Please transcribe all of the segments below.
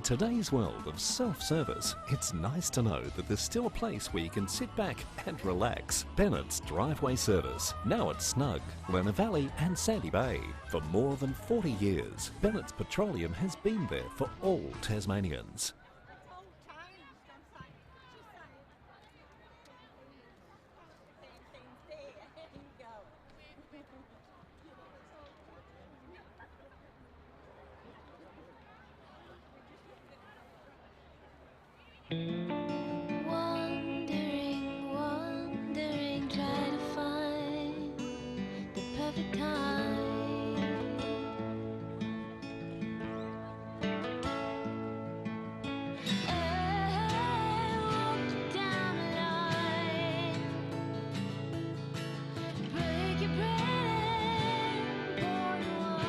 today's world of self-service, it's nice to know that there's still a place where you can sit back and relax. Bennett's Driveway Service, now at Snug, Lenna Valley and Sandy Bay. For more than 40 years, Bennett's Petroleum has been there for all Tasmanians. Wandering, try to find the perfect time. I walked down the line, break your bread and pour you wine.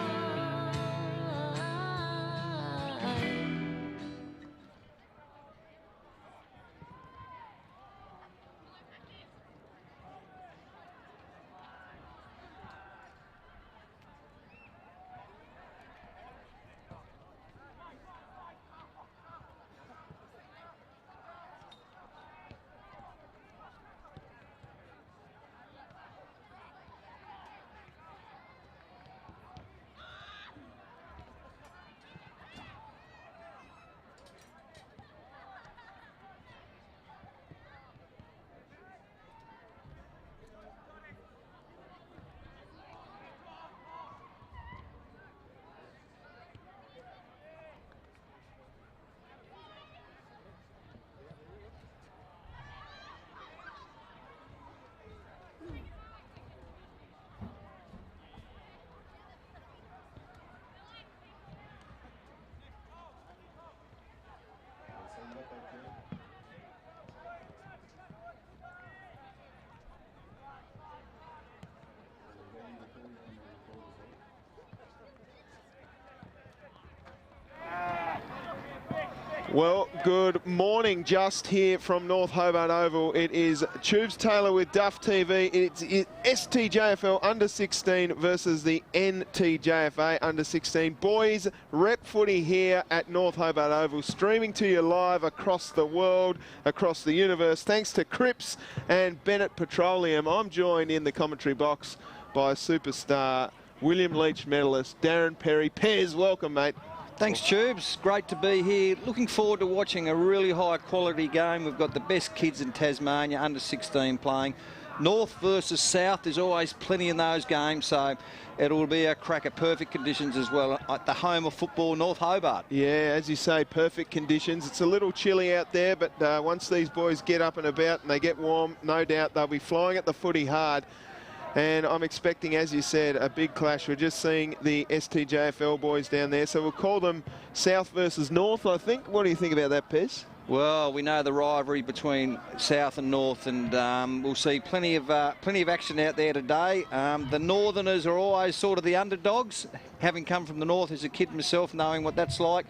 Well, good morning. Just here from North Hobart Oval. It is Tubes Taylor with Duff TV. It's STJFL under 16 versus the NTJFA under 16. Boys rep footy here at North Hobart Oval, streaming to you live across the world, across the universe, thanks to Cripps and Bennett Petroleum. I'm joined in the commentary box by superstar William Leach medalist Darren Perry. Pez, welcome, mate. Thanks, Tubes. Great to be here. Looking forward to watching a really high-quality game. We've got the best kids in Tasmania, under 16, playing. North versus South, there's always plenty in those games, so it'll be a crack at perfect conditions as well at the home of football, North Hobart. Yeah, as you say, perfect conditions. It's a little chilly out there, but once these boys get up and about and they get warm, no doubt they'll be flying at the footy hard. And I'm expecting, as you said, a big clash. We're just seeing the STJFL boys down there. So we'll call them South versus North, I think. What do you think about that, Pez? Well, we know the rivalry between South and North, and we'll see plenty of action out there today. The Northerners are always sort of the underdogs, having come from the North as a kid myself, knowing what that's like.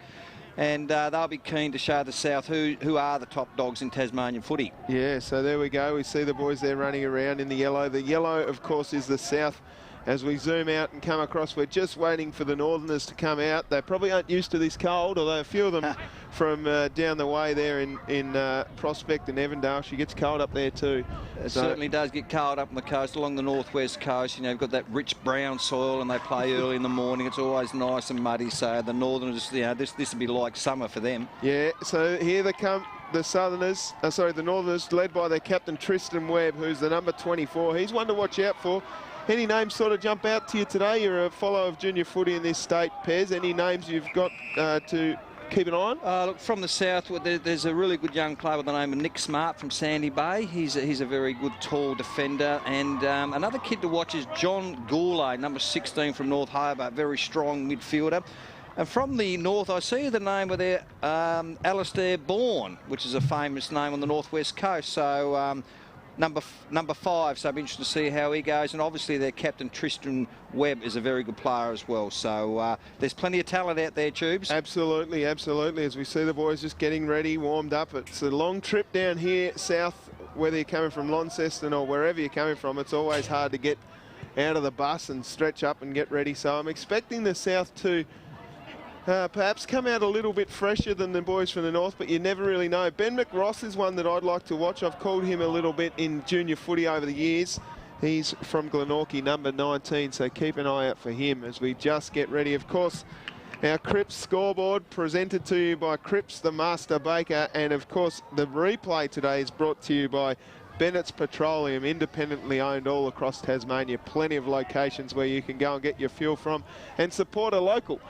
And they'll be keen to show the South who are the top dogs in Tasmanian footy. Yeah, so there we go. We see the boys there running around in the yellow. The yellow, of course, is the South. As we zoom out and come across, we're just waiting for the Northerners to come out. They probably aren't used to this cold, although a few of them from down the way there in Prospect and Evandale, she gets cold up there too. It certainly does get cold up on the coast, along the northwest coast. You know, you've got that rich brown soil, and they play early in the morning. It's always nice and muddy, so the Northerners, you know, this will be like summer for them. Yeah, so here they come. The Southerners, the Northerners, led by their captain Tristan Webb, who's the number 24. He's one to watch out for. Any names sort of jump out to you today? You're a follower of junior footy in this state, Pez. Any names you've got to keep an eye on? Look, from the south, there's a really good young player by the name of Nick Smart from Sandy Bay. He's a very good tall defender. And another kid to watch is John Gourlay, number 16 from North Hobart, very strong midfielder. And from the north, I see the name of there, Alistair Bourne, which is a famous name on the northwest coast. So number 5, so I'll be interested to see how he goes. And obviously their captain Tristan Webb is a very good player as well. So there's plenty of talent out there, Tubes. Absolutely, absolutely. As we see the boys just getting ready, warmed up. It's a long trip down here south, whether you're coming from Launceston or wherever you're coming from. It's always hard to get out of the bus and stretch up and get ready. So I'm expecting the South to perhaps come out a little bit fresher than the boys from the north, but you never really know. Ben McRoss is one that I'd like to watch. I've called him a little bit in junior footy over the years. He's from Glenorchy, number 19, so keep an eye out for him as we just get ready. Of course, our Cripps scoreboard presented to you by Cripps, the master baker, and of course the replay today is brought to you by Bennett's Petroleum, independently owned all across Tasmania. Plenty of locations where you can go and get your fuel from and support a local.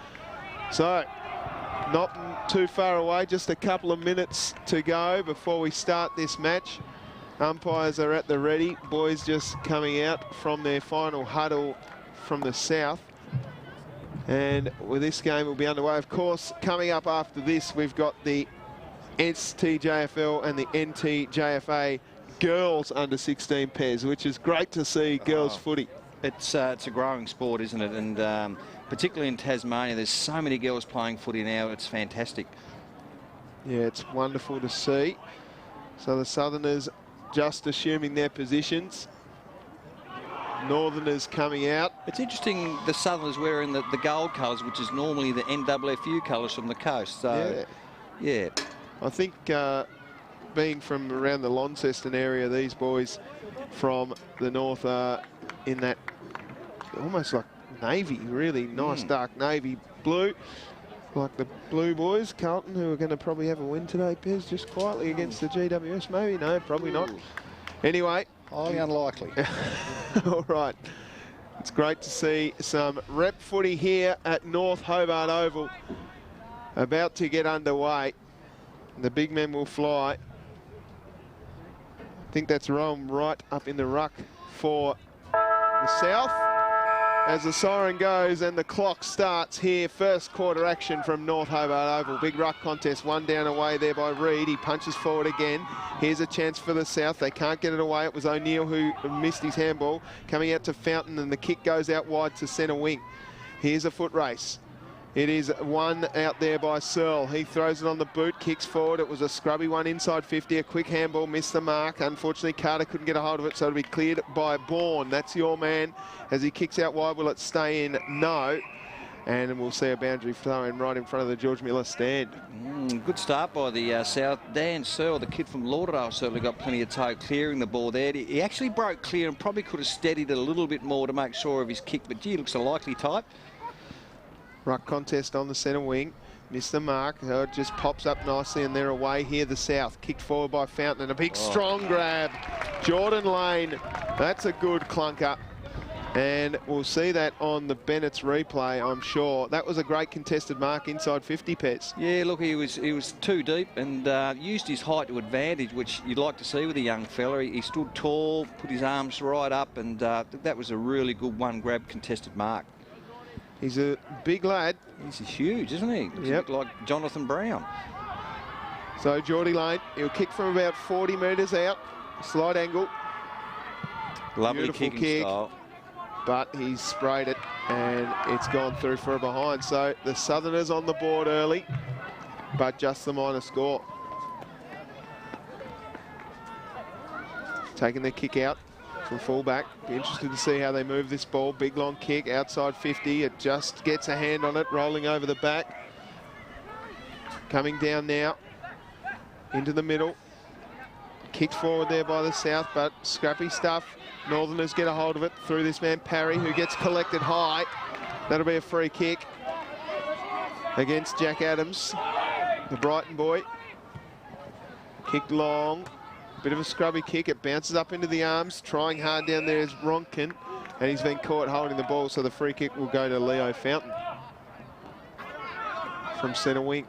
So, not too far away, just a couple of minutes to go before we start this match. Umpires are at the ready. Boys just coming out from their final huddle from the south. And with this game will be underway. Of course, coming up after this, we've got the STJFL and the NTJFA girls under 16 pairs, which is great to see girls footy. It's a growing sport, isn't it? And particularly in Tasmania, there's so many girls playing footy now. It's fantastic. Yeah, it's wonderful to see. So the Southerners just assuming their positions. Northerners coming out. It's interesting the Southerners wearing the gold colours, which is normally the NWFU colours from the coast. So, yeah. I think being from around the Launceston area, these boys from the north are in that almost like navy, really nice dark navy blue. Like the blue boys, Carlton, who are going to probably have a win today, Pez, just quietly against the GWS, maybe? No, probably not. Anyway. Highly unlikely. All right. It's great to see some rep footy here at Nth Hobart Oval. About to get underway. The big men will fly. I think that's Rome right up in the ruck for the south. As the siren goes and the clock starts here, first quarter action from Nth Hobart Oval. Big ruck contest, one down away there by Reid. He punches forward again. Here's a chance for the south. They can't get it away. It was O'Neill who missed his handball. Coming out to Fountain, and the kick goes out wide to centre wing. Here's a foot race. It is one out there by Searle. He throws it on the boot, kicks forward. It was a scrubby one inside 50. A quick handball, missed the mark. Unfortunately, Carter couldn't get a hold of it, so it'll be cleared by Bourne. That's your man. As he kicks out wide, will it stay in? No. And we'll see a boundary throw in right in front of the George Miller stand. Good start by the South. Dan Searle, the kid from Lauderdale, certainly got plenty of toe clearing the ball there. He actually broke clear and probably could have steadied it a little bit more to make sure of his kick, but gee, looks a likely type. Ruck contest on the centre wing. Missed the mark. It just pops up nicely and they're away here. The south kicked forward by Fountain and a big strong grab. Jordan Lane. That's a good clunker. And we'll see that on the Bennett's replay, I'm sure. That was a great contested mark inside 50, Pez. Yeah, look, he was too deep and used his height to advantage, which you'd like to see with a young fella. He stood tall, put his arms right up, and that was a really good one-grab contested mark. He's a big lad. He's huge, isn't he? Yep. Like Jonathan Brown. So Geordie Lane, he'll kick from about 40 metres out. Slight angle. Lovely Beautiful kicking kick. style. But he's sprayed it and it's gone through for a behind. So the Southerners on the board early, but just the minor score. Taking the kick out from fullback. Be interested to see how they move this ball. Big long kick outside 50. It just gets a hand on it, rolling over the back. Coming down now into the middle. Kicked forward there by the south, but scrappy stuff. Northerners get a hold of it through this man Parry, who gets collected high. That'll be a free kick against Jack Adams, the Brighton boy. Kicked long. Bit of a scrubby kick. It bounces up into the arms. Trying hard down there is Ronkin, and he's been caught holding the ball, so the free kick will go to Leo Fountain from centre wing.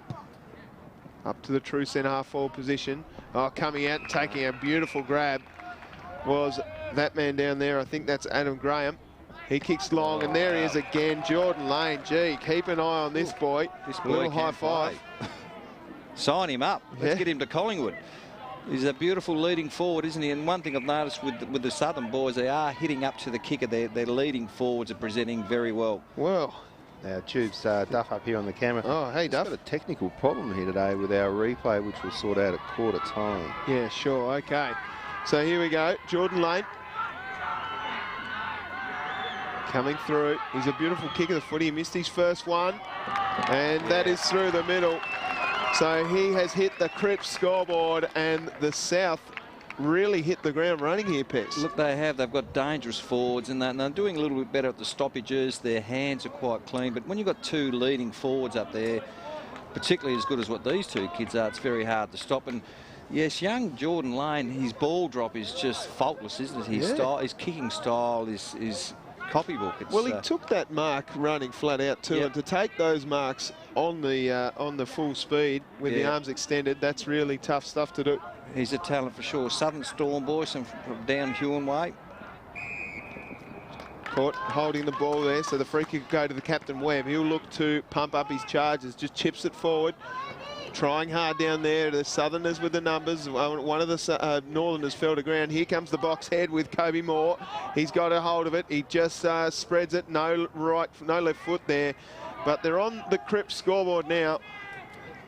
Up to the true centre half forward position. Oh, coming out and taking a beautiful grab was that man down there. I think that's Adam Graham. He kicks long, and there he is again. Jordan Lane. Gee, keep an eye on this boy. This boy little can high five. play. Sign him up. Let's get him to Collingwood. He's a beautiful leading forward, isn't he? And one thing I've noticed with the Southern boys, they are hitting up to the kicker. Their leading forwards are presenting very well. Well, Now, Tubes, Duff up here on the camera. oh, hey, We've Duff. got a technical problem here today with our replay, which we'll sort out at quarter time. Yeah, sure, okay. So here we go, Jordan Lane. coming through. He's a beautiful kick of the footy. He missed his first one, and that is through the middle. So he has hit the Cripps scoreboard, and the South really hit the ground running here, Pez. Look, they have. They've got dangerous forwards and they're doing a little bit better at the stoppages. Their hands are quite clean. But when you've got two leading forwards up there, particularly as good as what these two kids are, it's very hard to stop. And yes, young Jordan Lane, his ball drop is just faultless, isn't it? His kicking style is copybook. Well, he took that mark running flat out too, and to take those marks on the full speed with the arms extended, that's really tough stuff to do. He's a talent for sure. Southern Storm boys from down Huon way. Caught holding the ball there, so the free kick will go to the captain Webb. He'll look to pump up his charges, just chips it forward. Trying hard down there. The Southerners with the numbers. One of the Northerners fell to ground. Here comes the box head with Kobe Moore. He's got a hold of it. He just spreads it. No left foot there. But they're on the Cripps scoreboard now.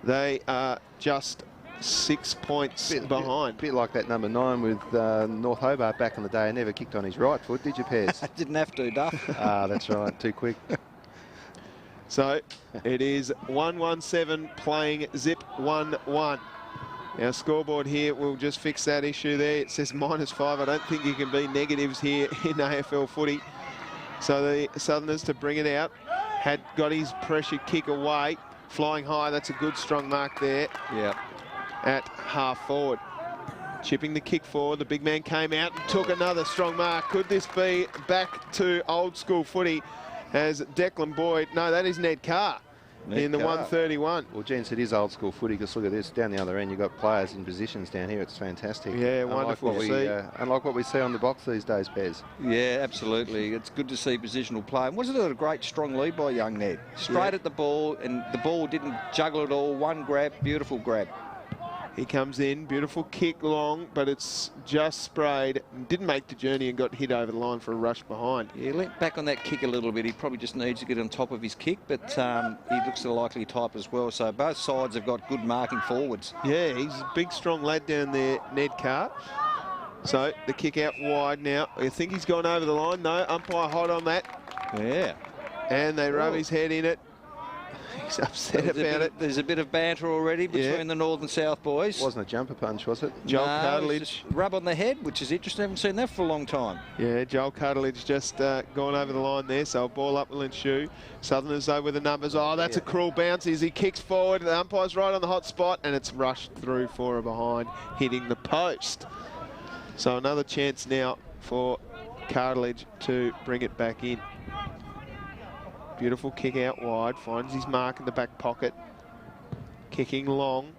They are just 6 points behind. Bit like that number 9 with North Hobart back in the day. Never kicked on his right foot, did you, Pez? Didn't have to, Duff. That's right. Too quick. So it is 1-1-7 playing zip 1-1. Our scoreboard here will just fix that issue there. It says -5. I don't think you can be negatives here in AFL footy. So the Southerners to bring it out. Had got his pressure kick away. Flying high. That's a good strong mark there. Yeah. At half forward. Chipping the kick forward. The big man came out and took another strong mark. Could this be back to old school footy? As Declan Boyd, no, that is Ned Carr in the 131. Well, gents, it is old school footy, because look at this. Down the other end, you've got players in positions down here. It's fantastic. Yeah, wonderful to see. Unlike what we see on the box these days, Pez. Yeah, absolutely. It's good to see positional play. And wasn't it a great, strong lead by young Ned? Straight at the ball, and the ball didn't juggle at all. One grab, beautiful grab. He comes in, beautiful kick long, but it's just sprayed. Didn't make the journey and got hit over the line for a rush behind. Yeah, leant back on that kick a little bit. He probably just needs to get on top of his kick, but he looks a likely type as well. So both sides have got good marking forwards. Yeah, he's a big, strong lad down there, Ned Carr. So the kick out wide now. I think he's gone over the line. No, umpire hot on that. Yeah. And they rub his head in it. He's upset about it. There's a bit of banter already between the North and South boys. Wasn't a jumper punch, was it? Joel Cartilage. Rub on the head, which is interesting. I haven't seen that for a long time. Yeah, Joel Cartilage just gone over the line there, so a ball up will ensue. Southerners though with the numbers. Oh, that's a cruel bounce as he kicks forward. The umpire's right on the hot spot, and it's rushed through for a behind, hitting the post. So another chance now for Cartilage to bring it back in. Beautiful kick out wide, finds his mark in the back pocket. Kicking long,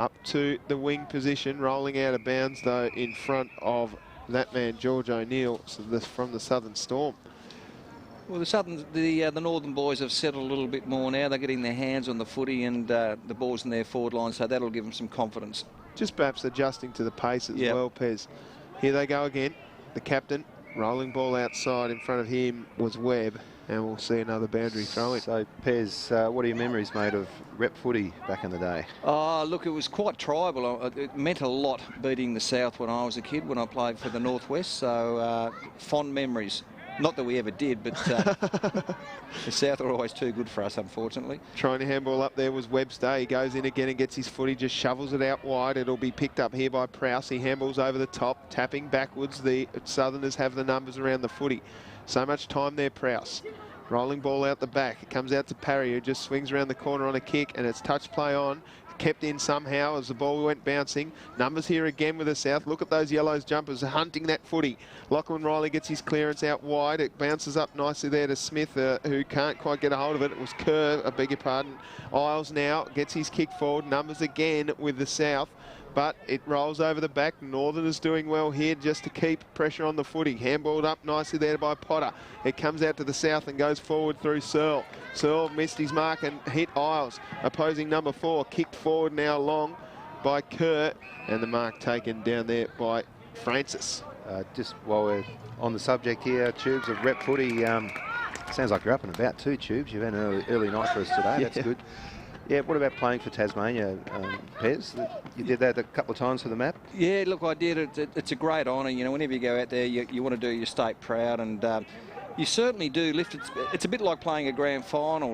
up to the wing position, rolling out of bounds though in front of that man, George O'Neill, so this from the Southern Storm. Well, the Northern boys have settled a little bit more now. They're getting their hands on the footy and the ball's in their forward line, so that'll give them some confidence. Just perhaps adjusting to the pace as well, Pez. Here they go again. The captain, rolling ball outside. In front of him was Webb. And we'll see another boundary throw in. So, Pez, what are your memories made of rep footy back in the day? Oh, look, it was quite tribal. It meant a lot beating the South when I was a kid, when I played for the Northwest. So, fond memories. Not that we ever did, but the South are always too good for us, unfortunately. Trying to handball up there was Webster. He goes in again and gets his footy, just shovels it out wide. It'll be picked up here by Prowse. He handballs over the top, tapping backwards. The Southerners have the numbers around the footy. So much time there, Prowse. Rolling ball out the back. It comes out to Parry, who just swings around the corner on a kick, and it's touch play on. Kept in somehow as the ball went bouncing. Numbers here again with the South. Look at those Yellows jumpers hunting that footy. Lachlan Riley gets his clearance out wide. It bounces up nicely there to Smith, who can't quite get a hold of it. It was Kerr, I beg your pardon. Isles now gets his kick forward. Numbers again with the South. But it rolls over the back. Northerners doing well here just to keep pressure on the footy. Handballed up nicely there by Potter. It comes out to the South and goes forward through Searle. Searle missed his mark and hit Isles. Opposing number 4. Kicked forward now long by Kerr. And the mark taken down there by Francis. Just while we're on the subject here, Tubes, of rep footy. Sounds like you're up and about too, Tubes. You've had an early night for us today. That's good. Yeah, what about playing for Tasmania, Pez? You did that a couple of times for the map? Yeah, look, I did. It's a great honour. You know, whenever you go out there, you want to do your state proud. And You certainly do lift. It's a bit like playing a grand final.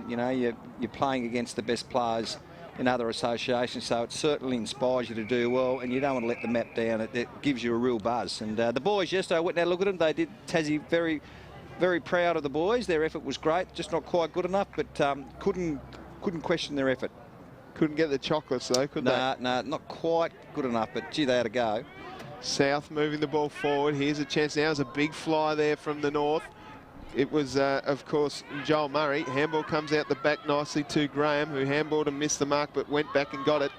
You know, you're playing against the best players in other associations, so it certainly inspires you to do well, and you don't want to let the map down. It gives you a real buzz. And the boys yesterday, I went and had a look at them. They did, Tassie, very, very proud of the boys. Their effort was great, just not quite good enough, but couldn't question their effort. Couldn't get the chocolates though, could they? No, not quite good enough, but gee, they had a go. South moving the ball forward. Here's a chance now. There's a big fly there from the north. It was, of course, Joel Murray. Handball comes out the back nicely to Graham, who handballed and missed the mark, but went back and got it.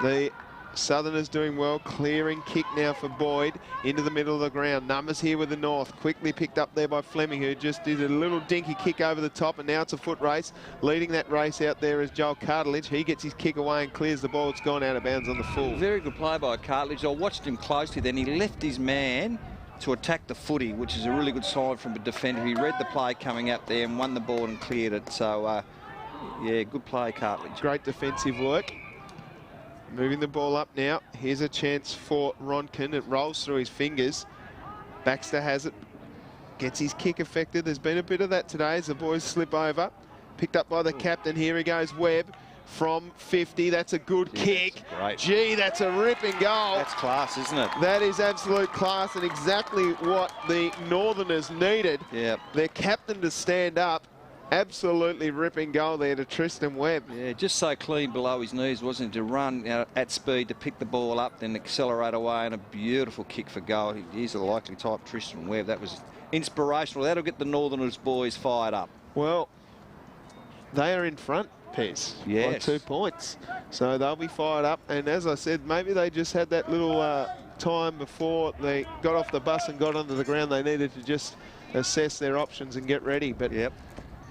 The Southerners doing well. Clearing kick now for Boyd into the middle of the ground. Numbers here with the north. Quickly picked up there by Fleming, who just did a little dinky kick over the top, and now it's a foot race. Leading that race out there is Joel Cartledge. He gets his kick away and clears the ball. It's gone out of bounds on the full. Very good play by Cartledge. I watched him closely then. He left his man to attack the footy, which is a really good sign from a defender. He read the play coming up there and won the ball and cleared it. So, yeah, good play, Cartledge. Great defensive work. Moving the ball up now. Here's a chance for Ronkin. It rolls through his fingers. Baxter has it. Gets his kick affected. There's been a bit of that today as the boys slip over. Picked up by the captain. Here he goes, Webb. From 50, that's a good kick. That's great. Gee, that's a ripping goal. That's class, isn't it? That is absolute class and exactly what the Northerners needed. Yep. Their captain to stand up. Absolutely ripping goal there to Tristan Webb. Yeah, just so clean below his knees, wasn't it? To run at speed, to pick the ball up, then accelerate away, and a beautiful kick for goal. He's a likely type, Tristan Webb. That was inspirational. That'll get the Northerners boys fired up. Well, they are in front, Pez, by Yes. 2 points. So they'll be fired up. And as I said, maybe they just had that little time before they got off the bus and got onto the ground. They needed to just assess their options and get ready. But Yep.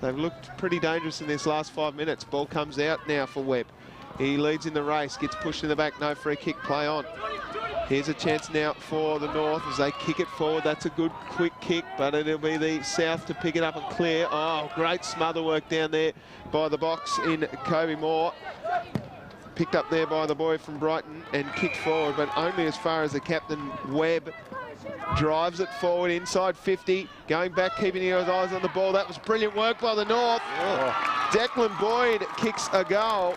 they've looked pretty dangerous in this last 5 minutes. Ball comes out now for Webb. He leads in the race, gets pushed in the back, no free kick, play on. Here's a chance now for the North as they kick it forward. That's a good quick kick, but it'll be the South to pick it up and clear. Oh, great smother work down there by the box in Kobe Moore. Picked up there by the boy from Brighton and kicked forward, but only as far as the captain, Webb, drives it forward inside 50, going back, keeping his eyes on the ball. That was brilliant work by the North. Oh. Declan Boyd kicks a goal.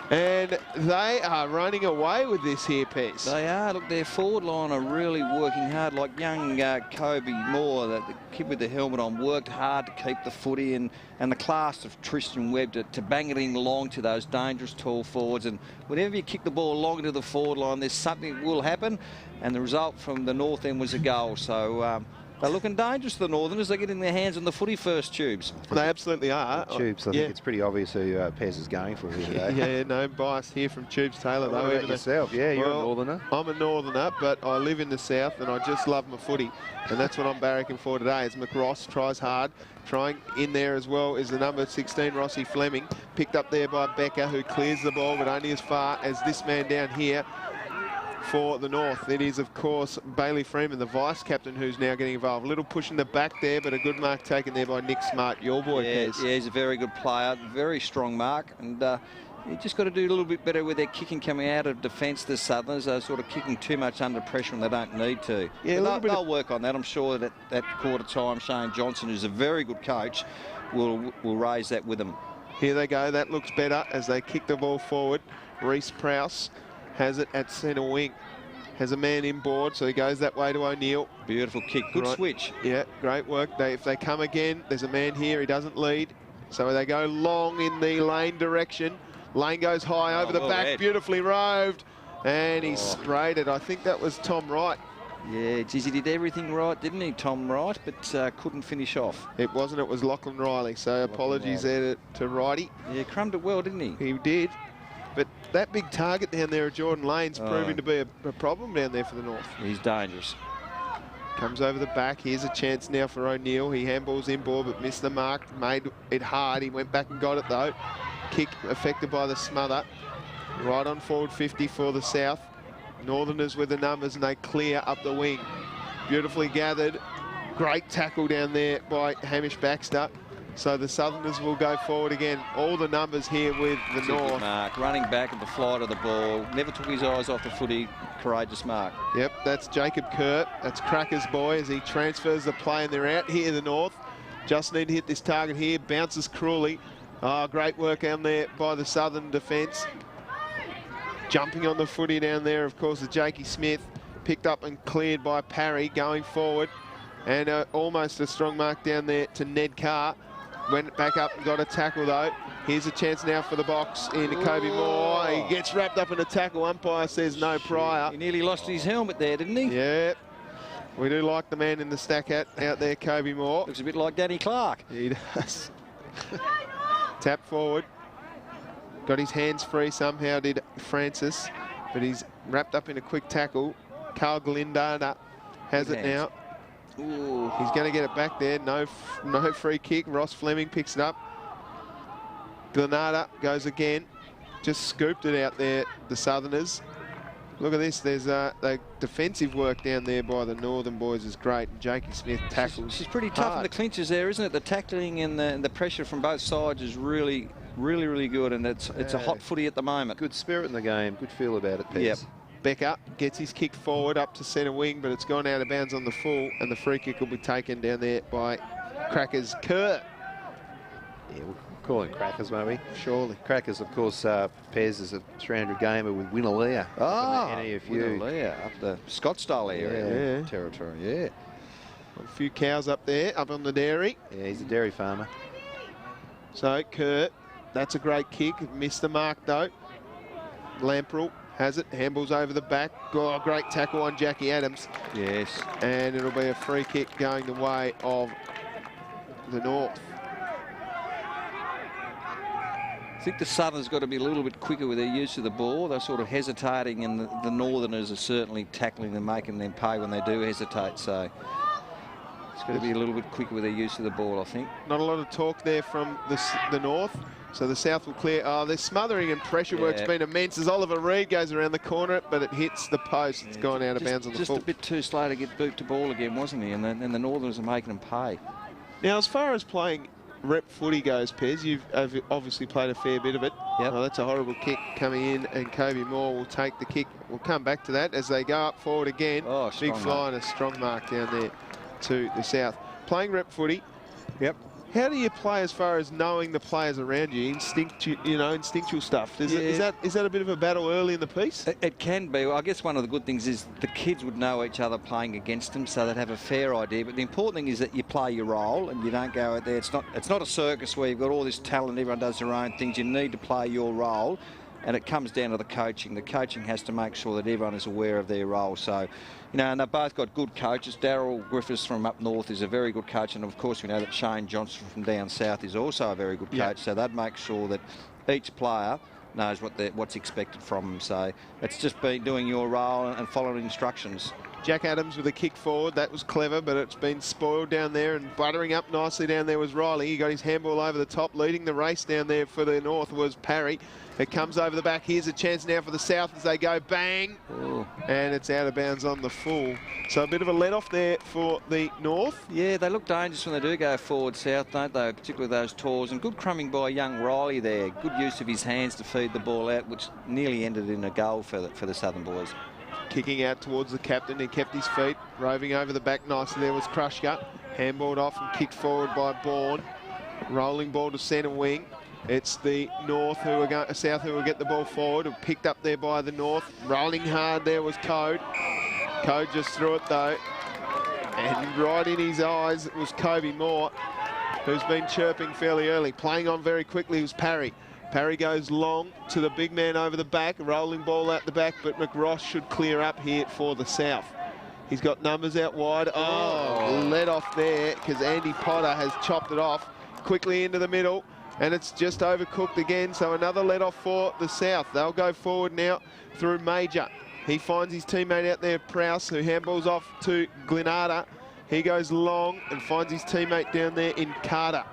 And they are running away with this here, Pez. They are. Look, their forward line are really working hard. Like young Kobe Moore, the kid with the helmet on, worked hard to keep the footy, and the class of Tristan Webb to bang it in long to those dangerous tall forwards. And whenever you kick the ball long to the forward line, there's something that will happen. And the result from the North end was a goal. So they're looking dangerous, the Northerners. They're getting their hands on the footy first, Tubes. They absolutely are. Tubes, I think it's pretty obvious who Pez is going for here today. Yeah, no bias here from Tubes Taylor, though. What about yourself? Yeah, you're a Northerner. I'm a Northerner, but I live in the South and I just love my footy. And that's what I'm barracking for today, as McRoss tries hard. Trying in there as well is the number 16, Rossi Fleming. Picked up there by Becker, who clears the ball, but only as far as this man down here. For the North, it is, of course, Bailey Freeman, the vice-captain, who's now getting involved. A little push in the back there, but a good mark taken there by Nick Smart, your boy, Pez. Yeah, he's a very good player, very strong mark, and you just got to do a little bit better with their kicking coming out of defence. The Southerners are sort of kicking too much under pressure, and they don't need to. Yeah, they'll work on that. I'm sure that at quarter time, Shane Johnson, who's a very good coach, will raise that with them. Here they go. That looks better as they kick the ball forward. Reece Prowse has it at centre wing. Has a man inboard, so he goes that way to O'Neill. Beautiful kick. Good switch. Yeah, great work. If they come again, there's a man here. He doesn't lead. So they go long in the lane direction. Lane goes high over the back. Ed. Beautifully roved. And he sprayed it. I think that was Tom Wright. Yeah, geez, he did everything right, didn't he, Tom Wright, but couldn't finish off. It wasn't. It was Lachlan Riley. So apologies there to Righty. Yeah, crumbed it well, didn't he? He did. But that big target down there of Jordan Lane's proving to be a problem down there for the North. He's dangerous. Comes over the back. Here's a chance now for O'Neill. He handballs inboard but missed the mark. Made it hard. He went back and got it though. Kick affected by the smother. Right on forward 50 for the South. Northerners with the numbers and they clear up the wing. Beautifully gathered. Great tackle down there by Hamish Baxter. So the Southerners will go forward again. All the numbers here with the It's a good North. mark, running back at the flight of the ball. Never took his eyes off the footy. Courageous mark. Yep, that's Jacob Kurt. That's Cracker's boy as he transfers the play, and they're out here, the North. Just need to hit this target here. Bounces cruelly. Oh, great work down there by the Southern defence. Jumping on the footy down there, of course, is Jakey Smith. Picked up and cleared by Parry going forward. And almost a strong mark down there to Ned Carr. Went back up and got a tackle, though. Here's a chance now for the box into Kobe Moore. He gets wrapped up in a tackle. Umpire says no prior. He nearly lost his helmet there, didn't he? Yeah. We do like the man in the stack hat out there, Kobe Moore. Looks a bit like Danny Clark. He does. Tap forward. Got his hands free somehow, did Francis. But he's wrapped up in a quick tackle. Carl Glindana has Good it hands. now. Ooh. He's going to get it back there. No free kick. Ross Fleming picks it up. Granada goes again. Just scooped it out there, the Southerners. Look at this. There's the defensive work down there by the Northern boys is great. And Jakey Smith tackles. She's pretty tough in hard. the clinches there, isn't it? The tackling and the pressure from both sides is really good, and it's a hot footy at the moment. Good spirit in the game. Good feel about it, Pez. Yep. Becker gets his kick forward up to centre wing, but it's gone out of bounds on the full, and the free kick will be taken down there by Crackers Kurt. Yeah, we'll call him Crackers, won't we? Surely. Crackers, of course, Pez is a 300 gamer with Winnalea. Winnalea, up the Scottsdale area. Yeah. Territory, yeah. A few cows up there, up on the dairy. Yeah, he's a dairy farmer. So Kurt, that's a great kick. Missed the mark though. Lamprell has it, handballs over the back. Oh, great tackle on Jackie Adams. Yes. And it'll be a free kick going the way of the North. I think the Southern's got to be a little bit quicker with their use of the ball. They're sort of hesitating, and the Northerners are certainly tackling them, making them pay when they do hesitate. So it's got to be a little bit quicker with their use of the ball, I think. Not a lot of talk there from the North. So the South will clear. Oh, their smothering and pressure work's been immense as Oliver Reed goes around the corner, but it hits the post. It's gone out of bounds on the full. Just a bit too slow to get boot to ball again, wasn't he? And the Northerners are making them pay. Now, as far as playing rep footy goes, Pez, you've obviously played a fair bit of it. Yep. Oh, that's a horrible kick coming in, and Kobe Moore will take the kick. We'll come back to that as they go up forward again. Oh, big strong fly mark. and a strong mark down there to the South. Playing rep footy. Yep. How do you play as far as knowing the players around you, instinctual stuff? Is that a bit of a battle early in the piece? It can be. Well, I guess one of the good things is the kids would know each other playing against them, so they'd have a fair idea. But the important thing is that you play your role and you don't go out there. It's not a circus where you've got all this talent, everyone does their own things. You need to play your role, and it comes down to the coaching. The coaching has to make sure that everyone is aware of their role. So, and they've both got good coaches. Darryl Griffiths from up north is a very good coach, and of course we know that Shane Johnson from down south is also a very good coach. Yep. So they'd make sure that each player knows what's expected from them. So it's just been doing your role and following instructions. Jack Adams with a kick forward. That was clever, but it's been spoiled down there, and buttering up nicely down there was Riley. He got his handball over the top. Leading the race down there for the North was Parry. It comes over the back. Here's a chance now for the South as they go bang. Ooh. And it's out of bounds on the full. So a bit of a let-off there for the North. Yeah, they look dangerous when they do go forward south, don't they? Particularly those tours. And good crumbing by young Riley there. Good use of his hands to feed the ball out, which nearly ended in a goal for the Southern boys. Kicking out towards the captain. He kept his feet. Roving over the back nicely. There was Krushka. Handballed off and kicked forward by Bourne. Rolling ball to centre wing. It's the North South who will get the ball forward. Picked up there by the North. Rolling hard there was Code. Code just threw it though. And right in his eyes was Kobe Moore, who's been chirping fairly early. Playing on very quickly was Parry. Parry goes long to the big man over the back. Rolling ball out the back, but McRoss should clear up here for the South. He's got numbers out wide. Oh, let off there because Andy Potter has chopped it off quickly into the middle. And it's just overcooked again, so another let-off for the South. They'll go forward now through Major. He finds his teammate out there, Prowse, who handballs off to Glenada. He goes long and finds his teammate down there in Carter.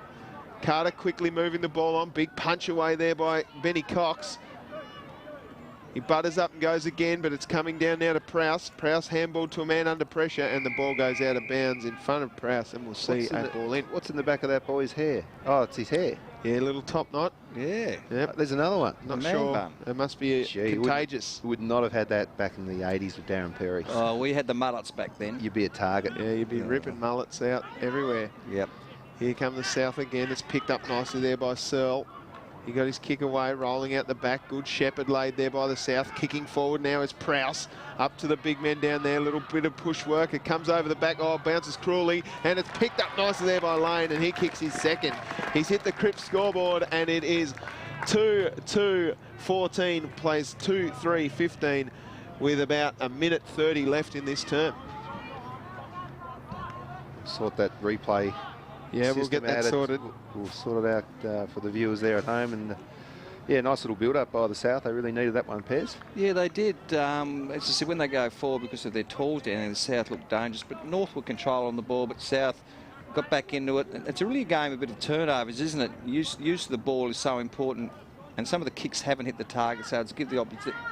Carter quickly moving the ball on. Big punch away there by Benny Cox. He butters up and goes again, but it's coming down now to Prowse. Prowse handballed to a man under pressure, and the ball goes out of bounds in front of Prowse, and we'll see a ball in. What's in the back of that boy's hair? Oh, it's his hair. Yeah, little top knot. Yeah. Yep. There's another one. Not man sure. bun. It must be contagious. Would not have had that back in the 80s with Darren Perry. Oh, we had the mullets back then. You'd be a target. Yeah, you'd be ripping mullets out everywhere. Yep. Here come the South again. It's picked up nicely there by Searle. He got his kick away, rolling out the back. Good Shepherd laid there by the South. Kicking forward now is Prowse. Up to the big men down there. A little bit of push work. It comes over the back. Oh, bounces cruelly. And it's picked up nicely there by Lane. And he kicks his second. He's hit the Cripps scoreboard. And it is 2-2-14. Plays 2-3-15 with about a minute 30 left in this term. Sort that replay. Yeah, we'll get that sorted. We'll sort it out for the viewers there at home. And yeah, nice little build-up by the South. They really needed that one, Pez. Yeah, they did. As I said, when they go forward because of their tools down there, the South looked dangerous. But North were control on the ball, but South got back into it. It's really a game of a bit of turnovers, isn't it? Use of the ball is so important. And some of the kicks haven't hit the target, so it's give the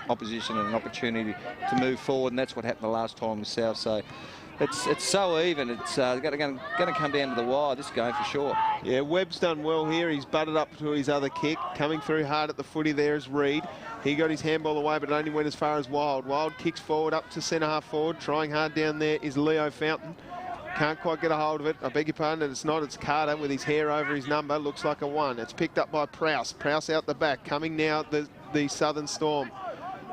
opposition an opportunity to move forward. And that's what happened the last time with South. So it's so even. It's going to come down to the wire, this game for sure. Yeah, Webb's done well here. He's butted up to his other kick. Coming through hard at the footy there is Reed. He got his handball away, but it only went as far as Wild. Wild kicks forward up to centre half forward. Trying hard down there is Leo Fountain. Can't quite get a hold of it. I beg your pardon, and it's not. It's Carter with his hair over his number. Looks like a 1. It's picked up by Prowse. Prowse out the back. Coming now the Southern Storm.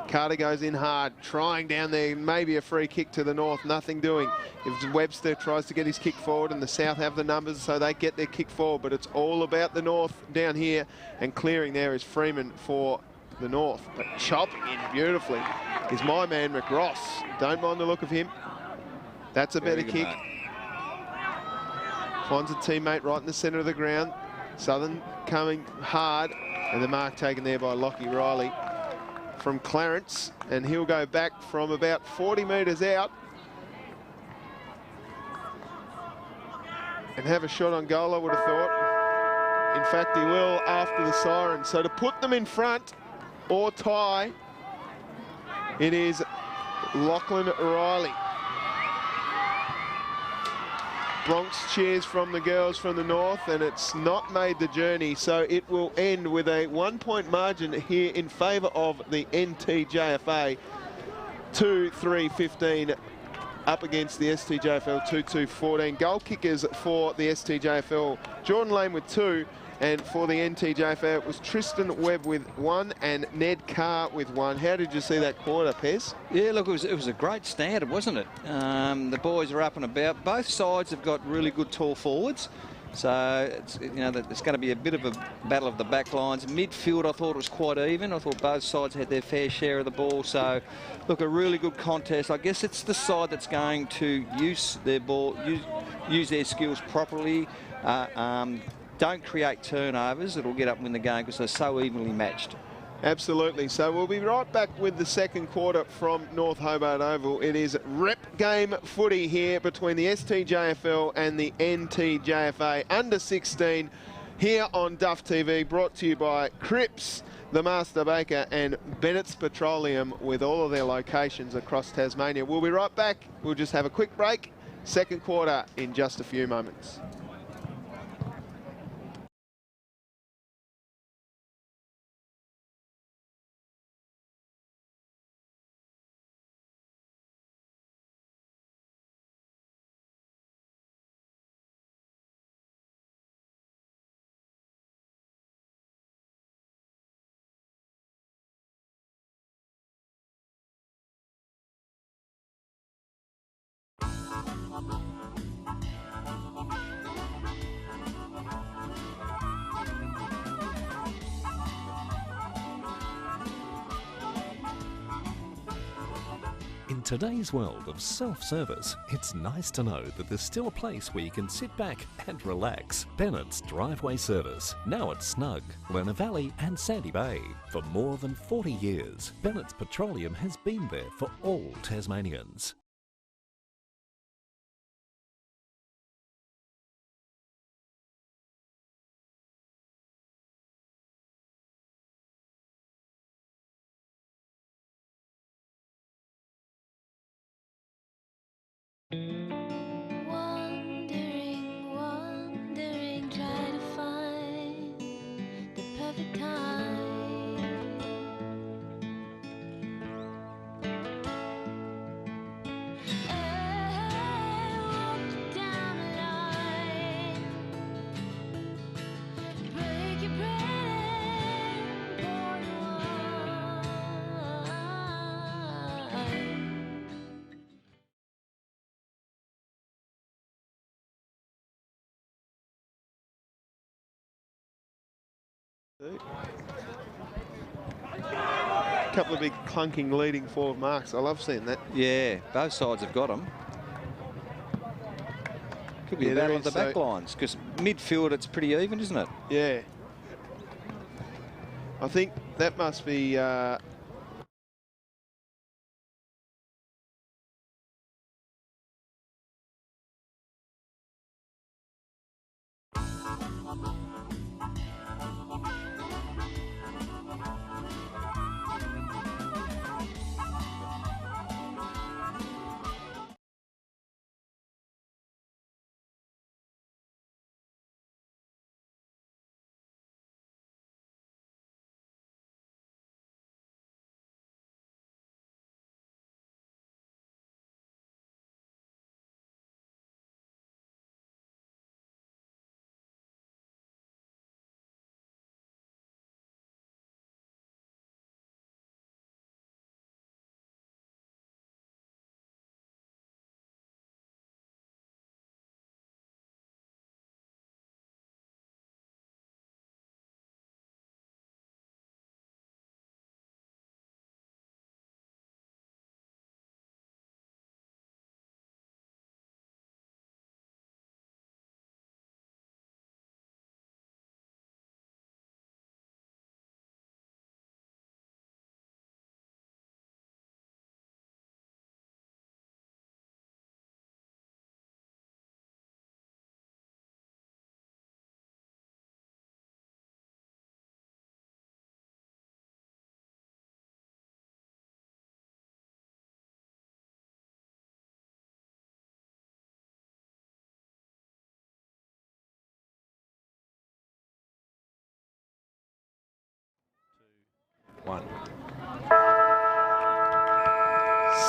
Carter goes in hard, trying down there, maybe a free kick to the North, nothing doing. If Webster tries to get his kick forward, and the South have the numbers, so they get their kick forward, but it's all about the North down here, and clearing there is Freeman for the North. But chopping in beautifully is my man McRoss. Don't mind the look of him. That's a better kick. Mate. Finds a teammate right in the centre of the ground. Southern coming hard, and the mark taken there by Lockie Riley from Clarence, and he'll go back from about 40 metres out and have a shot on goal, I would have thought. In fact, he will after the siren. So to put them in front or tie, it is Lachlan Riley. Bronx cheers from the girls from the North, and it's not made the journey, so it will end with a 1-point margin here in favour of the NTJFA. 2-3-15 up against the STJFL 2-2-14. Goal kickers for the STJFL, Jordan Lane with 2, and for the NTJFA it was Tristan Webb with 1 and Ned Carr with 1. How did you see that quarter, Pez? Yeah, look, it was a great standard, wasn't it? The boys are up and about. Both sides have got really good tall forwards. So, it's, you know, there's going to be a bit of a battle of the back lines. Midfield, I thought, was quite even. I thought both sides had their fair share of the ball. So, look, a really good contest. I guess it's the side that's going to use their ball, use their skills properly. Don't create turnovers. It'll get up and win the game because they're so evenly matched. Absolutely. So we'll be right back with the second quarter from North Hobart Oval. It is rep game footy here between the STJFL and the NTJFA under 16 here on Duff TV, brought to you by Cripps, the Master Baker, and Bennett's Petroleum, with all of their locations across Tasmania. We'll be right back. We'll just have a quick break. Second quarter in just a few moments. In today's world of self-service, it's nice to know that there's still a place where you can sit back and relax. Bennett's Driveway Service, now at Snug, Lerner Valley and Sandy Bay. For more than 40 years, Bennett's Petroleum has been there for all Tasmanians. A couple of big clunking leading forward marks. I love seeing that. Yeah, both sides have got them. Could be a battle of the back lines, because midfield it's pretty even, isn't it? Yeah. I think that must be...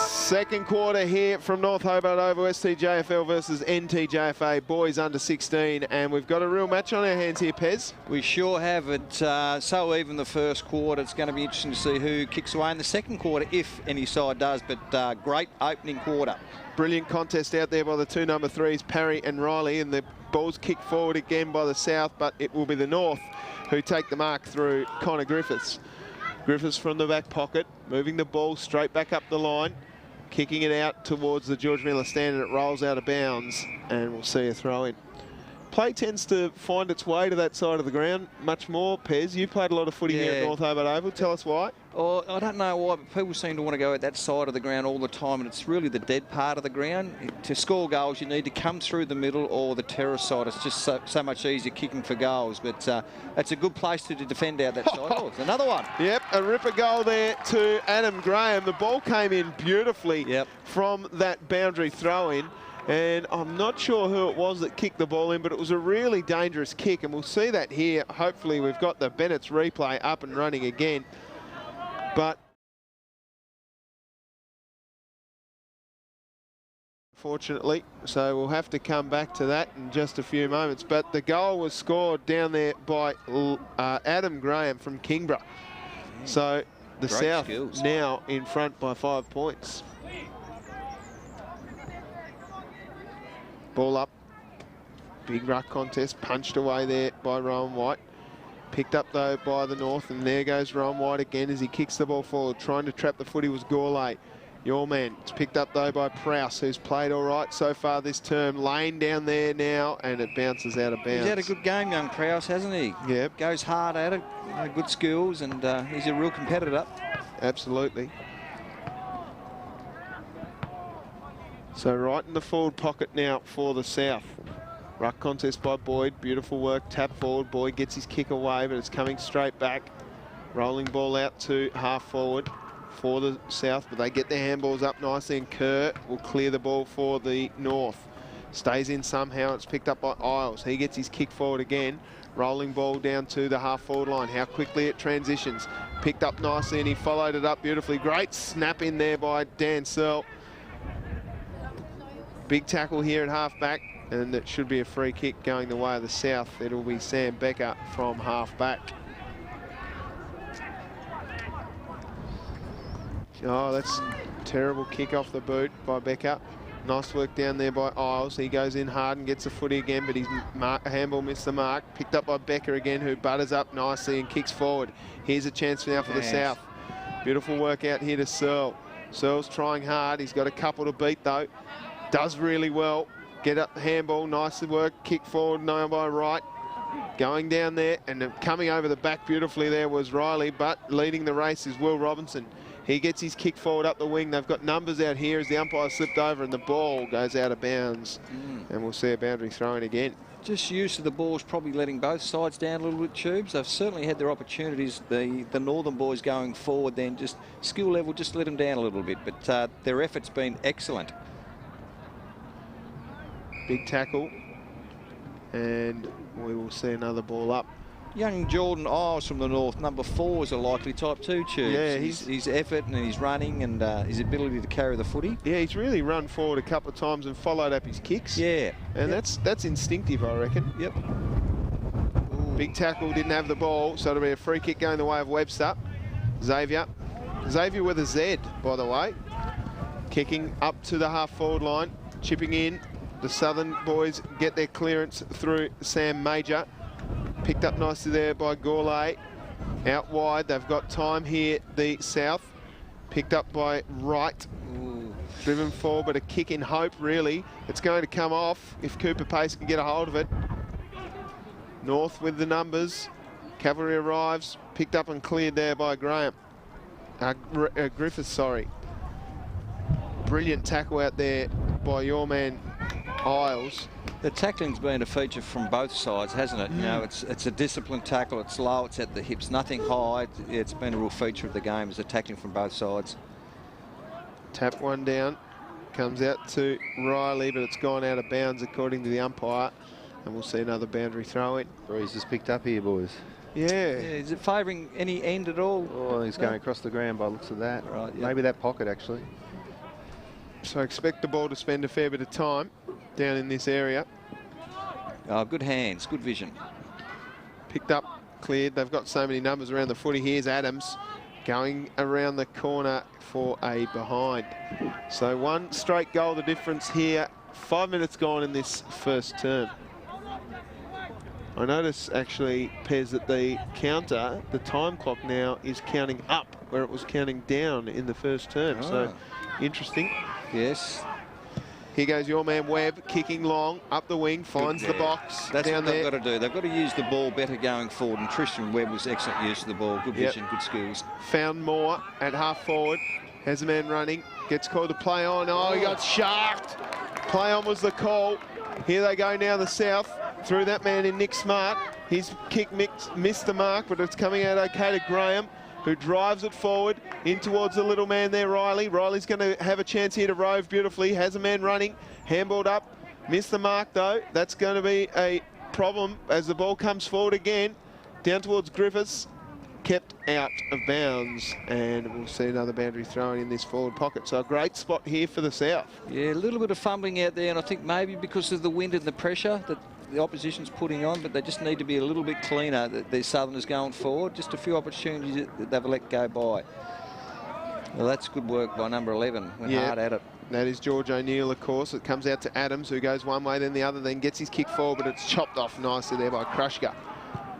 Second quarter here from North Hobart Oval, STJFL versus NTJFA, boys under 16, and we've got a real match on our hands here, Pez. We sure have. It so even the first quarter. It's going to be interesting to see who kicks away in the second quarter, if any side does, but great opening quarter. Brilliant contest out there by the two number 3s, Parry and Riley, and the ball's kicked forward again by the South, but it will be the North who take the mark through Connor Griffiths. Griffiths from the back pocket, moving the ball straight back up the line, kicking it out towards the George Miller stand, and it rolls out of bounds, and we'll see a throw in. Play tends to find its way to that side of the ground much more. Pez, you played a lot of footy here at North Hobart Oval. Tell us why. Oh, I don't know why, but people seem to want to go at that side of the ground all the time, and it's really the dead part of the ground. To score goals, you need to come through the middle or the terrace side. It's just so much easier kicking for goals, but it's a good place to defend out that side. Oh, it's another one. Yep, a ripper goal there to Adam Graham. The ball came in beautifully from that boundary throw-in, and I'm not sure who it was that kicked the ball in, but it was a really dangerous kick, and we'll see that here. Hopefully we've got the Bennett's replay up and running again. But unfortunately, so we'll have to come back to that in just a few moments. But the goal was scored down there by Adam Graham from Kingborough. So the South now in front by 5 points. Ball up. Big ruck contest, punched away there by Rowan White. Picked up, though, by the North, and there goes Rowan White again as he kicks the ball forward. Trying to trap the footy was Gourlay. Your man. It's picked up, though, by Prowse, who's played all right so far this term. Lane down there now, and it bounces out of bounds. He's had a good game, young Prowse, hasn't he? Yep. Goes hard at it, good skills, and he's a real competitor. Absolutely. So right in the forward pocket now for the South. Ruck contest by Boyd, beautiful work, tap forward, Boyd gets his kick away, but it's coming straight back. Rolling ball out to half forward for the South, but they get their handballs up nicely, and Kerr will clear the ball for the North. Stays in somehow, it's picked up by Isles. He gets his kick forward again. Rolling ball down to the half forward line. How quickly it transitions. Picked up nicely, and he followed it up beautifully. Great snap in there by Dan Searle. Big tackle here at half back, and it should be a free kick going the way of the South. It'll be Sam Becker from half back. Oh, that's a terrible kick off the boot by Becker. Nice work down there by Isles. He goes in hard and gets the footy again, but his handball missed the mark. Picked up by Becker again, who butters up nicely and kicks forward. Here's a chance now for the South. Beautiful work out here to Searle. Searle's trying hard. He's got a couple to beat, though. Does really well. Get up the handball. Nice work. Kick forward now by Wright. Going down there and coming over the back beautifully there was Riley, but leading the race is Will Robinson. He gets his kick forward up the wing. They've got numbers out here as the umpire slipped over and the ball goes out of bounds. And we'll see a boundary throw-in again. Just use of the ball's probably letting both sides down a little bit, Tubes. They've certainly had their opportunities. The Northern boys going forward then, just skill level, just let them down a little bit. But their effort's been excellent. Big tackle. And we will see another ball up. Young Jordan Isles from the North, number 4, is a likely type too, Tubes. Yeah, his effort and his running and his ability to carry the footy. Yeah, he's really run forward a couple of times and followed up his kicks. Yeah. And that's instinctive, I reckon. Yep. Big tackle, didn't have the ball, so it'll be a free kick going the way of Webster. Xavier with a Z, by the way. Kicking up to the half-forward line, chipping in. The Southern boys get their clearance through Sam Major. Picked up nicely there by Gourlay. Out wide, they've got time here, the South. Picked up by Wright. Driven forward, but a kick in hope, really. It's going to come off if Cooper Pace can get a hold of it. North with the numbers. Cavalry arrives. Picked up and cleared there by Graham. Griffiths, sorry. Brilliant tackle out there by your man, Isles. The tackling's been a feature from both sides, hasn't it? You know, it's a disciplined tackle. It's low, it's at the hips, nothing high. It's been a real feature of the game, is the tackling from both sides. Tap one down. Comes out to Riley, but it's gone out of bounds according to the umpire. And we'll see another boundary throw in. Breeze has picked up here, boys. Yeah. Is it favouring any end at all? Oh, he's going across the ground by the looks of that. Right, yeah. Maybe that pocket, actually. So expect the ball to spend a fair bit of time down in this area. Oh, good hands, good vision. Picked up, cleared. They've got so many numbers around the footy. Here's Adams going around the corner for a behind. So one straight goal, the difference here. 5 minutes gone in this first term. I notice actually, Pez, that the counter, the time clock now is counting up where it was counting down in the first term. So interesting. Yes. Here goes your man Webb, kicking long, up the wing, finds the box. That's down what they've there. got to do. They've got to use the ball better going forward. And Tristan Webb was excellent use of the ball. Good vision, good skills. Found more at half forward. Has a man running. Gets called to play on. Oh, he got sharked. Play on was the call. Here they go now, the South. Through that man in Nick Smart. His kick missed the mark, but it's coming out okay to Graham, who drives it forward in towards the little man there, Riley. Riley's going to have a chance here to rove beautifully. Has a man running, handballed up, missed the mark though. That's going to be a problem as the ball comes forward again, down towards Griffiths. Kept out of bounds, and we'll see another boundary thrown in this forward pocket. So a great spot here for the South. Yeah, a little bit of fumbling out there, and I think maybe because of the wind and the pressure that the opposition's putting on, but they just need to be a little bit cleaner. The Southerners going forward, just a few opportunities that they've let go by. Well, that's good work by number 11. Went hard at it. That is George O'Neill, of course. It comes out to Adams, who goes one way then the other, then gets his kick forward, but it's chopped off nicely there by Krushka.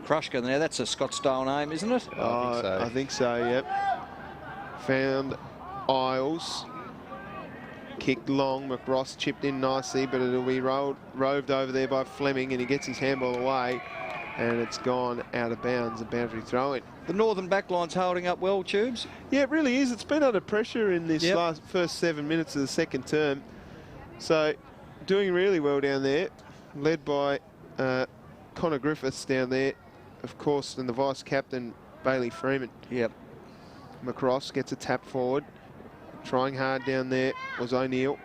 Krushka, now that's a Scott-style name, isn't it? I think so, yep. Found Isles. Kicked long, McRoss chipped in nicely, but it'll be roved over there by Fleming, and he gets his handball away, and it's gone out of bounds, a boundary throw-in. The Northern backline's holding up well, Tubes. Yeah, it really is. It's been under pressure in this first 7 minutes of the second term. So, doing really well down there, led by Connor Griffiths down there, of course, and the vice-captain, Bailey Freeman. Yep. McRoss gets a tap forward. Trying hard down there was O'Neill.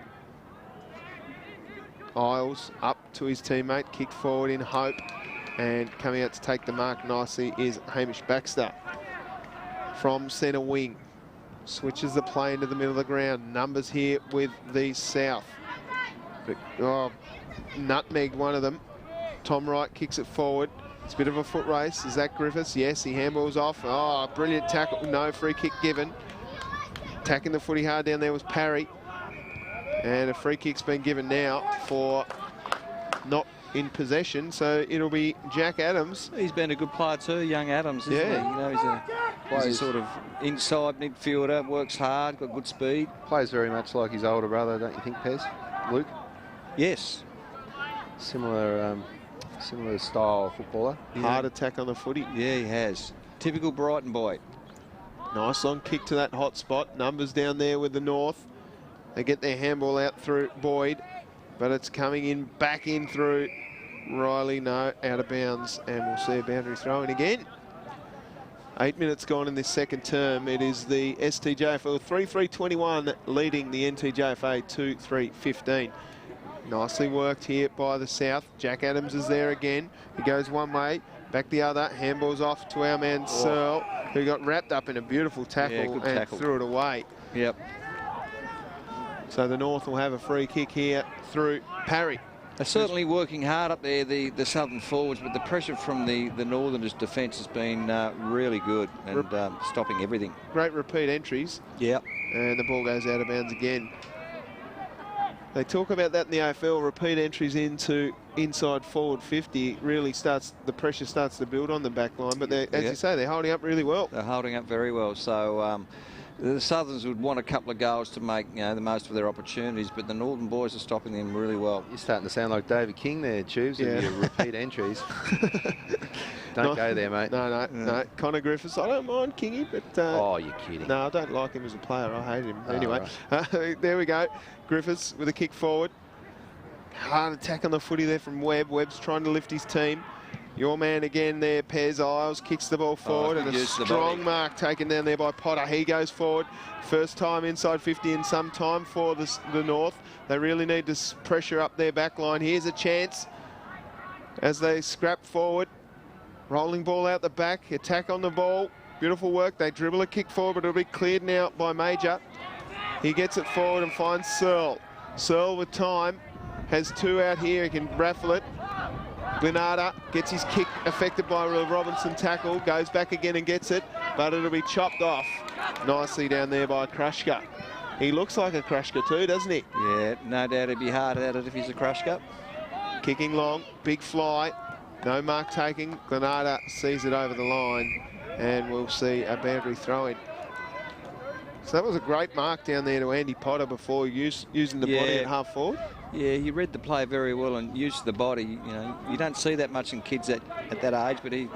Isles up to his teammate, kicked forward in hope, and coming out to take the mark nicely is Hamish Baxter from centre wing. Switches the play into the middle of the ground. Numbers here with the South. But, nutmegged one of them. Tom Wright kicks it forward. It's a bit of a foot race. Zach Griffiths, yes, he handballs off. Oh, brilliant tackle. No free kick given. Attacking the footy hard down there was Parry. And a free kick's been given now for not in possession, so it'll be Jack Adams. He's been a good player too, young Adams, isn't he? You know, he's a sort of inside midfielder, works hard, got good speed. Plays very much like his older brother, don't you think, Pez? Luke? Yes. Similar style footballer. Hard attack on the footy. Yeah, he has. Typical Brighton boy. Nice long kick to that hot spot. Numbers down there with the North. They get their handball out through Boyd, but it's coming in, back in through Riley. No, out of bounds, and we'll see a boundary throw in again. 8 minutes gone in this second term. It is the STJFL 3-3-21 leading the NTJFA 2-3-15. Nicely worked here by the South. Jack Adams is there again. He goes one way, back the other. Handball's off to our man Searle, who got wrapped up in a beautiful tackle and tackle. threw it away. Yep. So the North will have a free kick here through Parry. They're certainly working hard up there, the Southern forwards, but the pressure from the Northerners' defence has been really good and stopping everything. Great repeat entries. Yep. And the ball goes out of bounds again. They talk about that in the AFL, repeat entries into inside forward 50 really starts, the pressure starts to build on the back line, but as you say, they're holding up really well. They're holding up very well. So the Southerns would want a couple of goals to make the most of their opportunities, but the Northern boys are stopping them really well. You're starting to sound like David King there, Tubes, with your repeat entries. Don't go there, mate. No. Connor Griffiths, I don't mind Kingy, but... oh, you're kidding. No, I don't like him as a player. I hate him. Oh, anyway, right. There we go. Griffiths with a kick forward. Hard attack on the footy there from Webb. Webb's trying to lift his team. Your man again there, Pez Isles, kicks the ball forward, and a strong mark taken down there by Potter. He goes forward. First time inside 50 in some time for the North. They really need to pressure up their back line. Here's a chance as they scrap forward. Rolling ball out the back, attack on the ball. Beautiful work. They dribble a kick forward, but it'll be cleared now by Major. He gets it forward and finds Searle. Searle with time, has two out here. He can raffle it. Glenada gets his kick affected by a Robinson tackle, goes back again and gets it, but it'll be chopped off nicely down there by Krushka. He looks like a Krushka too, doesn't he? Yeah, no doubt he'd be hard at it if he's a Krushka. Kicking long, big fly, no mark taking. Glenada sees it over the line, and we'll see a boundary throw in. So that was a great mark down there to Andy Potter before using the body at half forward. Yeah, he read the play very well and used the body. You know, you don't see that much in kids at that age, but he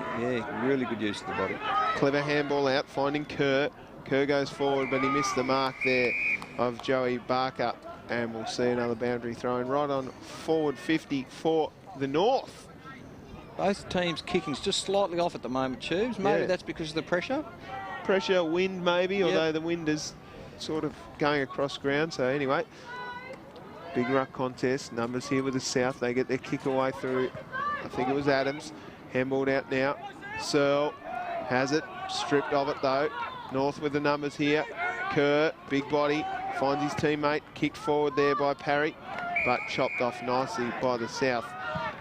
really good use of the body. Clever handball out, finding Kerr. Kerr goes forward, but he missed the mark there of Joey Barker, and we'll see another boundary throw in right on forward 50 for the North. Both teams' kicking's just slightly off at the moment, Tubes. Maybe that's because of the pressure. Pressure, wind maybe, although the wind is sort of going across ground. So anyway, big ruck contest. Numbers here with the South. They get their kick away through, I think it was Adams. Handballed out now. Searle has it, stripped of it though. North with the numbers here. Kerr, big body, finds his teammate. Kicked forward there by Parry, but chopped off nicely by the South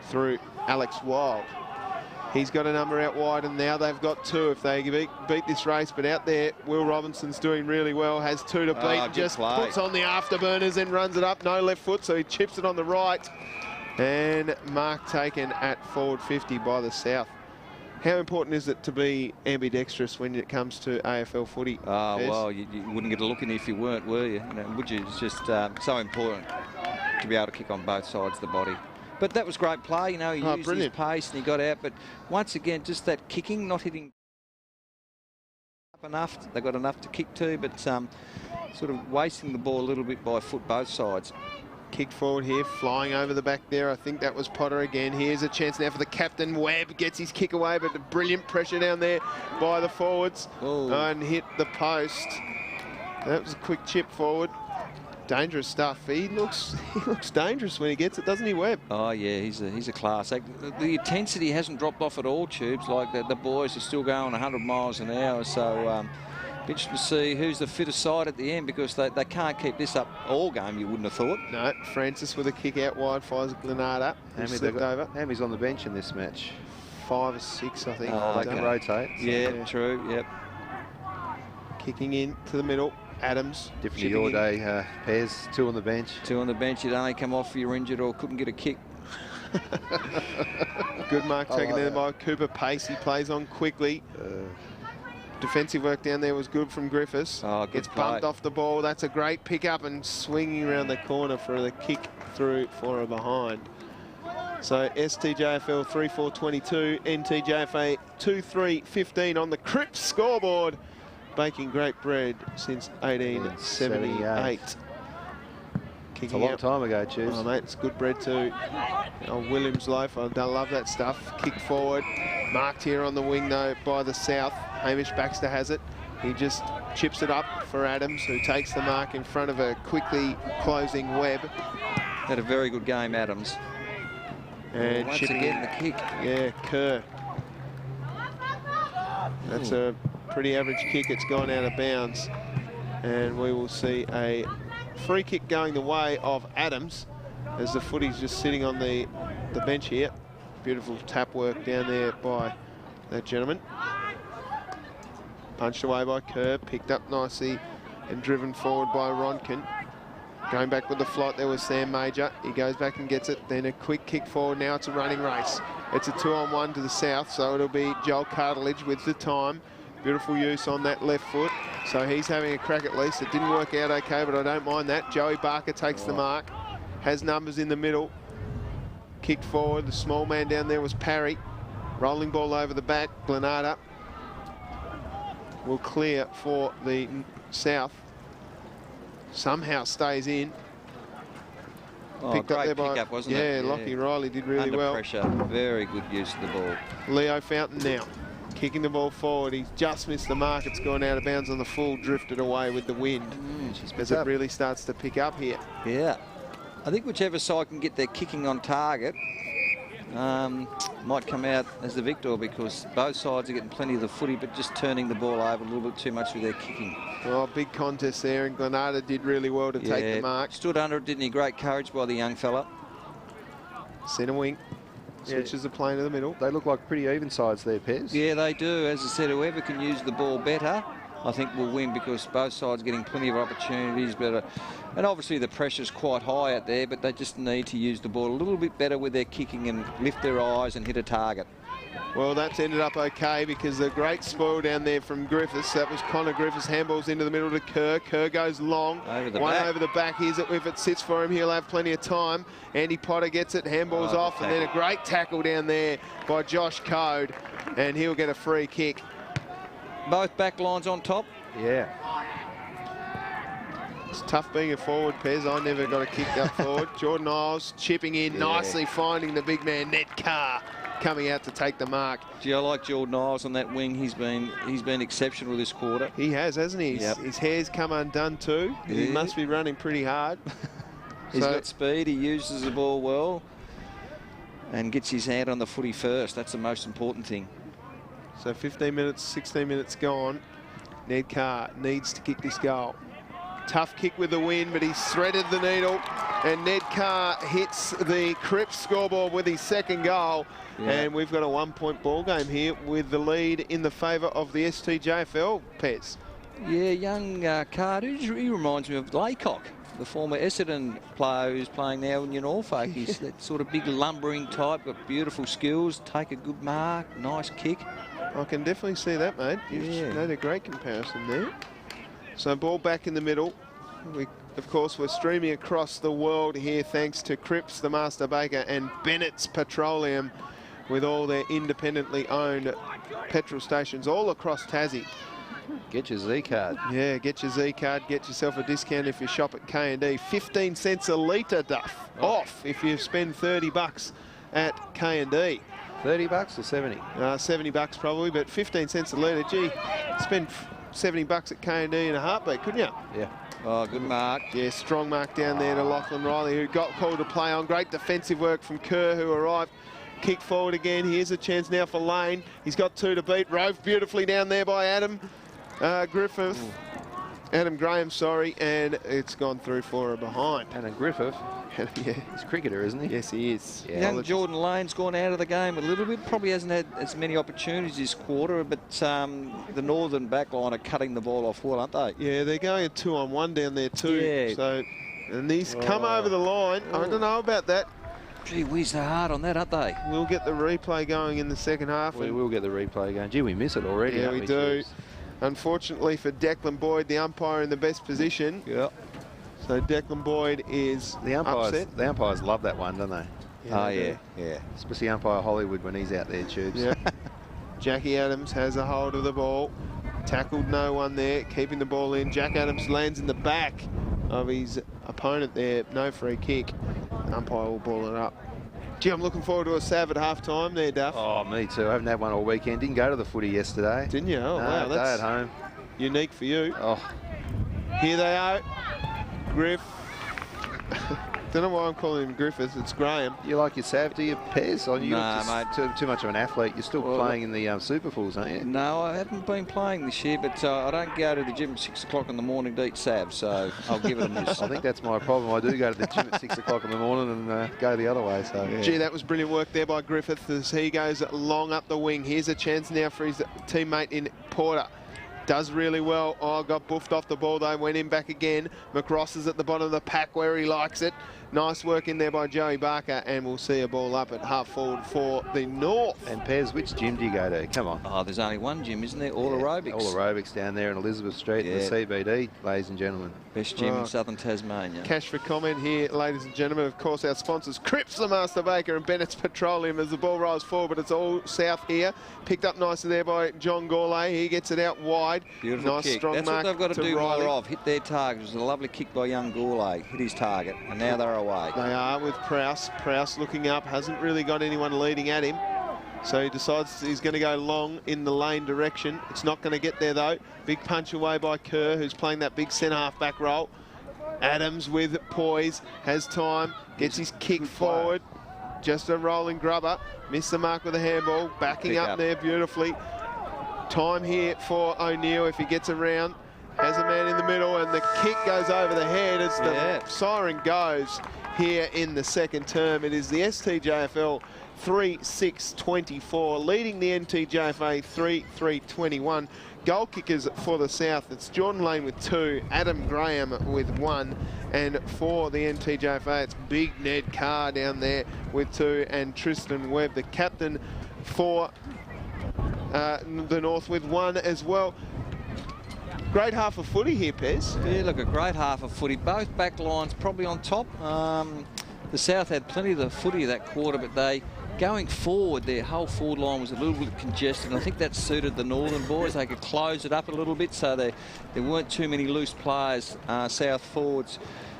through Alex Wild. He's got a number out wide, and now they've got two if they beat this race. But out there, Will Robinson's doing really well, has two to beat, just puts on the afterburners and runs it up. No left foot, so he chips it on the right. And mark taken at forward 50 by the South. How important is it to be ambidextrous when it comes to AFL footy? Well, you wouldn't get a look in if you weren't, were you? Would you? It's just so important to be able to kick on both sides of the body. But that was great play, he used his pace and he got out. But once again, just that kicking, not hitting up enough. They got enough to kick to, but sort of wasting the ball a little bit by foot both sides. Kicked forward here, flying over the back there. I think that was Potter again. Here's a chance now for the captain. Webb gets his kick away, but the brilliant pressure down there by the forwards. And hit the post. That was a quick chip forward. Dangerous stuff. He looks dangerous when he gets it, doesn't he, Webb? Oh yeah, he's a class. The intensity hasn't dropped off at all, Tubes. Like the boys are still going 100 miles an hour. So interesting to see who's the fitter side at the end, because they can't keep this up all game. You wouldn't have thought. No, Francis with a kick out wide finds Glenada. How many's on the bench in this match? 5 or 6, I think. They can rotate. So Yeah, true. Yep. Kicking in to the middle. Adams. Different to your day, Pez. 2 on the bench. 2 on the bench. You'd only come off if you're injured or couldn't get a kick. Good mark taken there by Cooper Pace. He plays on quickly. Defensive work down there was good from Griffiths. Oh, good Gets play. bumped off the ball. That's a great pick-up and swinging around the corner for the kick through for a behind. So STJFL 3-4-22, NTJFA 2-3-15 on the Cripps scoreboard. Baking great bread since 1878. It's a long time ago, Tubes. Oh, mate, it's good bread too. Oh, Williams loaf, I love that stuff. Kick forward, marked here on the wing though by the South. Hamish Baxter has it. He just chips it up for Adams, who takes the mark in front of a quickly closing Webb. Had a very good game, Adams. And once chipping again, in. the kick. Yeah, Kerr. That's a pretty average kick. It's gone out of bounds. And we will see a free kick going the way of Adams as the footy's just sitting on the bench here. Beautiful tap work down there by that gentleman. Punched away by Kerr, picked up nicely and driven forward by Ronkin. Going back with the flight, there was Sam Major. He goes back and gets it. Then a quick kick forward. Now it's a running race. It's a 2-on-1 to the South, so it'll be Joel Cartledge with the time. Beautiful use on that left foot. So he's having a crack at least. It didn't work out okay, but I don't mind that. Joey Barker takes the mark. Has numbers in the middle. Kicked forward. The small man down there was Parry. Rolling ball over the bat. Glenada will clear for the South. Somehow stays in. Oh, Picked up great there by, pick-up, wasn't it? yeah, Lockie Riley did really Under well. pressure, very good use of the ball. Leo Fountain now, kicking the ball forward. He's just missed the mark. It's gone out of bounds on the full, drifted away with the wind as it really starts to pick up here. Yeah. I think whichever side can get their kicking on target might come out as the victor, because both sides are getting plenty of the footy, but just turning the ball over a little bit too much with their kicking. Oh, big contest there, and Glenada did really well to take the mark. Stood under it, didn't he? Great courage by the young fella. Centre wing. Switches the plane to the middle. They look like pretty even sides there, Pez. Yeah, they do. As I said, whoever can use the ball better, I think will win, because both sides are getting plenty of opportunities. But and obviously the pressure's quite high out there, but they just need to use the ball a little bit better with their kicking and lift their eyes and hit a target. Well, that's ended up okay, because the great spoil down there from Griffiths. That was Connor Griffiths. Handballs into the middle to Kerr. Kerr goes long. Over the One back. over the back. Here's it. If it sits for him, he'll have plenty of time. Andy Potter gets it. Handballs Oh, off. And then a great tackle down there by Josh Code. And he'll get a free kick. Both back lines on top. Yeah. It's tough being a forward, Pez. I never got a kick up forward. Jordan Isles chipping in nicely, finding the big man, Ned Carr, coming out to take the mark. Gee, I like Jordan Isles on that wing. He's been exceptional this quarter. He has, hasn't he? Yep. His hair's come undone too. He Yeah. must be running pretty hard. He's So- got speed. He uses the ball well and gets his hand on the footy first. That's the most important thing. So 15 minutes, 16 minutes gone. Ned Carr needs to kick this goal. Tough kick with the wind, but he's threaded the needle. And Ned Carr hits the Cripps scoreboard with his second goal. Yeah. And we've got a 1-point ball game here with the lead in the favour of the STJFL, Pez. Yeah, young Carr, he reminds me of Laycock, the former Essendon player who's playing now in Norfolk. He's that sort of big lumbering type, got beautiful skills, take a good mark, nice kick. I can definitely see that, mate. You've made a great comparison there. So ball back in the middle. Of course, we're streaming across the world here thanks to Cripps, the Master Baker, and Bennett's Petroleum, with all their independently owned petrol stations all across Tassie. Get your Z card. Yeah, get your Z card, get yourself a discount if you shop at K&D. 15 cents a litre, Duff, off if you spend $30 at K&D. $30 or 70? 70 bucks probably, but 15 cents a litre. Gee, spend 70 bucks at K&D in a heartbeat, couldn't you? Yeah. Oh, good mark. Yeah, strong mark down there to Lachlan Riley, who got called to play on. Great defensive work from Kerr, who arrived. Kick forward again. Here's a chance now for Lane. He's got 2 to beat. Rove beautifully down there by Adam Griffith. Adam Graham, sorry, and it's gone through for a behind. And then Griffith, Yeah. he's a cricketer, isn't he? Yes, he is. Yeah. Young Jordan Lane's gone out of the game a little bit. Probably hasn't had as many opportunities this quarter, but the Northern backline are cutting the ball off well, aren't they? Yeah, they're going a 2-on-1 down there too. Yeah. So, and these come over the line. I don't know about that. Gee whiz, they're hard on that, aren't they? We'll get the replay going in the second half. We and- will get the replay going. Gee, we miss it already. Yeah, don't we do. Chiefs? Unfortunately for Declan Boyd, the umpire in the best position. Yeah. So Declan Boyd is The upset. umpires love that one, don't they? Oh, they yeah, do. yeah. Especially umpire Hollywood when he's out there, Tubes. Yeah. Jackie Adams has a hold of the ball. Tackled no one there, keeping the ball in. Jack Adams lands in the back of his opponent there. No free kick. The umpire will ball it up. Gee, I'm looking forward to a sav at half-time there, Duff. Oh, me too. I haven't had one all weekend. Didn't go to the footy yesterday. Didn't you? Oh, No, wow, day that's at home. unique for you. Oh, Here they are. Griff. Don't know why I'm calling him Griffiths. It's Graham. you like your sav, do you, Pez? Or you Nah, just mate. too much of an athlete. You're still Well, playing in the Super Pools, aren't you? No, I haven't been playing this year, but I don't go to the gym at 6 o'clock in the morning to eat salve, so I'll give it a miss. I think that's my problem. I do go to the gym at 6 o'clock in the morning and go the other way. So Gee, that was brilliant work there by Griffith as he goes long up the wing. Here's a chance now for his teammate in Porter. Does really well. Oh, got buffed off the ball though, went in back again. McRoss is at the bottom of the pack where he likes it. Nice work in there by Joey Barker, and we'll see a ball up at half forward for the North. And Pez, which gym do you go to? Come on. Oh, there's only one gym, isn't there? All aerobics. All aerobics down there in Elizabeth Street in Yeah. the CBD, ladies and gentlemen. Best gym in Right. southern Tasmania. Cash for comment here, ladies and gentlemen. Of course, our sponsors, Cripps, the Master Baker, and Bennett's Petroleum as the ball rolls forward, but it's all south here. Picked up nicely there by John Gourlay. He gets it out wide. Beautiful Nice, kick. strong That's mark what they've got to do Riley. more of. Hit their target. It was a lovely kick by young Gourlay. Hit his target, and now they're away. They are with Prowse. Prowse looking up, hasn't really got anyone leading at him. So he decides he's going to go long in the lane direction. It's not going to get there though. Big punch away by Kerr, who's playing that big centre half back role. Adams with poise, has time, gets his kick forward. Just a rolling grubber. Missed the mark with a handball. Backing Pick up up. there beautifully. Time here for O'Neill if he gets around. Has a man in the middle and the kick goes over the head as the Yeah. siren goes here in the second term. It is the STJFL 3-6-24, leading the NTJFA 3-3-21. Goal kickers for the South, it's Jordan Lane with 2, Adam Graham with 1, and for the NTJFA, it's Big Ned Carr down there with 2, and Tristan Webb, the captain for the North, with 1 as well. Great half of footy here, Pez. Yeah, look, a great half of footy. Both back lines probably on top. The South had plenty of the footy that quarter, but going forward, their whole forward line was a little bit congested, and I think that suited the Northern boys. They could close it up a little bit, so there weren't too many loose players, South forwards.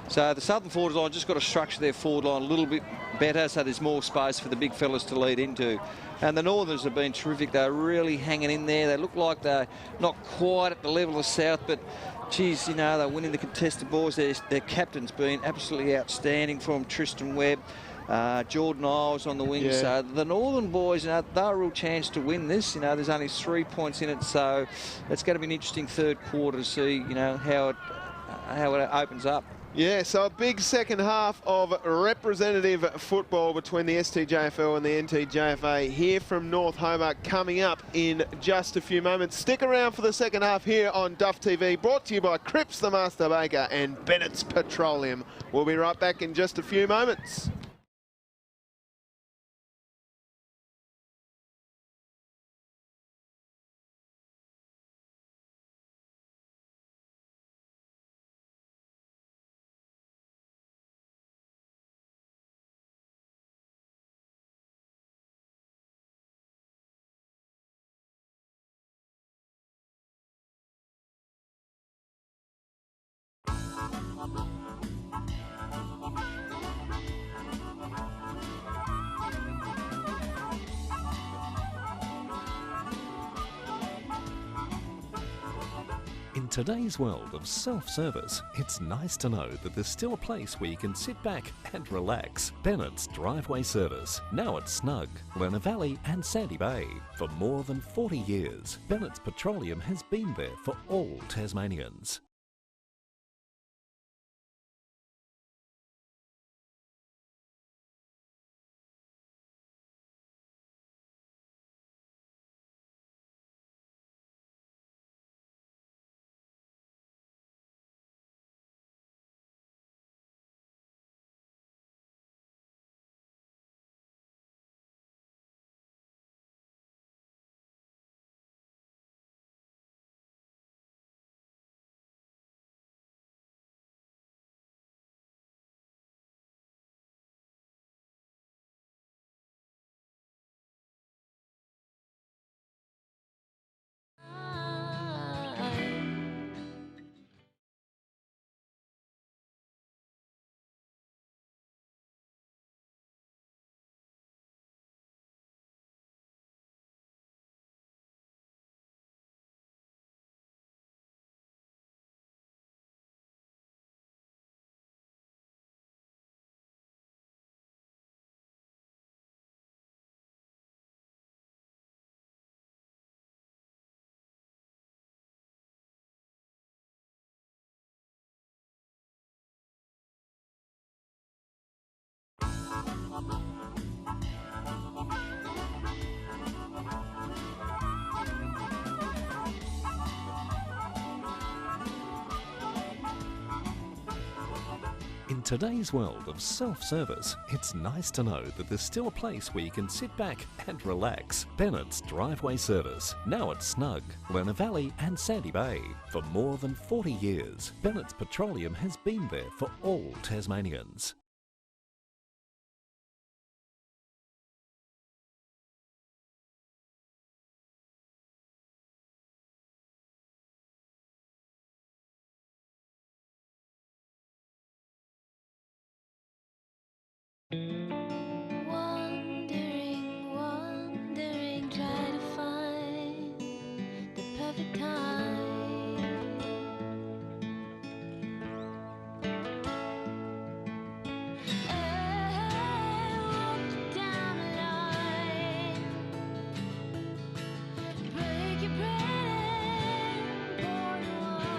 So the Southern forward line just got to structure their forward line a little bit better, so there's more space for the big fellas to lead into. And the Northerners have been terrific. They're really hanging in there. They look like they're not quite at the level of South, but geez, you know, they're winning the contested balls. Their captain's been absolutely outstanding from Tristan Webb. Jordan Isles on the wing. Yeah. So the Northern boys, you know, they're a real chance to win this. You know, there's only 3 points in it, so it's going to be an interesting third quarter to see, you know, how it opens up. Yeah, so a big second half of representative football between the STJFL and the NTJFA here from North Hobart coming up in just a few moments. Stick around for the second half here on Duff TV, brought to you by Cripps the Master Baker and Bennett's Petroleum. We'll be right back in just a few moments. In today's world of self-service, it's nice to know that there's still a place where you can sit back and relax. Bennett's Driveway Service, now at Snug, Lena Valley and Sandy Bay. For more than 40 years, Bennett's Petroleum has been there for all Tasmanians. In today's world of self-service, it's nice to know that there's still a place where you can sit back and relax. Bennett's Driveway Service, now at Snug, Lerner Valley and Sandy Bay. For more than 40 years, Bennett's Petroleum has been there for all Tasmanians. Wandering, wandering, try to find the perfect time. I walked down the line, break your bread and pour the wine.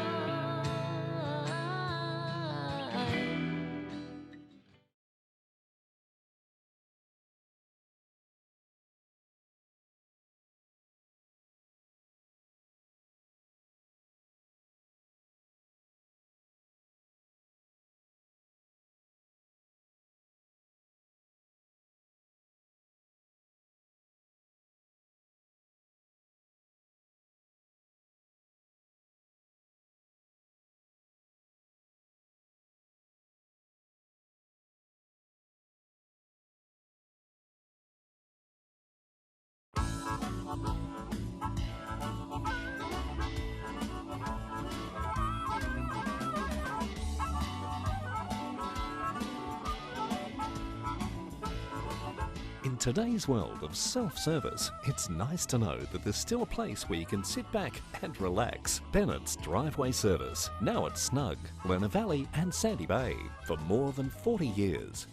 In today's world of self-service, it's nice to know that there's still a place where you can sit back and relax. Bennett's Driveway Service, now at Snug, Lerner Valley and Sandy Bay. For more than 40 years,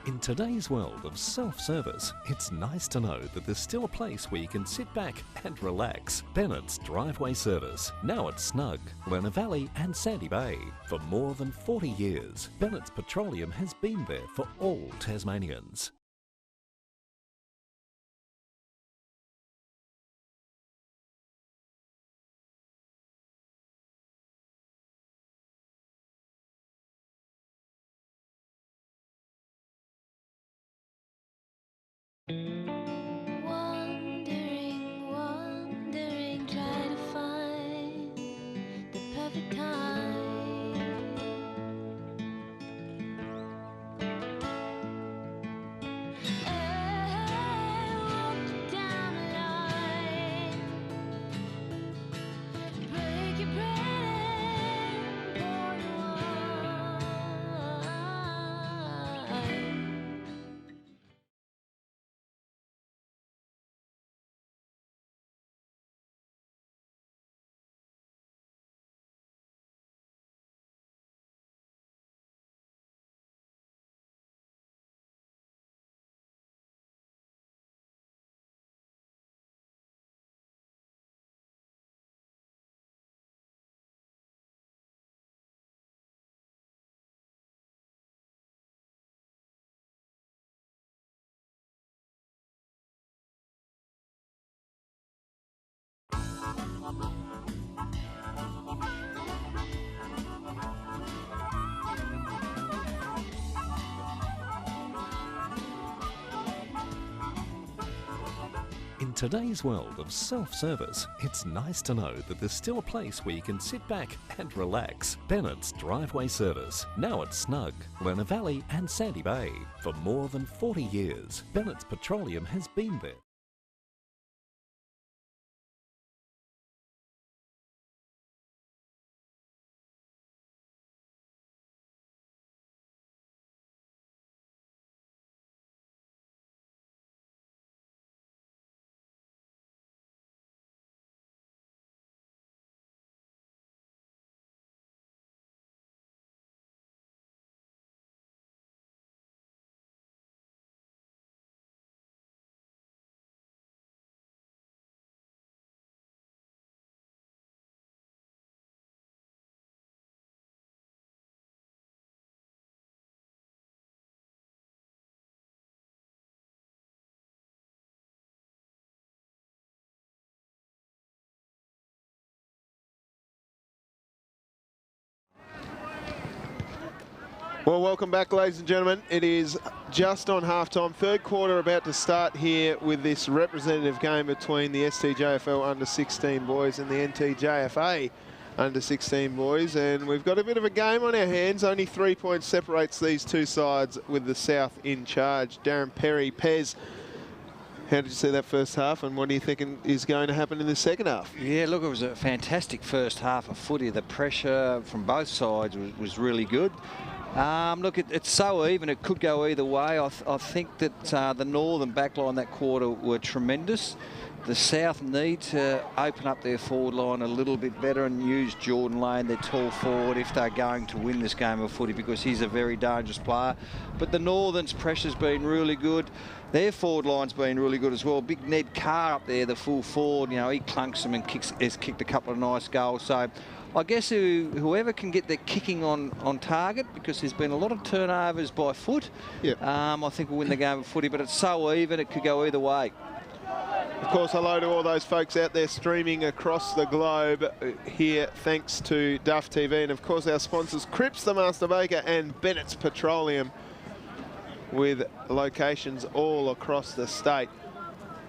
In today's world of self-service, it's nice to know that there's still a place where you can sit back and relax. Bennett's Driveway Service, now at Snug, Lerner Valley and Sandy Bay. For more than 40 years, Bennett's Petroleum has been there for all Tasmanians. Wandering, wandering, try to find the perfect kind. I walked down the line, break your bread and pour the wine. In today's world of self-service, it's nice to know that there's still a place where you can sit back and relax. Bennett's Driveway Service, now at Snug, Lerner Valley and Sandy Bay. For more than 40 years, Bennett's Petroleum has been there. Well, welcome back, ladies and gentlemen. It is just on halftime. Third quarter about to start here with this representative game between the STJFL under-16 boys and the NTJFA under-16 boys. And we've got a bit of a game on our hands. Only 3 points separates these two sides with the South in charge. Darren Perry, Pez, how did you see that first half, and what are you thinking is going to happen in the second half? Yeah, look, it was a fantastic first half of footy. The pressure from both sides was really good. Look, it's so even, it could go either way. I think that the Northern backline that quarter were tremendous. The South need to open up their forward line a little bit better and use Jordan Lane, their tall forward, if they're going to win this game of footy, because he's a very dangerous player. But the Northern's pressure's been really good. Their forward line's been really good as well. Big Ned Carr up there, the full forward, you know, he clunks them and has kicked a couple of nice goals. So I guess whoever can get their kicking on target, because there's been a lot of turnovers by foot, I think will win the game of footy. But it's so even, it could go either way. Of course, hello to all those folks out there streaming across the globe here, thanks to Duff TV, and of course our sponsors, Cripps the Master Baker and Bennett's Petroleum, with locations all across the state.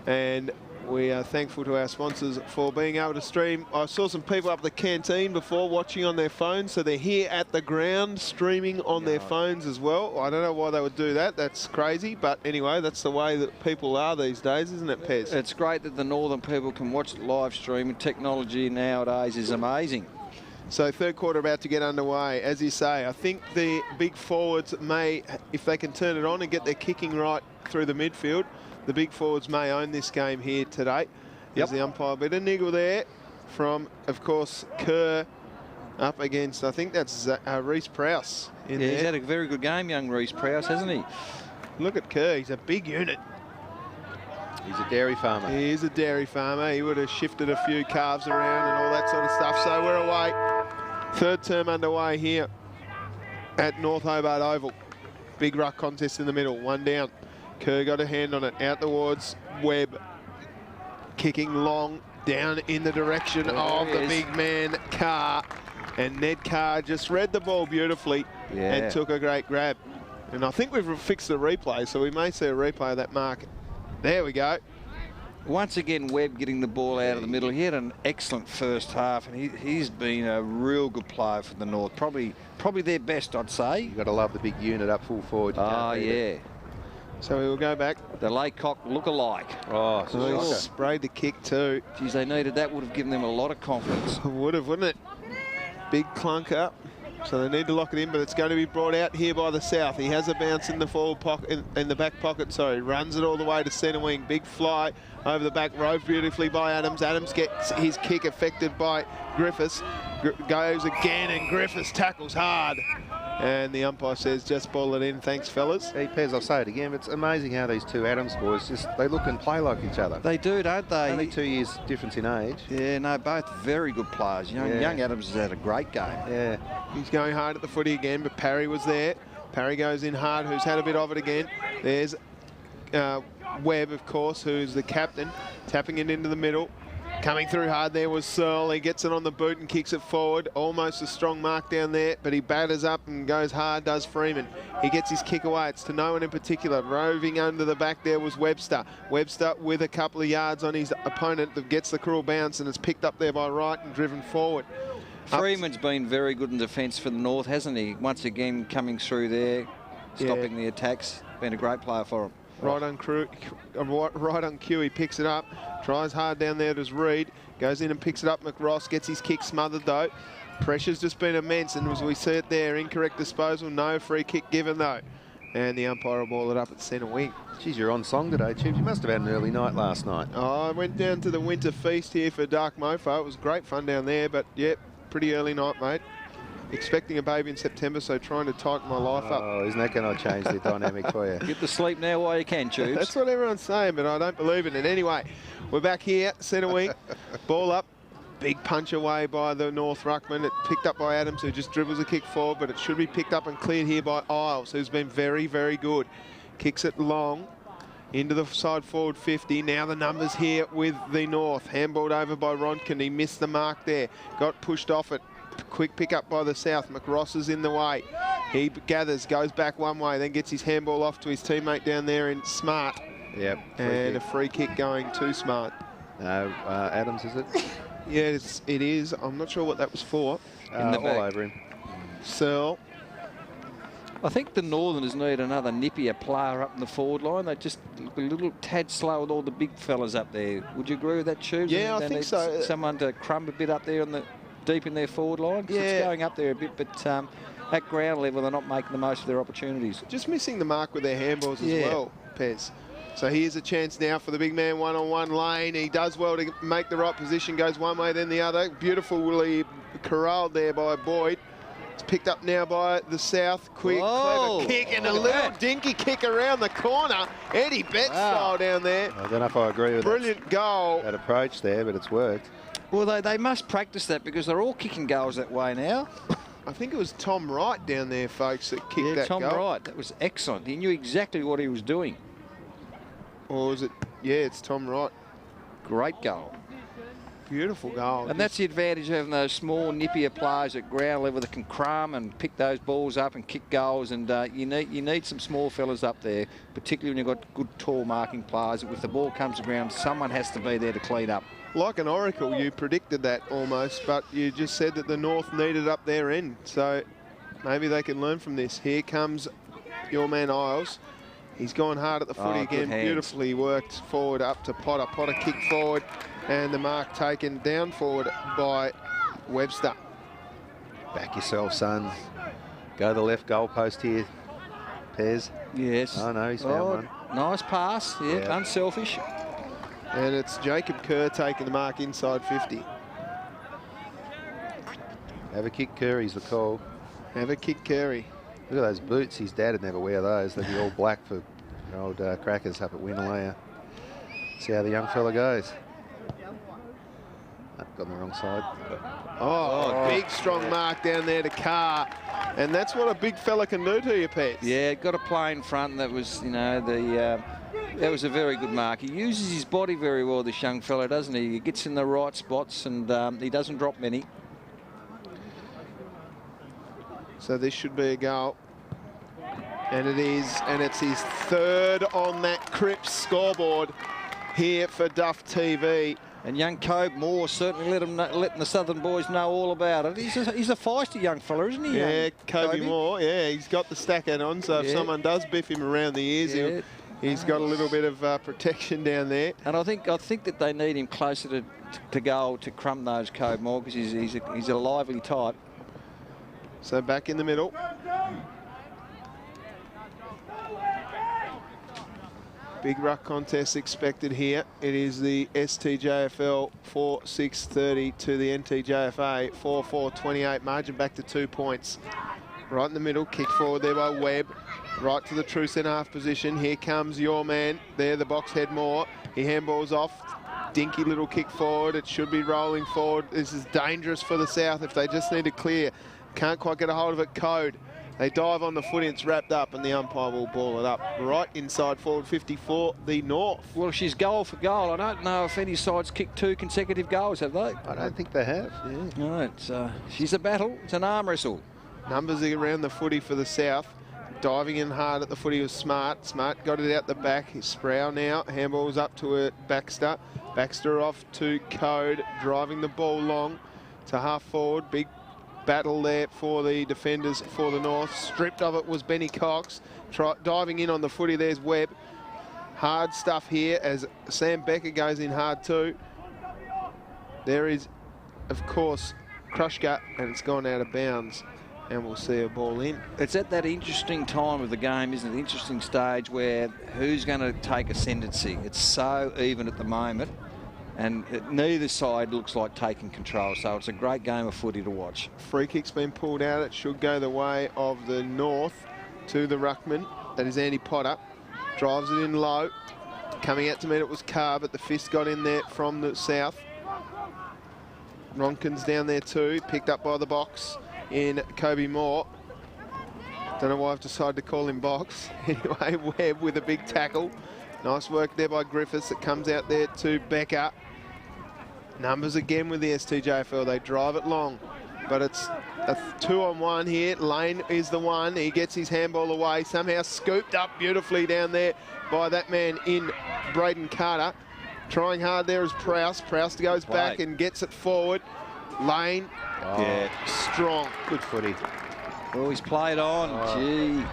And we are thankful to our sponsors for being able to stream. I saw some people up the canteen before watching on their phones, so they're here at the ground streaming on their phones as well. I don't know why they would do that. That's crazy. But anyway, that's the way that people are these days, isn't it, Pez? It's great that the Northern people can watch it live streaming. Technology nowadays is amazing. So third quarter about to get underway. As you say, I think the big forwards may, if they can turn it on and get their kicking right through the midfield, the big forwards may own this game here today. There's the umpire. Bit of niggle there from, of course, Kerr up against, I think that's Reece Prowse in there. He's had a very good game, young Reece Prowse, hasn't he? Look at Kerr, he's a big unit. He's a dairy farmer. He is a dairy farmer. He would have shifted a few calves around and all that sort of stuff. So we're away. Third term underway here at North Hobart Oval. Big ruck contest in the middle. One down. Kerr got a hand on it. Out towards Webb. Kicking long down in the direction of the big man Carr. And Ned Carr just read the ball beautifully and took a great grab. And I think we've fixed the replay, so we may see a replay of that mark. There we go. Once again, Webb getting the ball out of the middle. He had an excellent first half, and he's been a real good player for the North. Probably their best, I'd say. You've got to love the big unit up full forward. Oh, yeah. So we will go back. The Laycock look-alike. Oh, So he sprayed the kick too. Geez, they needed that. Would have given them a lot of confidence. Would have, wouldn't it? Big clunker. So they need to lock it in, but it's going to be brought out here by the South. He has a bounce in the forward pocket, in the back pocket, sorry. Runs it all the way to centre wing. Big fly over the back, rove beautifully by Adams. Adams gets his kick affected by Griffiths. Goes again, and Griffiths tackles hard. And the umpire says, just ball it in. Thanks, fellas. Hey, Pez, I'll say it again. It's amazing how these two Adams boys they look and play like each other. They do, don't they? Only 2 years difference in age. Yeah, no, both very good players. Young Adams has had a great game. Yeah. He's going hard at the footy again, but Parry was there. Parry goes in hard, who's had a bit of it again. There's Webb, of course, who's the captain, tapping it into the middle. Coming through hard there was Searle. He gets it on the boot and kicks it forward. Almost a strong mark down there, but he batters up and goes hard, does Freeman. He gets his kick away. It's to no one in particular. Roving under the back there was Webster. Webster with a couple of yards on his opponent that gets the cruel bounce, and it's picked up there by Wright and driven forward. Freeman's been very good in defence for the North, hasn't he? Once again, coming through there, stopping the attacks. Been a great player for him. Right on cue, he picks it up. Tries hard down there to Reed. Goes in and picks it up. McRoss gets his kick smothered though. Pressure's just been immense, and as we see it there, incorrect disposal, no free kick given though. And the umpire will ball it up at centre wing. Geez, you're on song today, Chips. You must have had an early night last night. Oh, I went down to the winter feast here for Dark Mofo. It was great fun down there, but yep, pretty early night, mate. Expecting a baby in September, so trying to tighten my life up. Oh, isn't that going to change the dynamic for you? Get to sleep now while you can, Tubes. That's what everyone's saying, but I don't believe in it. Anyway, we're back here, centre wing, ball up. Big punch away by the North ruckman. It picked up by Adams, who just dribbles a kick forward, but it should be picked up and cleared here by Isles, who's been very, very good. Kicks it long into the side forward 50. Now the numbers here with the North. Handballed over by Ronkin. He missed the mark there. Got pushed off it. Quick pick up by the South. McRoss is in the way. He gathers, goes back one way, then gets his handball off to his teammate down there in Smart. Yep. And a free kick going to Smart. No, Adams, is it? Yeah, it is. I'm not sure what that was for. In the back. All over him. Searle. I think the Northerners need another nippier player up in the forward line. They just look a little tad slow with all the big fellas up there. Would you agree with that, Tubes? Yeah, I They think need so. Someone to crumb a bit up there deep in their forward line. 'Cause it's going up there a bit, but at ground level, they're not making the most of their opportunities. Just missing the mark with their handballs as well, Pez. So here's a chance now for the big man one-on-one lane. He does well to make the right position, goes one way then the other. Beautifully corralled there by Boyd. It's picked up now by the South. Quick, clever kick and a little dinky kick around the corner. Eddie Betts style down there. I don't know if I agree with Brilliant goal. that approach there, but it's worked. Well, they must practice that because they're all kicking goals that way now. I think it was Tom Wright down there, folks, that kicked that Tom goal. Wright. That was excellent. He knew exactly what he was doing. Or was it? Yeah, it's Tom Wright. Great goal. Beautiful goal. And that's the advantage of having those small, nippier players at ground level that can crumb and pick those balls up and kick goals. And you need some small fellas up there, particularly when you've got good, tall marking players. If the ball comes to ground, someone has to be there to clean up. Like an oracle, you predicted that almost, but you just said that the North needed up their end. So maybe they can learn from this. Here comes your man Isles. He's gone hard at the footy again. Beautifully worked forward up to Potter. Potter kicked forward, and the mark taken down forward by Webster. Back yourself, son. Go to the left goal post here, Pez. Yes. Oh, no, he's found one. Nice pass. Yeah, unselfish. And it's Jacob Kerr taking the mark inside 50. Have a kick, Curry's the call. Have a kick, Curry. Look at those boots. His dad would never wear those. They'd be all black for Old Crackers up at Winalea. See how the young fella goes. Got on the wrong side. Oh, big strong mark down there to Carr. And that's what a big fella can do to you, Pez. Yeah, got a play in front, and that was, you know, that was a very good mark. He uses his body very well, this young fella, doesn't he? He gets in the right spots, and he doesn't drop many. So this should be a goal. And it is, and it's his third on that Cripps scoreboard here for Duff TV. And young Cobe Moore certainly letting the Southern boys know all about it. He's a feisty young fella, isn't he? Yeah, Kobe Moore. Yeah, he's got the stack hat on, so if someone does biff him around the ears, he's got a little bit of protection down there. And I think that they need him closer to goal to crumb those Cobe Moore, because he's a lively type. So back in the middle. Big ruck contest expected here. It is the STJFL 4-6-30 to the NTJFA 4-4-28. Margin back to 2 points. Right in the middle, kick forward there by Webb. Right to the true centre half position. Here comes your man. There, the box head Moore. He handballs off. Dinky little kick forward. It should be rolling forward. This is dangerous for the South if they just need to clear. Can't quite get a hold of it. Code. They dive on the footy, it's wrapped up, and the umpire will ball it up right inside forward 50 for the North. Well, she's goal for goal. I don't know if any side's kicked 2 consecutive goals, have they? I don't think they have. Yeah. No, she's a battle. It's an arm wrestle. Numbers around the footy for the South. Diving in hard at the footy was Smart. Smart got it out the back. Sproul now. Handball's up to Baxter. Baxter off to Code. Driving the ball long to half forward. Big battle there for the defenders for the North. Stripped of it was Benny Cox. Diving in on the footy, there's Webb. Hard stuff here as Sam Becker goes in hard too. There is, of course, Krushka, and it's gone out of bounds. And we'll see a ball in. It's at that interesting time of the game, isn't it? Interesting stage where who's going to take ascendancy. It's so even at the moment. And neither side looks like taking control, so it's a great game of footy to watch. Free kick's been pulled out. It should go the way of the North to the ruckman. That is Andy Potter. Drives it in low. Coming out to meet it was Carr, but the fist got in there from the South. Ronkin's down there too, picked up by the box in Kobe Moore. Don't know why I've decided to call him box. Anyway, Webb with a big tackle. Nice work there by Griffiths. It comes out there to Becker. Numbers again with the STJFL. They drive it long, but it's a 2-on-1 here. Lane is the one. He gets his handball away. Somehow scooped up beautifully down there by that man in Braden Carter. Trying hard there is Prowse. Prowse goes back and gets it forward. Lane, strong. Good footy. Oh, he's played on. Gee.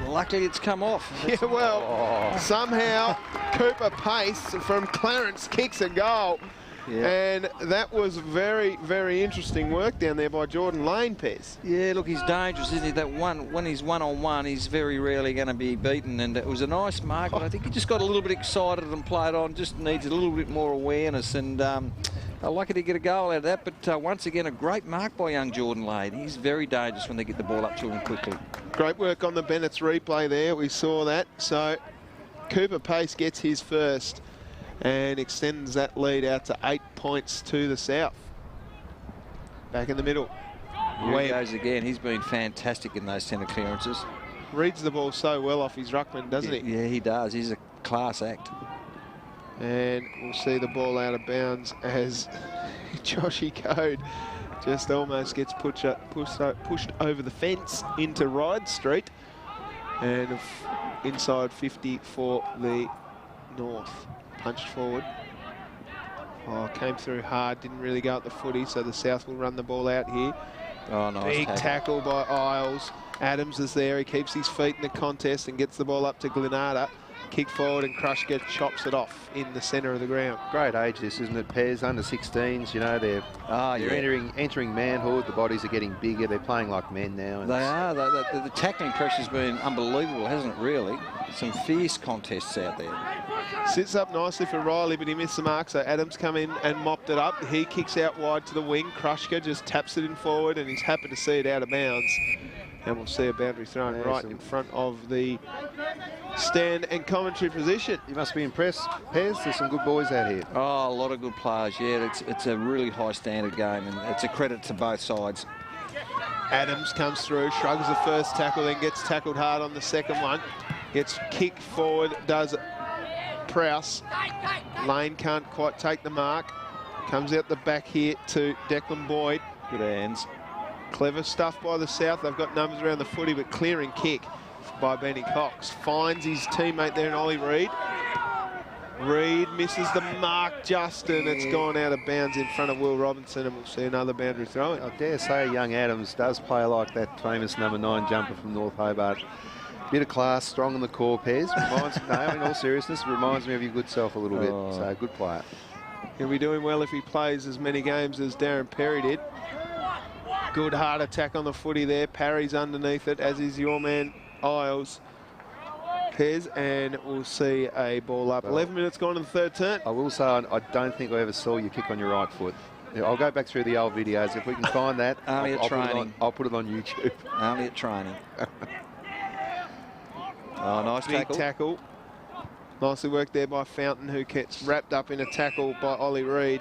Luckily it's come off. Yeah, well, somehow Cooper Pace from Clarence kicks a goal. Yeah. And that was very, very interesting work down there by Jordan Lane, Pez. Yeah, look, he's dangerous, isn't he? That one, when he's one-on-one, he's very rarely going to be beaten. And it was a nice mark, but I think he just got a little bit excited and played on. Just needs a little bit more awareness. And lucky to get a goal out of that. But once again, a great mark by young Jordan Lane. He's very dangerous when they get the ball up to him quickly. Great work on the Bennett's replay there. We saw that. So Cooper Pace gets his first and extends that lead out to 8 points to the South. Back in the middle. Here he goes again. He's been fantastic in those centre clearances. Reads the ball so well off his ruckman, doesn't he? Yeah, he does. He's a class act. And we'll see the ball out of bounds as Joshy Code just almost gets pushed over the fence into Ryde Street. And inside 50 for the North. Punched forward. Oh, came through hard, didn't really go at the footy, so the South will run the ball out here. Oh, nice big tackle by Isles. Adams is there. He keeps his feet in the contest and gets the ball up to Glenada. Kick forward and Krushka chops it off in the centre of the ground. Great age this, isn't it, Pez? Under 16s, you know, they're entering manhood. The bodies are getting bigger. They're playing like men now. They are. The tackling pressure's been unbelievable, hasn't it, really? Some fierce contests out there. Sits up nicely for Riley, but he missed the mark, so Adams come in and mopped it up. He kicks out wide to the wing. Krushka just taps it in forward, and he's happy to see it out of bounds. And we'll see a boundary thrown Yeah, right some- in front of the stand and commentary position. You must be impressed, Pez. There's some good boys out here. Oh, a lot of good players. Yeah, it's a really high standard game, and it's a credit to both sides. Adams comes through, shrugs the first tackle, then gets tackled hard on the second one. Gets kicked forward, does Prowse. Lane can't quite take the mark. Comes out the back here to Declan Boyd. Good hands. Clever stuff by the South. They've got numbers around the footy, but clearing kick by Benny Cox. Finds his teammate there in Ollie Reid. Reid misses the mark just, and it's gone out of bounds in front of Will Robinson, and we'll see another boundary throw in. I dare say young Adams does play like that famous number 9 jumper from North Hobart. Bit of class, strong in the core, Pez. No, in all seriousness, reminds me of your good self a little bit. So, good player. He'll be doing well if he plays as many games as Darren Perry did. Good hard attack on the footy there. Parry's underneath it, as is your man Isles. Pez, and we'll see a ball up. 11 minutes gone in the third turn. I will say, I don't think I ever saw you kick on your right foot. Yeah, I'll go back through the old videos. If we can find that, Only at training. I'll put it on YouTube. Only at training. Oh, nice Big tackle. tackle. Nicely worked there by Fountain, who gets wrapped up in a tackle by Ollie Reid.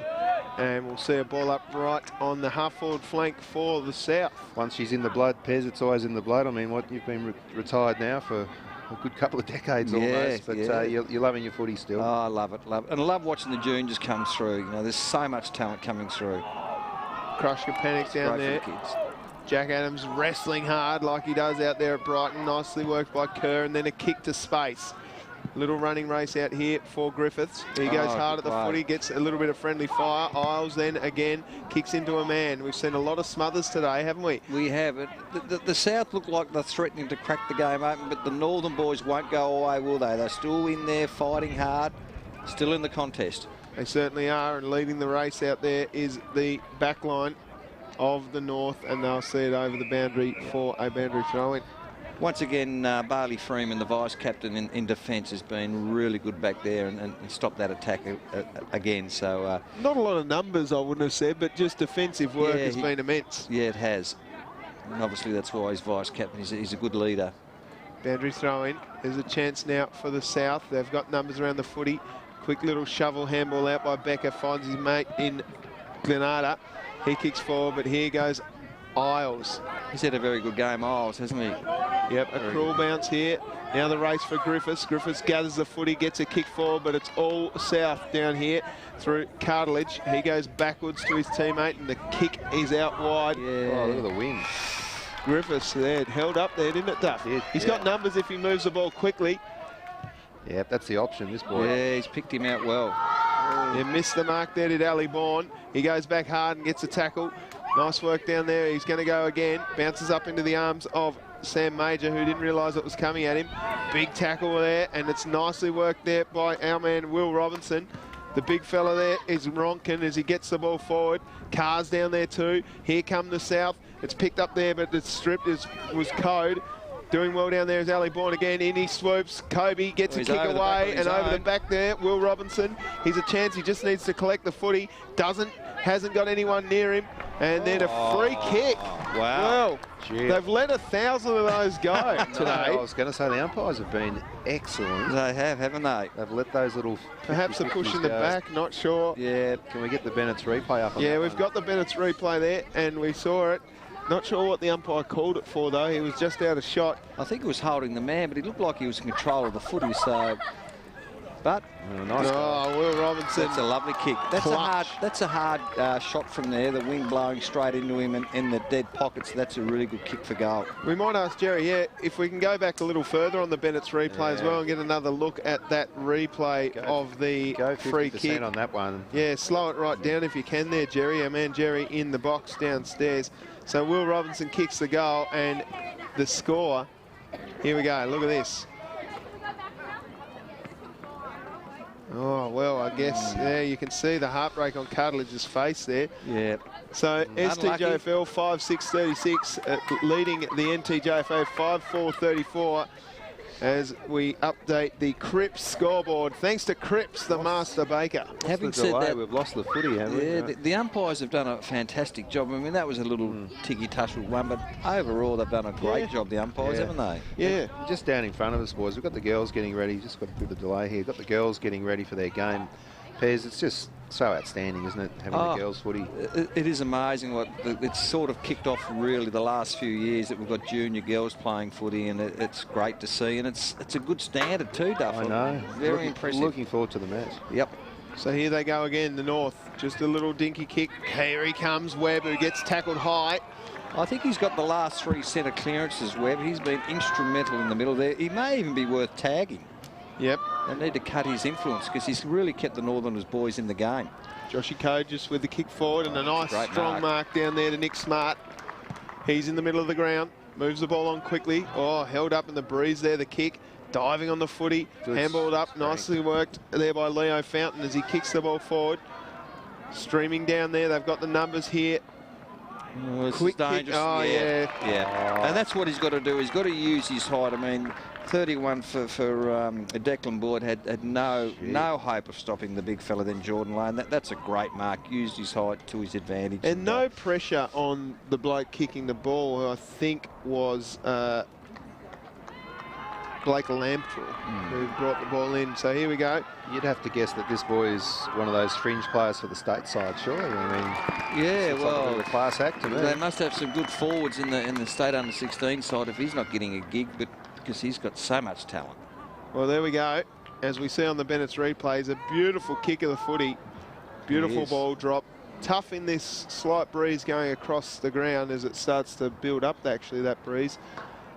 And we'll see a ball up right on the half-forward flank for the South. Once she's in the blood, Pez, it's always in the blood. I mean, what you've been retired now for a good couple of decades almost, but you're loving your footy still. Oh, I love it, love it. And I love watching the juniors come through. You know, there's so much talent coming through. Crush your panic down Great there. for the kids. Jack Adams wrestling hard like he does out there at Brighton. Nicely worked by Kerr, and then a kick to space. Little running race out here for Griffiths. He goes hard at the footy, gets a little bit of friendly fire. Isles then again kicks into a man. We've seen a lot of smothers today, haven't we? We have it. The South look like they're threatening to crack the game open, but the Northern boys won't go away, will they? They're still in there fighting hard, still in the contest. They certainly are, and leading the race out there is the back line of the North, and they'll see it over the boundary for a boundary throw-in. Once again, Barley Freeman, the vice-captain in defence, has been really good back there and stopped that attack again. So not a lot of numbers, I wouldn't have said, but just defensive work has been immense. Yeah, it has. And obviously, that's why he's vice-captain. He's a good leader. Boundary throw-in. There's a chance now for the South. They've got numbers around the footy. Quick little shovel handball out by Becker. Finds his mate in Glenada. He kicks forward, but here goes Isles. He's had a very good game, Isles, hasn't he? Yep, a cruel bounce here. Now the race for Griffiths. Griffiths gathers the footy, gets a kick forward, but it's all South down here through Cartilage. He goes backwards to his teammate, and the kick is out wide. Yeah. Oh, look at the wind. Griffiths there, held up there, didn't it, Duff? He's got numbers if he moves the ball quickly. Yeah, that's the option, this boy. Yeah, he's picked him out well. He missed the mark there, did Ali Bourne. He goes back hard and gets a tackle. Nice work down there. He's going to go again. Bounces up into the arms of Sam Major, who didn't realise it was coming at him. Big tackle there, and it's nicely worked there by our man Will Robinson. The big fella there is Ronkin as he gets the ball forward. Cars down there too. Here come the South. It's picked up there, but the strip was Code. Doing well down there is Ali Bourne again. In he swoops. Kobe gets a kick away, and over the back there, Will Robinson. He's a chance. He just needs to collect the footy. Doesn't. Hasn't got anyone near him. And then a free kick. Wow. Well, they've let 1,000 of those go today. I was going to say the umpires have been excellent. They have, haven't they? They've let those little... Perhaps a push in the back, not sure. Yeah, can we get the Bennett's replay up on Yeah, that we've one? got the Bennett's replay there, and we saw it. Not sure what the umpire called it for, though. He was just out of shot. I think he was holding the man, but he looked like he was in control of the footy, so... But Nice goal. Will Robinson. that's a lovely kick. That's a hard shot from there. The wind blowing straight into him and in the dead pockets. That's a really good kick for goal. We might ask Jerry, if we can go back a little further on the Bennett's replay as well and get another look at that replay of the free kick. On that one. Yeah, slow it right down if you can there, Jerry. Our man Jerry in the box downstairs. So Will Robinson kicks the goal, and the score, here we go, look at this. Oh, well, I guess, yeah, you can see the heartbreak on Cartilage's face there. Yeah. So Unlucky. STJFL 5-6-36, leading the NTJFA 5-4-34. as we update the Cripps scoreboard. Thanks to Cripps, the master baker. Having The said delay, that, we've lost the footy, haven't we? yeah, the umpires have done a fantastic job. I mean, that was a little ticky-tassel one, but overall they've done a great job, the umpires, haven't they? Yeah. Just down in front of us, boys. We've got the girls getting ready. Just got a bit of a delay here. Got the girls getting ready for their game. Pez, it's just so outstanding, isn't it, having the girls' footy? It is amazing what it's sort of kicked off really the last few years that we've got junior girls playing footy, and it's great to see, and it's a good standard too, Duff. I know. Very impressive. Looking forward to the match. Yep. So here they go again, the North. Just a little dinky kick. Here he comes, Webb, who gets tackled high. I think he's got the last 3 centre clearances, Webb. He's been instrumental in the middle there. He may even be worth tagging. Yep. They need to cut his influence because he's really kept the Northerners boys in the game. Joshy Code just with the kick forward and a nice Great strong mark down there to Nick Smart. He's in the middle of the ground, moves the ball on quickly. Oh, held up in the breeze there, the kick. Diving on the footy, Good handballed up, strength. nicely worked there by Leo Fountain as he kicks the ball forward. Streaming down there, they've got the numbers here. Oh, this Quick is kick. dangerous. Oh, yeah. And that's what he's got to do. He's got to use his height. I mean, 31 for Declan Boyd had no hope of stopping the big fella then Jordan Lane. That's a great mark. Used his height to his advantage. And no pressure on the bloke kicking the ball, who I think was Blake Lamprey, who brought the ball in. So here we go. You'd have to guess that this boy is one of those fringe players for the state side, surely. I mean, Yeah, it's like a bit of a class act to me. they must have some good forwards in the state under 16 side if he's not getting a gig, but because he's got so much talent. Well, there we go. As we see on the Bennett's replays, a beautiful kick of the footy. Beautiful Yes. ball drop. Tough in this slight breeze going across the ground as it starts to build up, actually, that breeze.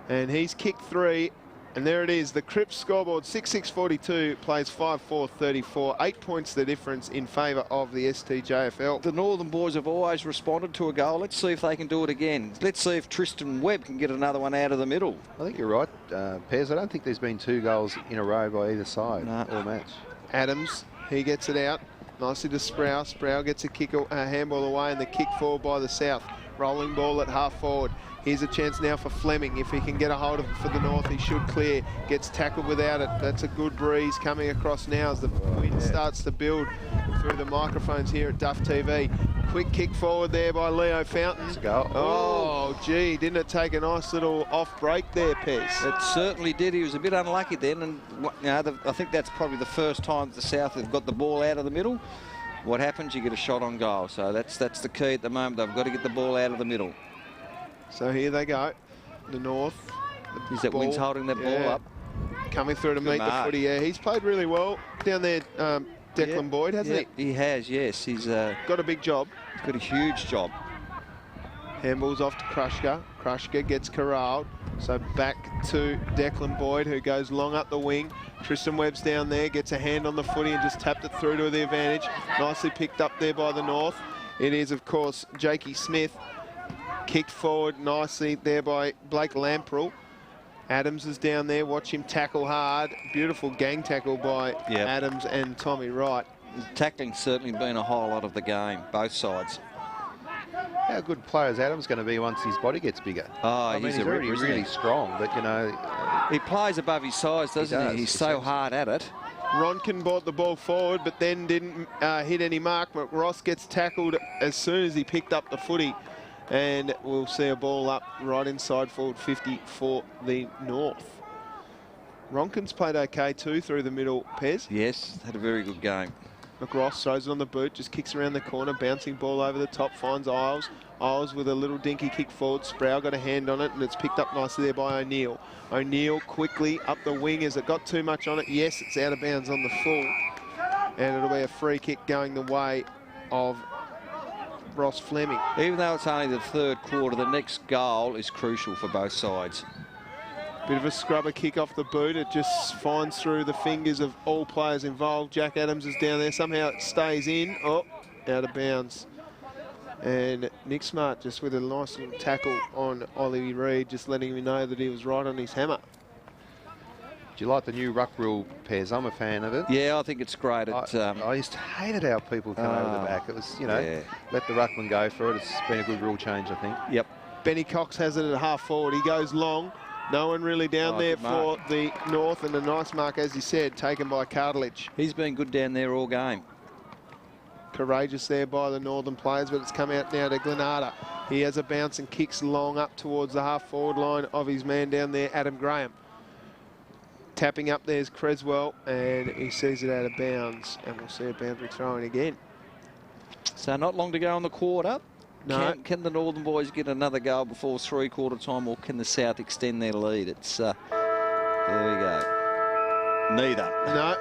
And he's kicked 3. And there it is, the Cripps scoreboard, 6-6-42, plays 5-4-34. 8 points the difference in favour of the STJFL. The Northern boys have always responded to a goal. Let's see if they can do it again. Let's see if Tristan Webb can get another one out of the middle. I think you're right, Pez. I don't think there's been 2 goals in a row by either side all match. Adams, he gets it out. Nicely to Sproul. Sproul gets a kick, handball away, and the kick forward by the South. Rolling ball at half forward. Here's a chance now for Fleming. If he can get a hold of it for the North, he should clear. Gets tackled without it. That's a good breeze coming across now as the wind starts to build through the microphones here at Duff TV. Quick kick forward there by Leo Fountain. Let's go. Oh, gee, didn't it take a nice little off break there, Pez? It certainly did. He was a bit unlucky then, and I think that's probably the first time that the South have got the ball out of the middle. What happens? You get a shot on goal. So that's the key at the moment. They've got to get the ball out of the middle. So here they go. The North. Is that Wins holding that ball up? Coming through to Good meet the mark. footy. Yeah, he's played really well down there, Declan Boyd, hasn't he? He has, yes. He's Got a big job. got a huge job. Handballs off to Krushka. Krushka gets corralled. So back to Declan Boyd, who goes long up the wing. Tristan Webb's down there, gets a hand on the footy and just tapped it through to the advantage. Nicely picked up there by the North. It is, of course, Jakey Smith. Kicked forward nicely there by Blake Lamprell. Adams is down there. Watch him tackle hard. Beautiful gang tackle by Adams and Tommy Wright. Tackling's certainly been a whole lot of the game, both sides. How good player is Adams going to be once his body gets bigger? Oh, I mean, he's he's a ripper, already isn't really he? strong, but, you know... He plays above his size, doesn't he? does, He's so hard at it. Ronkin brought the ball forward, but then didn't hit any mark. McRoss gets tackled as soon as he picked up the footy. And we'll see a ball up right inside forward 50 for the North. Ronkin's played okay too through the middle, Pez. Yes, had a very good game. McRoss throws it on the boot, just kicks around the corner, bouncing ball over the top, finds Isles. Isles with a little dinky kick forward. Sproul got a hand on it, and it's picked up nicely there by O'Neill. O'Neill quickly up the wing. Has it got too much on it? Yes, it's out of bounds on the full. And it'll be a free kick going the way of Ross Fleming. Even though it's only the third quarter, the next goal is crucial for both sides. Bit of a scrubber kick off the boot. It just finds through the fingers of all players involved. Jack Adams is down there. Somehow it stays in. Oh, out of bounds. And Nick Smart just with a nice little tackle on Ollie Reid, just letting him know that he was right on his hammer. Do you like the new ruck rule, Pez? I'm a fan of it. Yeah, I think it's great. I used to hate it how people come over the back. It was, you know, let the ruckman go for it. It's been a good rule change, I think. Yep. Benny Cox has it at half forward. He goes long. No one really down there good for mark. the North, and a nice mark, as you said, taken by Cartilage. He's been good down there all game. Courageous there by the Northern players, but it's come out now to Glenada. He has a bounce and kicks long up towards the half-forward line of his man down there, Adam Graham. Tapping up there's Creswell, and he sees it out of bounds, and we'll see a boundary throwing again. So not long to go in the quarter. No. Can the Northern boys get another goal before three-quarter time, or can the South extend their lead? It's there we go. Neither. No.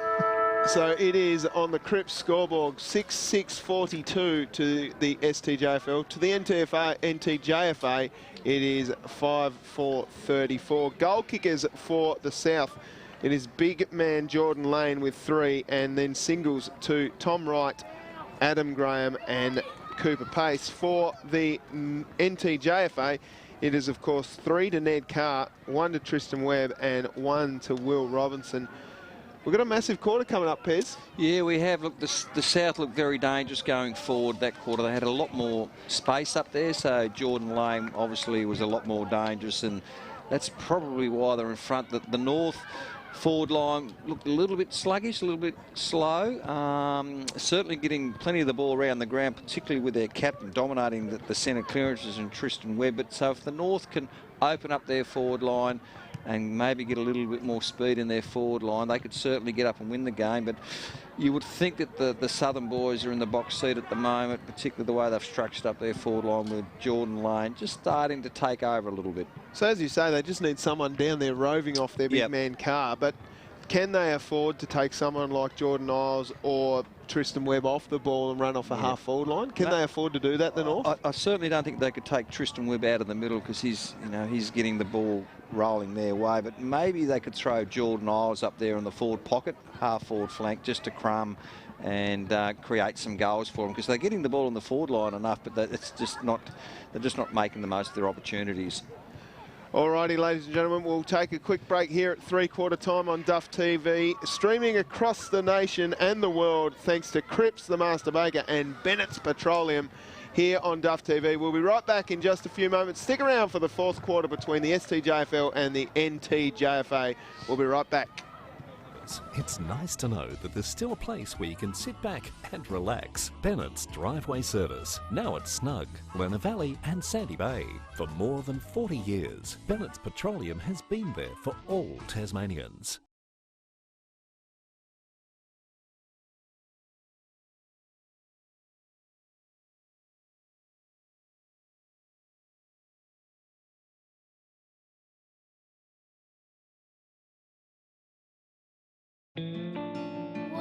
So it is on the Cripps scoreboard, 6-6-42 to the STJFL. To the NTJFA, it is 5-4-34. Goal kickers for the South. It is big man Jordan Lane with 3, and then singles to Tom Wright, Adam Graham and Cooper Pace. For the NTJFA, it is, of course, 3 to Ned Carr, 1 to Tristan Webb and 1 to Will Robinson. We've got a massive quarter coming up, Pez. Yeah, we have. Look, the South looked very dangerous going forward that quarter. They had a lot more space up there, so Jordan Lane obviously was a lot more dangerous, and that's probably why they're in front. The North forward line looked a little bit sluggish, a little bit slow. Certainly getting plenty of the ball around the ground, particularly with their captain dominating the centre clearances and Tristan Webb. But so if the North can open up their forward line and maybe get a little bit more speed in their forward line, they could certainly get up and win the game. But you would think that the Southern boys are in the box seat at the moment, particularly the way they've structured up their forward line with Jordan Lane just starting to take over a little bit. So as you say, they just need someone down there roving off their big man Carr. But can they afford to take someone like Jordan Isles or Tristan Webb off the ball and run off a half-forward line? Can they afford to do that, the North? I certainly don't think they could take Tristan Webb out of the middle, because he's getting the ball rolling their way. But maybe they could throw Jordan Isles up there in the forward pocket, half-forward flank, just to crumb and create some goals for them, because they're getting the ball on the forward line enough, but they're just not making the most of their opportunities. Alrighty, ladies and gentlemen, we'll take a quick break here at three-quarter time on Duff TV, streaming across the nation and the world thanks to Cripps, the Master Baker, and Bennett's Petroleum here on Duff TV. We'll be right back in just a few moments. Stick around for the fourth quarter between the STJFL and the NTJFA. We'll be right back. It's nice to know that there's still a place where you can sit back and relax. Bennett's Driveway Service, now at Snug, Lerner Valley and Sandy Bay. For more than 40 years, Bennett's Petroleum has been there for all Tasmanians.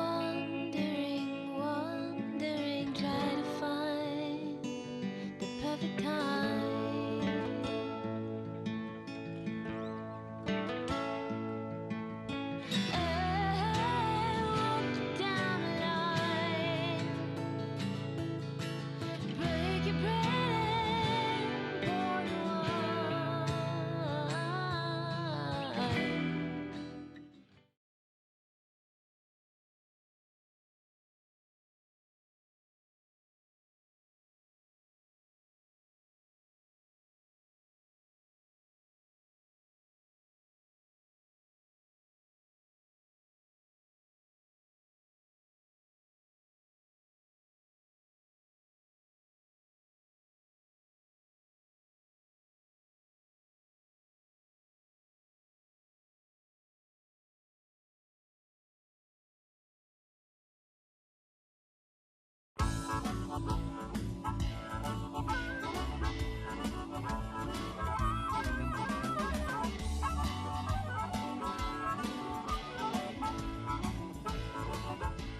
Wandering, try to find the perfect time. I walked down the line, break your bread and pour the wine.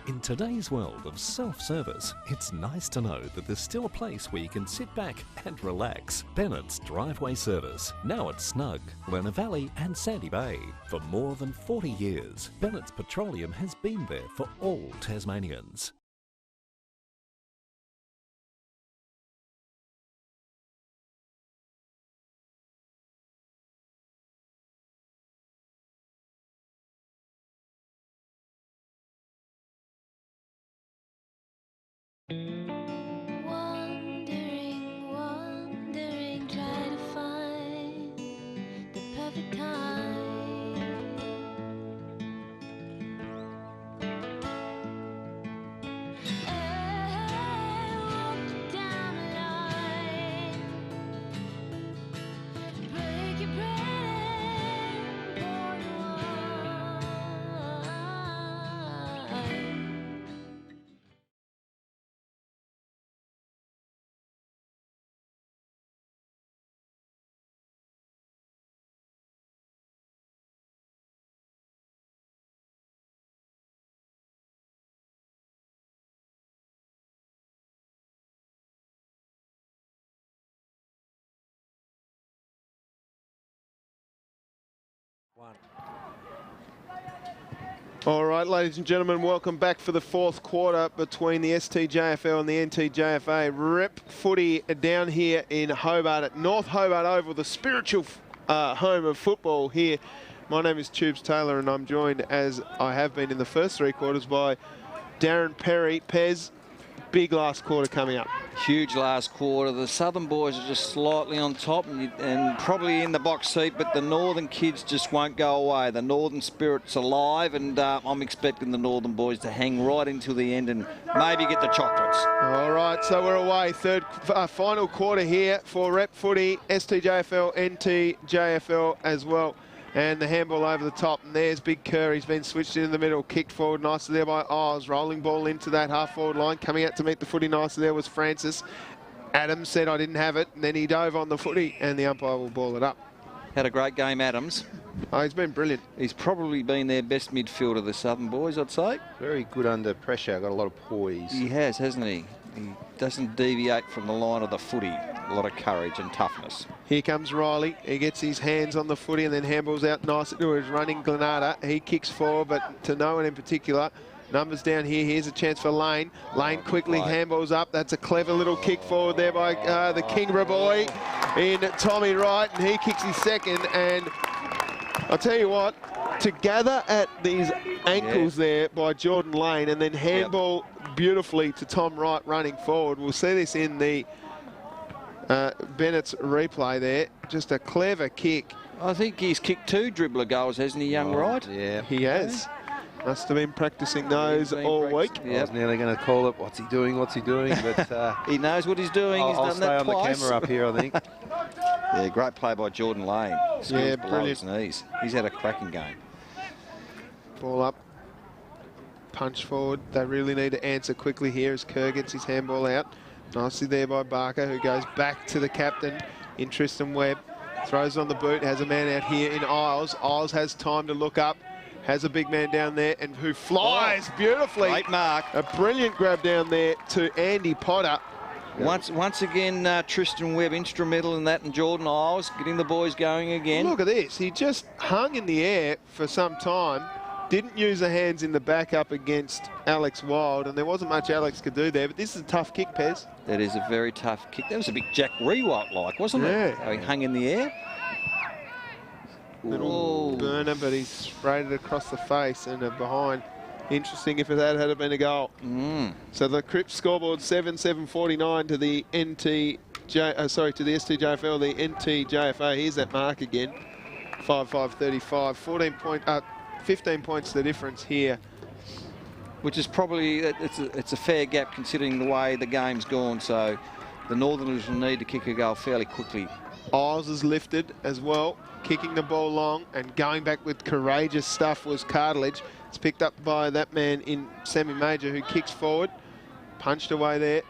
In today's world of self-service, it's nice to know that there's still a place where you can sit back and relax. Bennett's Driveway Service, now at Snug, Lerner Valley and Sandy Bay. For more than 40 years, Bennett's Petroleum has been there for all Tasmanians. Wandering, try to find the perfect time. All right, ladies and gentlemen, welcome back for the fourth quarter between the STJFL and the NTJFA. Rep footy down here in Hobart at North Hobart Oval, the spiritual home of football here. My name is Tubes Taylor, and I'm joined, as I have been in the first three quarters, by Darren Perry. Pez, big last quarter coming up. Huge last quarter. The Southern boys are just slightly on top and probably in the box seat, but the Northern kids just won't go away. The Northern spirit's alive, and I'm expecting the Northern boys to hang right until the end and maybe get the chocolates. All right, so we're away. Final quarter here for Rep footy, STJFL, NTJFL as well. And the handball over the top, and there's Big Kerr. He's been switched in the middle, kicked forward nicely there by Isles. Rolling ball into that half-forward line. Coming out to meet the footy nicely there was Francis. Adams said, I didn't have it, and then he dove on the footy, and the umpire will ball it up. Had a great game, Adams. Oh, he's been brilliant. He's probably been their best midfielder, the Southern boys, I'd say. Very good under pressure. Got a lot of poise. He has, hasn't he? He doesn't deviate from the line of the footy. A lot of courage and toughness. Here comes Riley. He gets his hands on the footy and then handballs out nice to his running Granada. He kicks forward, but to no one in particular. Numbers down here. Here's a chance for Lane. Lane quickly handballs up. That's a clever little kick forward there by the Kingborough boy in Tommy Wright, and he kicks his second. And I'll tell you what, to gather at these ankles there by Jordan Lane and then handball beautifully to Tom Wright running forward. We'll see this in the Bennett's replay there. Just a clever kick. I think he's kicked 2 dribbler goals, hasn't he, young Wright? Yeah. He has. Must have been practicing those all week. I was nearly going to call it, what's he doing, but he knows what he's doing. He's I'll done stay that on twice. the camera up here, I think. Yeah, great play by Jordan Lane. Yeah, below his knees. He's had a cracking game. Ball up. Punch forward. They really need to answer quickly here as Kerr gets his handball out. Nicely there by Barker, who goes back to the captain in Tristan Webb. Throws on the boot, has a man out here in Isles. Isles has time to look up, has a big man down there, and who flies beautifully. Great mark. A brilliant grab down there to Andy Potter. Once again, Tristan Webb instrumental in that, and Jordan Isles getting the boys going again. Look at this. He just hung in the air for some time. Didn't use the hands in the back up against Alex Wild, and there wasn't much Alex could do there, but this is a tough kick, Pez. That is a very tough kick. That was a big Jack Rewalt-like, wasn't it? How he hung in the air. Little burner, but he sprayed it across the face and behind. Interesting if it had been a goal. So the Crips scoreboard 7-7-49 to the to the STJFL, the NTJFA. Here's that mark again. 5-5-35. 15 points the difference here. Which is probably, it's a fair gap considering the way the game's gone, so the Northerners will need to kick a goal fairly quickly. Isles is lifted as well, kicking the ball long, and going back with courageous stuff was Cartilage. It's picked up by that man in semi-major who kicks forward, punched away there.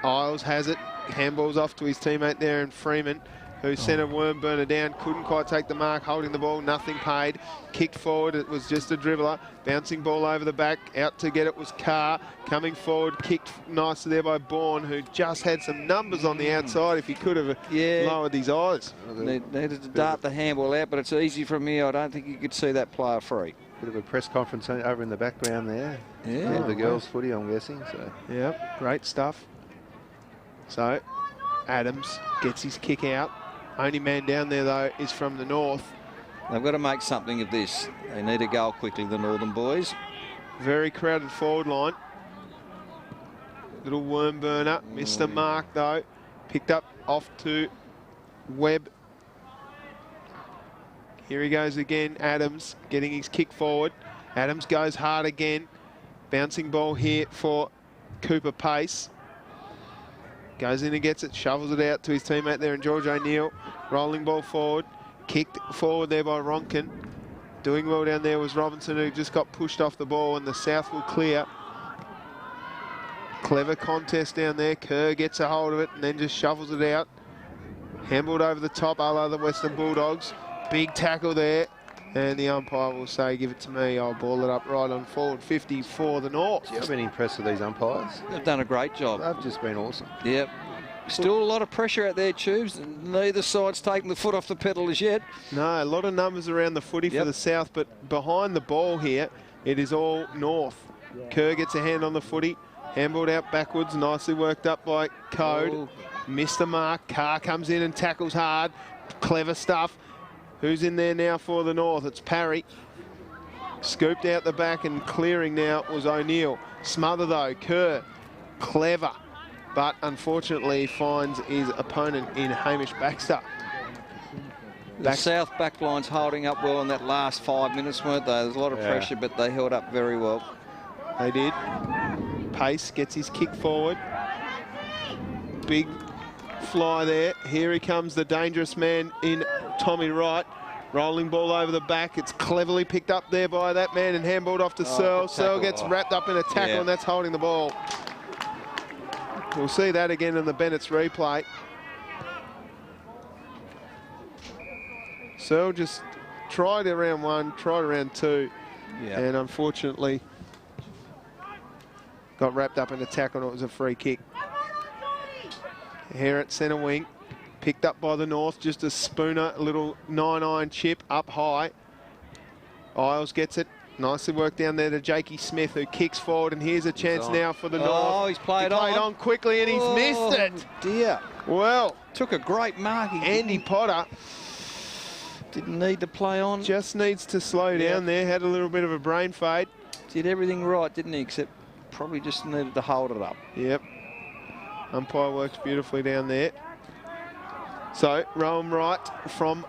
Isles has it, handballs off to his teammate there in Freeman, who sent a worm burner down, couldn't quite take the mark, holding the ball, nothing paid. Kicked forward, it was just a dribbler. Bouncing ball over the back, out to get it was Carr. Coming forward, kicked nicely there by Bourne, who just had some numbers on the outside if he could have lowered his eyes. Needed to dart the handball out, but it's easy from here. I don't think you could see that player free. Bit of a press conference over in the background there. Yeah. The girls' footy, I'm guessing. So. Yep, great stuff. So, Adams gets his kick out. Only man down there, though, is from the north. They've got to make something of this. They need to go quickly, the Northern boys. Very crowded forward line. Little worm burner. Missed the mark, though. Picked up off to Webb. Here he goes again. Adams getting his kick forward. Adams goes hard again. Bouncing ball here for Cooper Pace. Goes in and gets it, shovels it out to his teammate there, and George O'Neill. Rolling ball forward, kicked forward there by Ronkin. Doing well down there was Robinson, who just got pushed off the ball, and the South will clear. Clever contest down there. Kerr gets a hold of it and then just shovels it out. Handballed over the top, a la the Western Bulldogs. Big tackle there. And the umpire will say, give it to me. I'll ball it up right on forward 50 for the North. I've been impressed with these umpires. They've done a great job. They've just been awesome. Yep. Still a lot of pressure out there, Tubes. Neither side's taken the foot off the pedal as yet. No, a lot of numbers around the footy for the South, but behind the ball here, it is all North. Kerr gets a hand on the footy, handballed out backwards, nicely worked up by Code. Oh. Missed the mark. Carr comes in and tackles hard. Clever stuff. Who's in there now for the North? It's Parry. Scooped out the back and clearing now was O'Neill. Smother though, Kerr. Clever. But unfortunately finds his opponent in Hamish Baxter. The South back line's holding up well in that last 5 minutes, weren't they? There's a lot of pressure, but they held up very well. They did. Pace gets his kick forward. Big fly there. Here he comes, the dangerous man in Tommy Wright. Rolling ball over the back. It's cleverly picked up there by that man and handballed off to Searle. Searle gets wrapped up in a tackle and that's holding the ball. We'll see that again in the Bennett's replay. Searle just tried around one, tried around two, and unfortunately got wrapped up in a tackle and it was a free kick. Here at centre wing, picked up by the North, just a spooner, a little 9-iron chip up high. Isles gets it. Nicely worked down there to Jakey Smith, who kicks forward, and here's a chance now for the North. Oh, he's played on quickly, and he's missed it. Dear. Well, Took a great mark. Andy Potter Didn't need to play on. just needs to slow down there. Had a little bit of a brain fade. Did everything right, didn't he? Except probably just needed to hold it up. Yep. Umpire works beautifully down there. So, Rowan Wright from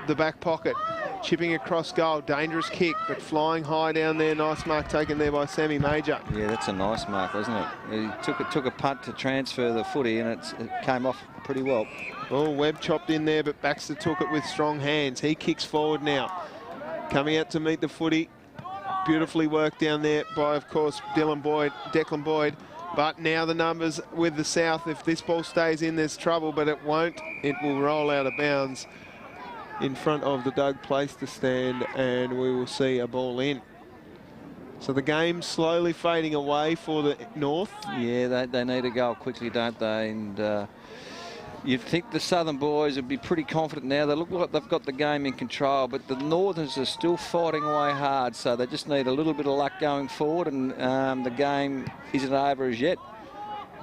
the back pocket. Chipping across goal. Dangerous kick, but flying high down there. Nice mark taken there by Sammy Major. Yeah, that's a nice mark, wasn't it? He took a punt to transfer the footy, and it came off pretty well. Oh, Webb chopped in there, but Baxter took it with strong hands. He kicks forward now. Coming out to meet the footy. Beautifully worked down there by, of course, Declan Boyd. But now the numbers with the South. If this ball stays in, there's trouble, but it won't. It will roll out of bounds in front of the Doug Place to stand, and we will see a ball in. So the game's slowly fading away for the North. Yeah, they need to go quickly, don't they? And you'd think the Southern boys would be pretty confident now. They look like they've got the game in control, but the Northerns are still fighting away hard, so they just need a little bit of luck going forward, and the game isn't over as yet.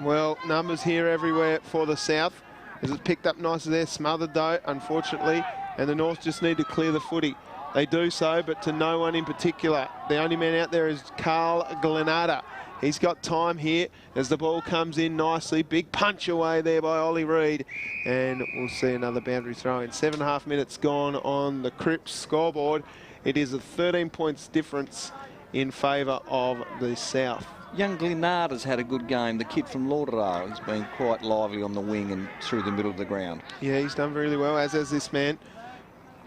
Well, numbers here everywhere for the South. As it's picked up nicely there, smothered though, unfortunately, and the North just need to clear the footy. They do so, but to no one in particular. The only man out there is Carl Glenada. He's got time here as the ball comes in nicely. Big punch away there by Ollie Reid. And we'll see another boundary throw in. 7.5 minutes gone on the Crips scoreboard. It is a 13 points difference in favour of the South. Young Glenada's had a good game. The kid from Lauderdale, he's been quite lively on the wing and through the middle of the ground. Yeah, he's done really well, as has this man,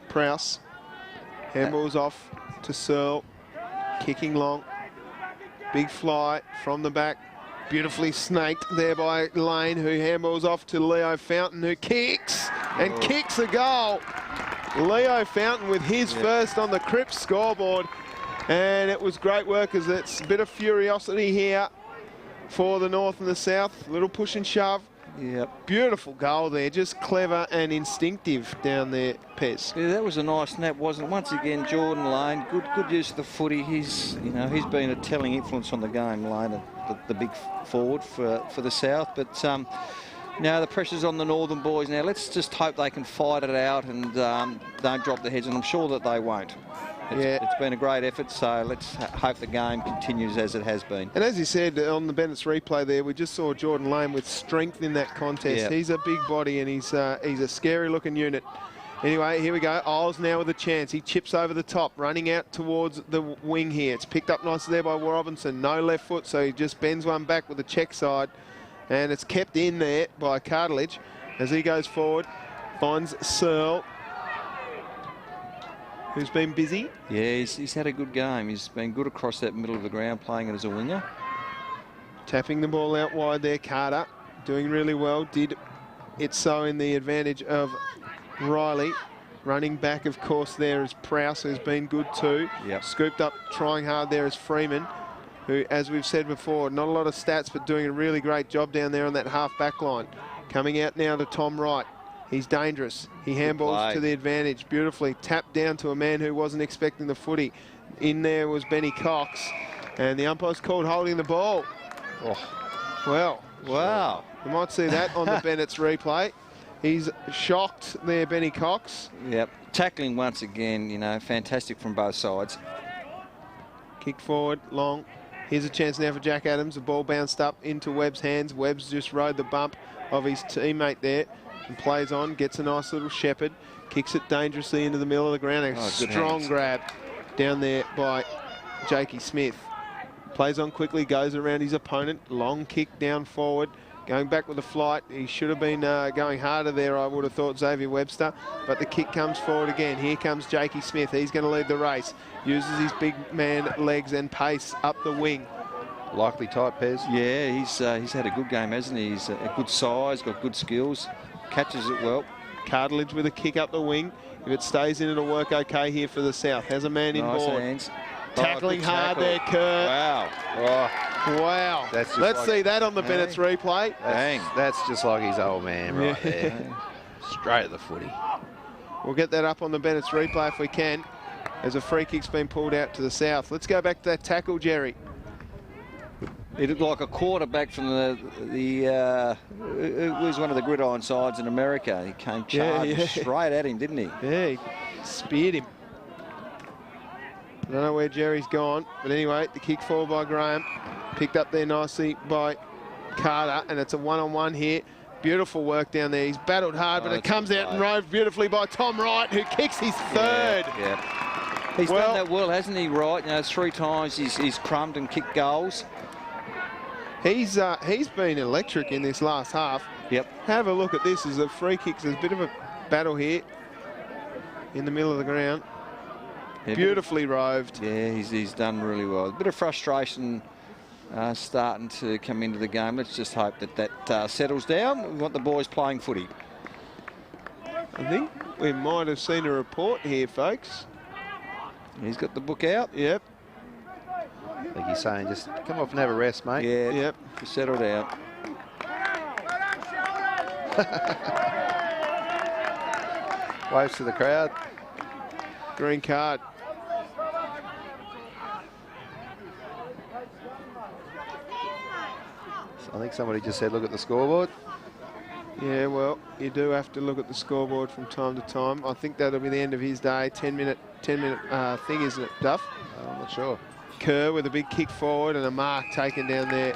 Prowse. Handball's off to Searle. Kicking long. Big fly from the back. Beautifully snaked there by Lane, who handballs off to Leo Fountain, who kicks and kicks a goal. Leo Fountain with his first on the Crips scoreboard. And it was great work, as it's a bit of furiosity here for the North and the South. Little push and shove. Yep. Beautiful goal there, just clever and instinctive down there, Pez. Yeah, that was a nice snap, wasn't it? Once again, Jordan Lane, good use of the footy. He's been a telling influence on the game, Lane, the big forward for the South. But now the pressure's on the Northern boys. Now let's just hope they can fight it out and don't drop their heads, and I'm sure that they won't. It's been a great effort, so let's hope the game continues as it has been. And as you said on the Bennett's replay there, we just saw Jordan Lane with strength in that contest. Yep. He's a big body and he's a scary-looking unit. Anyway, here we go. Isles now with a chance. He chips over the top, running out towards the wing here. It's picked up nicely there by Robinson. No left foot, so he just bends one back with the check side. And it's kept in there by Cartilage as he goes forward. Finds Searle, who's been busy. Yeah, he's had a good game. He's been good across that middle of the ground, playing it as a winger. Tapping the ball out wide there, Carter. Doing really well. Did it so in the advantage of Riley. Running back, of course, there is Prowse, who's been good too. Yep. Scooped up, trying hard there is Freeman, who, as we've said before, not a lot of stats, but doing a really great job down there on that half back line. Coming out now to Tom Wright. He's dangerous. He handballs to the advantage beautifully. Tapped down to a man who wasn't expecting the footy. In there was Benny Cox. And the umpire's called holding the ball. Oh. Well, Wow. you might see that on the Bennett's replay. He's shocked there, Benny Cox. Yep. Tackling once again, you know, fantastic from both sides. Kicked forward, long. Here's a chance now for Jack Adams. The ball bounced up into Webb's hands. Webb's just rode the bump of his teammate there and plays on, gets a nice little shepherd, kicks it dangerously into the middle of the ground. A strong grab down there by Jakey Smith. Plays on quickly, goes around his opponent. Long kick down forward. Going back with the flight. He should have been going harder there, I would have thought, Xavier Webster. But the kick comes forward again. Here comes Jakey Smith. He's going to lead the race. Uses his big man legs and pace up the wing. Likely type, Pez. Yeah, he's had a good game, hasn't he? He's a good size, got good skills, catches it well. Cartilage with a kick up the wing. If it stays in, it'll work okay here for the South. Has a man in Nice board. hands. Tackling hard there, Kurt. Wow. Oh, Wow. That's Let's like, see that on the Bennett's replay. that's just like his old man right there. Straight at the footy. We'll get that up on the Bennett's replay if we can, as a free kick's been pulled out to the South. Let's go back to that tackle, Jerry. He looked like a quarterback from it was one of the gridiron sides in America. He came charging straight at him, didn't he? Yeah, he speared him. I don't know where Jerry's gone, but anyway, the kick forward by Graham. Picked up there nicely by Carter, and it's a one-on-one here. Beautiful work down there. He's battled hard, but it comes out and rode beautifully by Tom Wright, who kicks his third. Yeah. He's done that well, hasn't he, Wright? You know, 3 times he's crumbed and kicked goals. He's been electric in this last half. Yep. Have a look at this as a free kicks. There's a bit of a battle here in the middle of the ground. Yeah, beautifully roved. Yeah, he's done really well. A bit of frustration starting to come into the game. Let's just hope that settles down. We want the boys playing footy. I think we might have seen a report here, folks. He's got the book out. Yep. I think he's saying just come off and have a rest, mate. Yeah, yep. Just settle down. Waves to the crowd. Green card. I think somebody just said, look at the scoreboard. Yeah, well, you do have to look at the scoreboard from time to time. I think that'll be the end of his day. 10-minute thing, isn't it, Duff? I'm not sure. Kerr with a big kick forward and a mark taken down there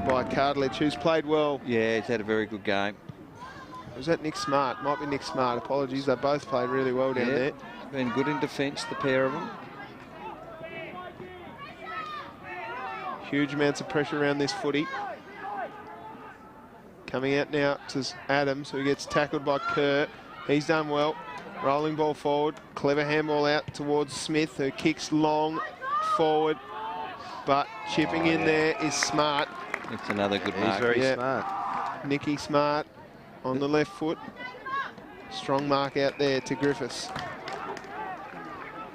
by Cartilage, who's played well. Yeah, he's had a very good game. Was that Nick Smart? Might be Nick Smart. Apologies. They both played really well down there. Been good in defence, the pair of them. Huge amounts of pressure around this footy. Coming out now to Adams, who gets tackled by Kerr. He's done well. Rolling ball forward. Clever handball out towards Smith, who kicks long forward. But chipping in there is Smart. It's another good mark. He's very smart. Nicky Smart on the left foot. Strong mark out there to Griffiths.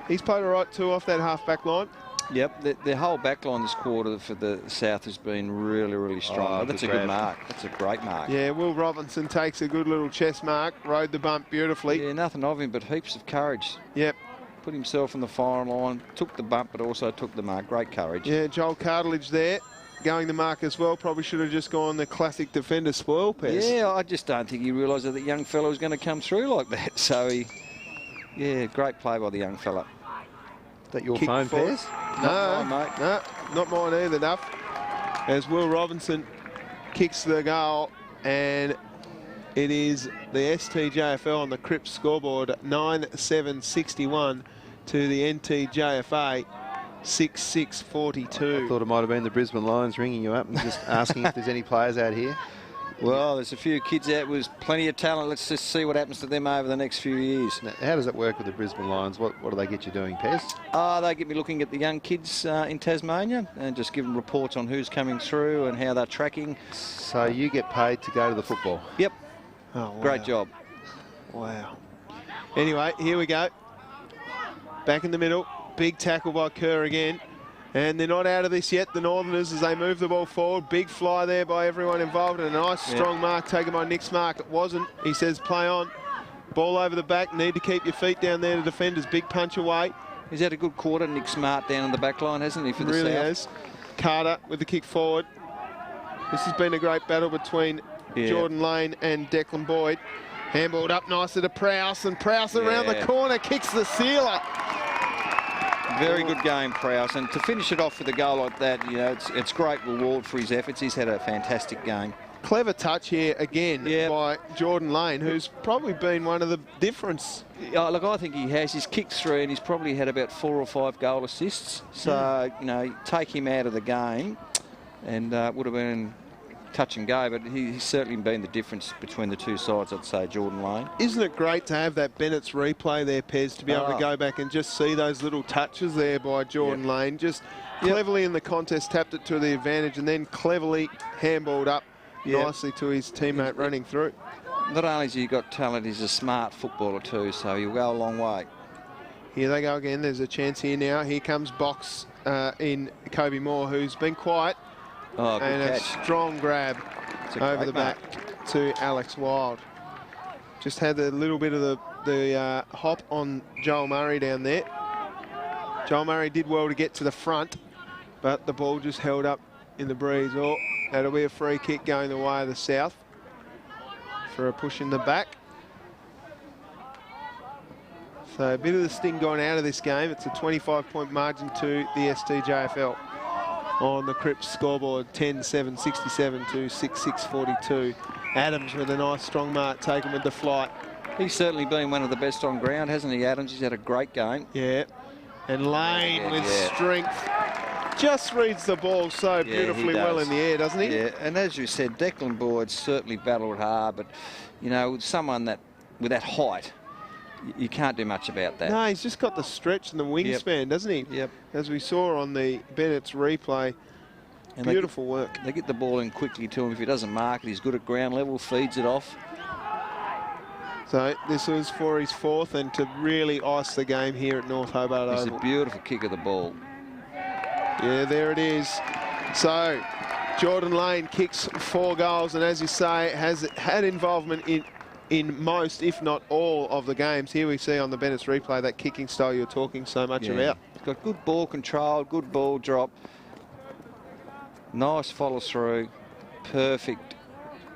He's played all right too off that half-back line. Yep, the whole back line this quarter for the South has been really, really strong. That's a good mark. That's a great mark. Yeah, Will Robinson takes a good little chest mark, rode the bump beautifully. Yeah, nothing of him but heaps of courage. Yep. Put himself on the firing line, took the bump, but also took the mark. Great courage. Yeah, Joel Cartilage there, going the mark as well. Probably should have just gone the classic defender spoil pass. Yeah, I just don't think he realised that the young fella was going to come through like that. So, great play by the young fella. Is that your Kick phone, forward. Pez? No, Not mine, mate. no, not mine either, Duff. As Will Robinson kicks the goal, and it is the STJFL on the Cripps scoreboard, 9-7-61 to the NTJFA, 6-6-42. I thought it might have been the Brisbane Lions ringing you up and just asking if there's any players out here. Well, there's a few kids out with plenty of talent. Let's just see what happens to them over the next few years. Now, how does it work with the Brisbane Lions? What do they get you doing, Pez? They get me looking at the young kids in Tasmania and just give them reports on who's coming through and how they're tracking. So you get paid to go to the football? Yep. Oh, wow. Great job. Wow. Anyway, here we go. Back in the middle. Big tackle by Kerr again. And they're not out of this yet, the Northerners, as they move the ball forward. Big fly there by everyone involved, and a nice strong mark taken by Nick Smart. It wasn't. He says play on. Ball over the back. Need to keep your feet down there to defenders. Big punch away. He's had a good quarter, Nick Smart, down in the back line, hasn't he, for the Really South? has. Carter with the kick forward. This has been a great battle between Jordan Lane and Declan Boyd. Handballed up nicely to Prowse, and Prowse around the corner kicks the sealer. Very good game, Prowse, and to finish it off with a goal like that, you know, it's great reward for his efforts. He's had a fantastic game. Clever touch here again by Jordan Lane, who's probably been one of the difference. Look, I think he has. He's kicked 3 and he's probably had about 4 or 5 goal assists. So, you know, take him out of the game and would have been touch and go, but he's certainly been the difference between the two sides, I'd say, Jordan Lane. Isn't it great to have that Bennett's replay there, Pez, to be able to go back and just see those little touches there by Jordan Lane. Just cleverly in the contest, tapped it to the advantage, and then cleverly handballed up nicely to his teammate running through. Not only has he got talent, he's a smart footballer too, so he'll go a long way. Here they go again. There's a chance here now. Here comes Box in Kobe Moore, who's been quiet. And a strong grab over the back to Alex Wild. Just had a little bit of the hop on Joel Murray down there. Joel Murray did well to get to the front, but the ball just held up in the breeze. Oh, that'll be a free kick going the way of the South for a push in the back. So a bit of the sting gone out of this game. It's a 25-point margin to the STJFL. On the Crips scoreboard, 10-7, 67 to 6-6, 42. Adams with a nice strong mark taken with the flight. He's certainly been one of the best on ground, hasn't he, Adams? He's had a great game. Yeah. And Lane with strength. Just reads the ball so beautifully well in the air, doesn't he? Yeah, and as you said, Declan Boyd certainly battled hard, but, you know, with someone with that height, you can't do much about that. No, he's just got the stretch and the wingspan, doesn't he? Yep. As we saw on the Bennett's replay. And beautiful work. They get the ball in quickly to him. If he doesn't mark it, he's good at ground level, feeds it off. So this was for his 4th, and to really ice the game here at North Hobart Oval. It's a beautiful kick of the ball. Yeah, there it is. So Jordan Lane kicks 4 goals, and as you say, has had involvement in most, if not all, of the games. Here we see on the Bennett's replay that kicking style you're talking so much about. He's got good ball control, good ball drop, nice follow through, perfect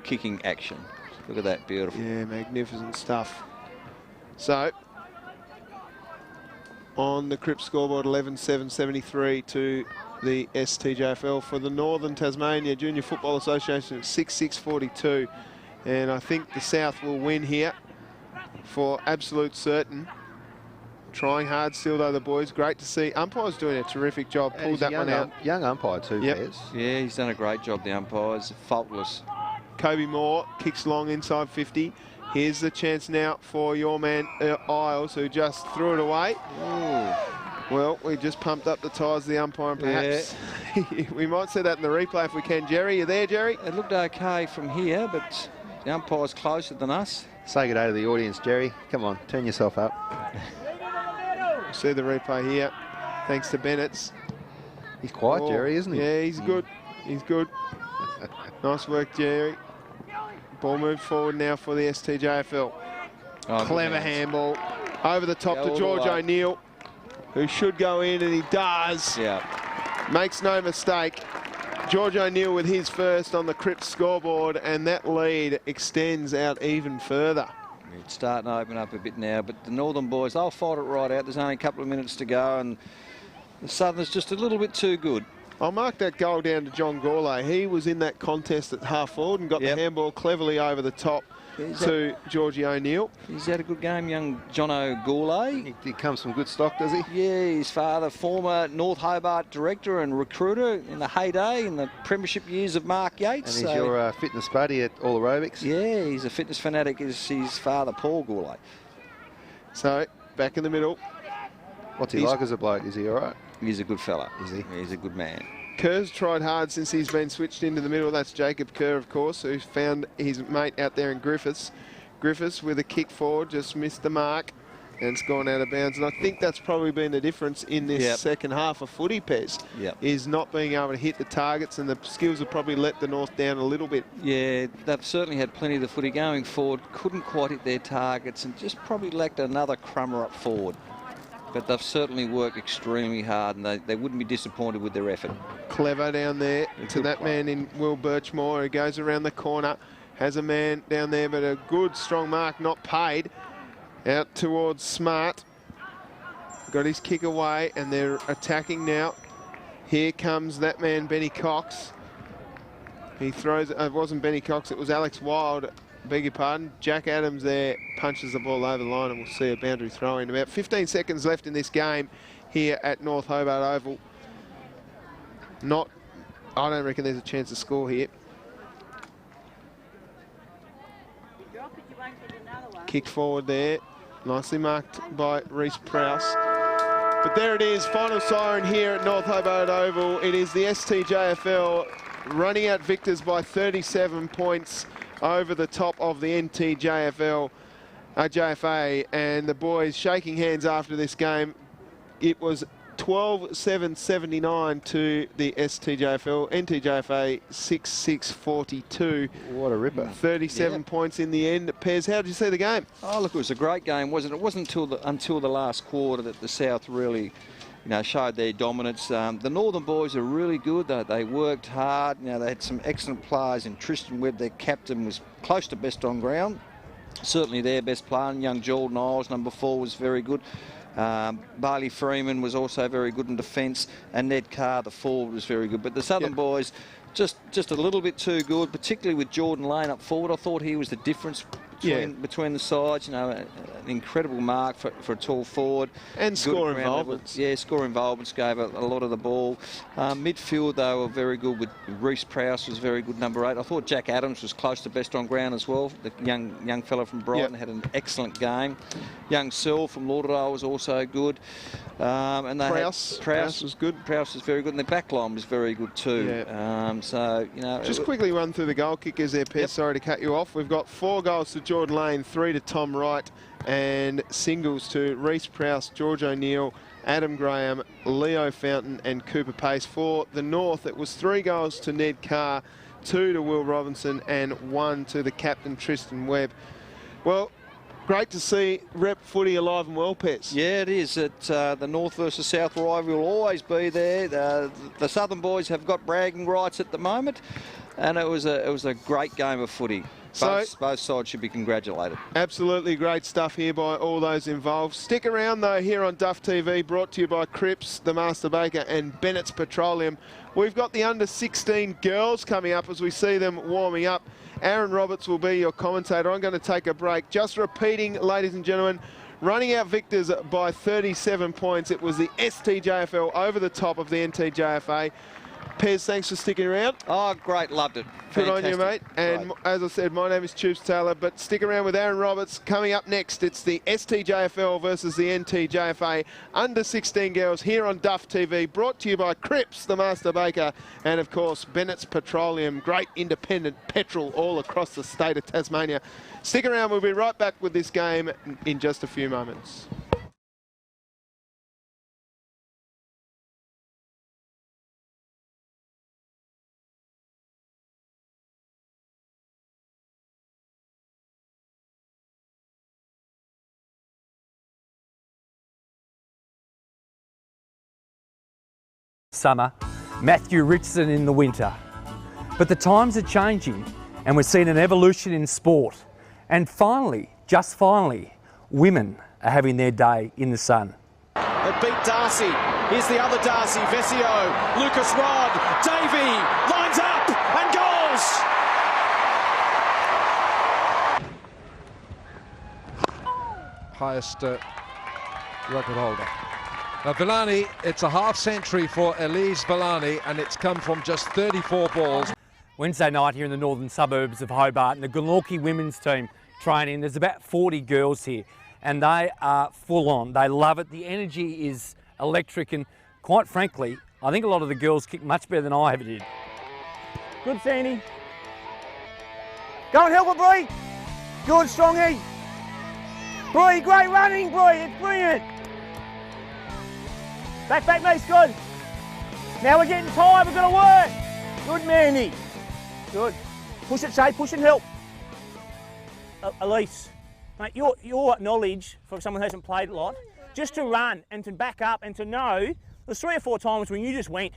kicking action. Look at that, beautiful. Yeah, magnificent stuff. So, on the Crips scoreboard, 11-7, 73 to the STJFL for the Northern Tasmania Junior Football Association, 6-6, 42. And I think the South will win here for absolute certain. Trying hard still, though, the boys. Great to see. Umpire's doing a terrific job. Pulled that one out. Young umpire too, Pez. Yeah, he's done a great job, the umpires. Faultless. Kobe Moore kicks long inside 50. Here's the chance now for your man, Isles, who just threw it away. Ooh. Well, we just pumped up the tyres of the umpire, and perhaps we might see that in the replay if we can. Jerry, you there, Jerry? It looked okay from here, but the umpire's closer than us. Say good day to the audience, Jerry. Come on, turn yourself up. See the replay here, thanks to Bennett's. He's quiet, Jerry, isn't he? Yeah, he's good. He's good. Nice work, Jerry. Ball moved forward now for the STJFL. Clever handball. Over the top to George O'Neill, who should go in, and he does. Yeah. Makes no mistake. George O'Neill with his first on the Crips scoreboard, and that lead extends out even further. It's starting to open up a bit now, but the Northern boys, they'll fight it right out. There's only a couple of minutes to go, and the Southern's just a little bit too good. I'll mark that goal down to John Gourlay. He was in that contest at half forward and got the handball cleverly over the top to Georgie O'Neill. He's had a good game, young Jono Gourlay. He comes from good stock, does he? Yeah, his father, former North Hobart director and recruiter in the heyday, in the premiership years of Mark Yates. And he's your fitness buddy at All Aerobics. Yeah, he's a fitness fanatic, is his father, Paul Gourlay. So, back in the middle. What's he like as a bloke? Is he all right? He's a good fella. Is he? He's a good man. Kerr's tried hard since he's been switched into the middle. That's Jacob Kerr, of course, who found his mate out there in Griffiths. Griffiths with a kick forward, just missed the mark. and it's gone out of bounds. And I think that's probably been the difference in this second half of footy, Pez, is not being able to hit the targets, and the skills have probably let the North down a little bit. Yeah, they've certainly had plenty of the footy going forward, couldn't quite hit their targets, and just probably lacked another crummer up forward. But they've certainly worked extremely hard, and they wouldn't be disappointed with their effort. Clever down there to that man in Will Birchmore, who goes around the corner, has a man down there, but a good strong mark, not paid. Out towards Smart. Got his kick away, and they're attacking now. Here comes that man, Benny Cox. He throws, it wasn't Benny Cox, it was Alex Wild, beg your pardon. Jack Adams there punches the ball over the line, and we'll see a boundary throw in. About 15 seconds left in this game here at North Hobart Oval. I don't reckon there's a chance to score here. Kick forward there. Nicely marked by Reece Prowse. But there it is, final siren here at North Hobart Oval. It is the STJFL running out victors by 37 points over the top of the NTJFL, JFA, and the boys shaking hands after this game. It was 12-7-79 to the STJFL. NTJFA 6-6-42. What a ripper. 37 points in the end. Pez, how did you see the game? Oh, look, it was a great game, wasn't it? It wasn't until the last quarter that the South really, showed their dominance. The Northern boys are really good. They worked hard. They had some excellent players, and Tristan Webb, their captain, was close to best on ground. Certainly their best player. And young Jordan Isles, number 4, was very good. Barley Freeman was also very good in defence, and Ned Carr, the forward, was very good. But the Southern boys, just a little bit too good, particularly with Jordan Lane up forward. I thought he was the difference between the sides. An incredible mark for a tall forward. And score involvements. Yeah, score involvements gave a lot of the ball. Midfield, they were very good with Reece Prowse was very good, number 8. I thought Jack Adams was close to best on ground as well. The young fella from Brighton had an excellent game. Young Searle from Lauderdale was also good. And they Prowse was good. Prowse was very good, and the back line was very good too. Just quickly run through the goal kickers there, Pez. Sorry to cut you off. We've got 4 goals to Jordan Lane, 3 to Tom Wright, and singles to Reece Prowse, George O'Neill, Adam Graham, Leo Fountain, and Cooper Pace. For the North, it was 3 goals to Ned Carr, 2 to Will Robinson, and 1 to the captain, Tristan Webb. Well, great to see rep footy alive and well, Pez. Yeah, it is. The North versus South rivalry will always be there. The Southern boys have got bragging rights at the moment, and it was a great game of footy. Both sides should be congratulated. Absolutely great stuff here by all those involved. Stick around though here on Duff TV, brought to you by Cripps, the Master Baker, and Bennett's Petroleum. We've got the under-16 girls coming up as we see them warming up. Aaron Roberts will be your commentator. I'm going to take a break. Just repeating, ladies and gentlemen, running out victors by 37 points. It was the STJFL over the top of the NTJFA. Pez, thanks for sticking around. Oh, great. Loved it. Good on you, mate. And as I said, my name is Tubes Taylor, but stick around with Aaron Roberts. Coming up next, it's the STJFL versus the NTJFA under-16 girls here on Duff TV, brought to you by Cripps, the Master Baker, and of course, Bennett's Petroleum, great independent petrol all across the state of Tasmania. Stick around. We'll be right back with this game in just a few moments. Summer, Matthew Richardson in the winter. But the times are changing and we're seeing an evolution in sport. And finally, just finally, women are having their day in the sun. It beat Darcy. Here's the other Darcy, Vesio, Lucas Rod, Davey, lines up and goals! Highest record holder. Now Villani, it's a half century for Elise Villani, and it's come from just 34 balls. Wednesday night here in the northern suburbs of Hobart, and the Glenorchy women's team training. There's about 40 girls here, and they are full on. They love it. The energy is electric, and quite frankly, I think a lot of the girls kick much better than I ever did. Good, Sandy. Go and help her, Bree. Good, Strongy. Bree, great running, Bree. It's brilliant. Back, mate's good. Now we're getting tired. We've got to work. Good, Mandy. Good. Push it, Shay. Push and help. Elise, mate, your knowledge for someone who hasn't played a lot, just to run and to back up and to know, there's 3 or 4 times when you just went,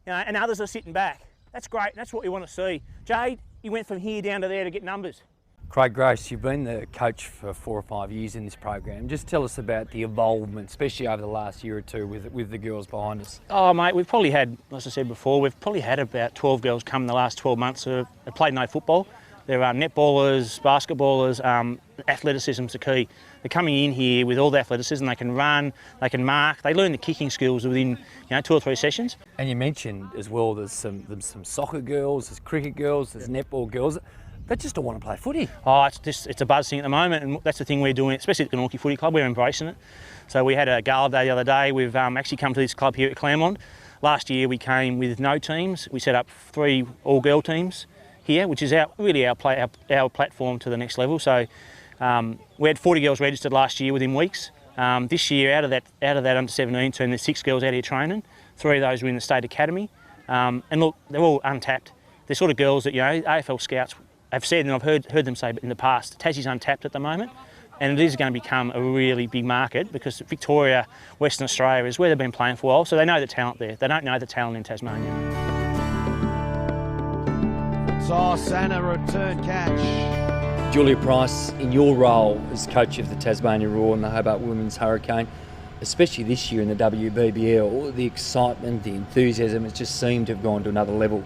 and others are sitting back. That's great. That's what we want to see. Jade, you went from here down to there to get numbers. Craig Grace, you've been the coach for 4 or 5 years in this program. Just tell us about the involvement, especially over the last year or two with the girls behind us. Oh, mate, we've probably had, as I said before, we've probably had about 12 girls come in the last 12 months who have played no football. They're netballers, basketballers, athleticism's the key. They're coming in here with all the athleticism. They can run, they can mark, they learn the kicking skills within 2 or 3 sessions. And you mentioned as well there's some soccer girls, there's cricket girls, there's netball girls. They just don't want to play footy. Oh, it's a buzz thing at the moment, and that's the thing we're doing, especially at the Glenorchy Footy Club. We're embracing it. So we had a gala day the other day. We've actually come to this club here at Claremont. Last year we came with no teams. We set up 3 all-girl teams here, which is really our platform to the next level. So we had 40 girls registered last year within weeks. This year, out of that under-17 team, there's 6 girls out here training. 3 of those were in the state academy, and look, they're all untapped. They're sort of girls that AFL scouts have said, and I've heard them say in the past, Tassie's untapped at the moment, and it is going to become a really big market because Victoria, Western Australia is where they've been playing for a while, so they know the talent there. They don't know the talent in Tasmania. Toss and a return catch. Julia Price, in your role as coach of the Tasmania Roar and the Hobart Women's Hurricane, especially this year in the WBBL, the excitement, the enthusiasm, it just seemed to have gone to another level.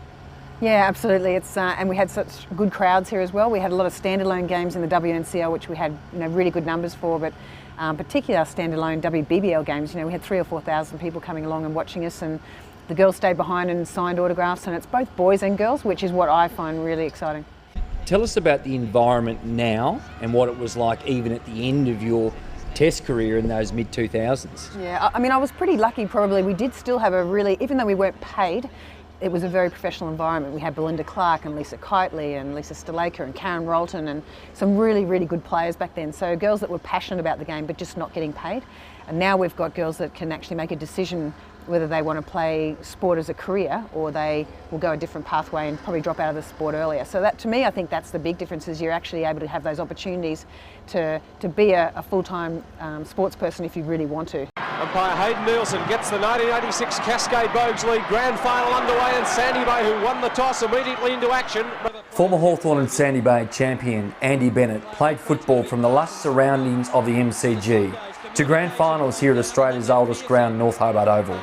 Yeah, absolutely. It's and we had such good crowds here as well. We had a lot of standalone games in the WNCL, which we had really good numbers for, but particularly our standalone WBBL games. We had 3,000 or 4,000 people coming along and watching us, and the girls stayed behind and signed autographs, and it's both boys and girls, which is what I find really exciting. Tell us about the environment now and what it was like even at the end of your Test career in those mid-2000s. Yeah, I mean, I was pretty lucky probably. We did still have even though we weren't paid, it was a very professional environment. We had Belinda Clark and Lisa Kitely and Lisa Stalaker and Karen Rolton and some really, really good players back then. So girls that were passionate about the game but just not getting paid. And now we've got girls that can actually make a decision whether they want to play sport as a career or they will go a different pathway and probably drop out of the sport earlier. So that, to me, I think that's the big difference, is you're actually able to have those opportunities to be a full-time sports person if you really want to. Umpire Hayden Nielsen gets the 1986 Cascade Bogues League Grand Final underway, and Sandy Bay, who won the toss, immediately into action. Former Hawthorn and Sandy Bay champion Andy Bennett played football from the lush surroundings of the MCG to grand finals here at Australia's oldest ground, Nth Hobart Oval.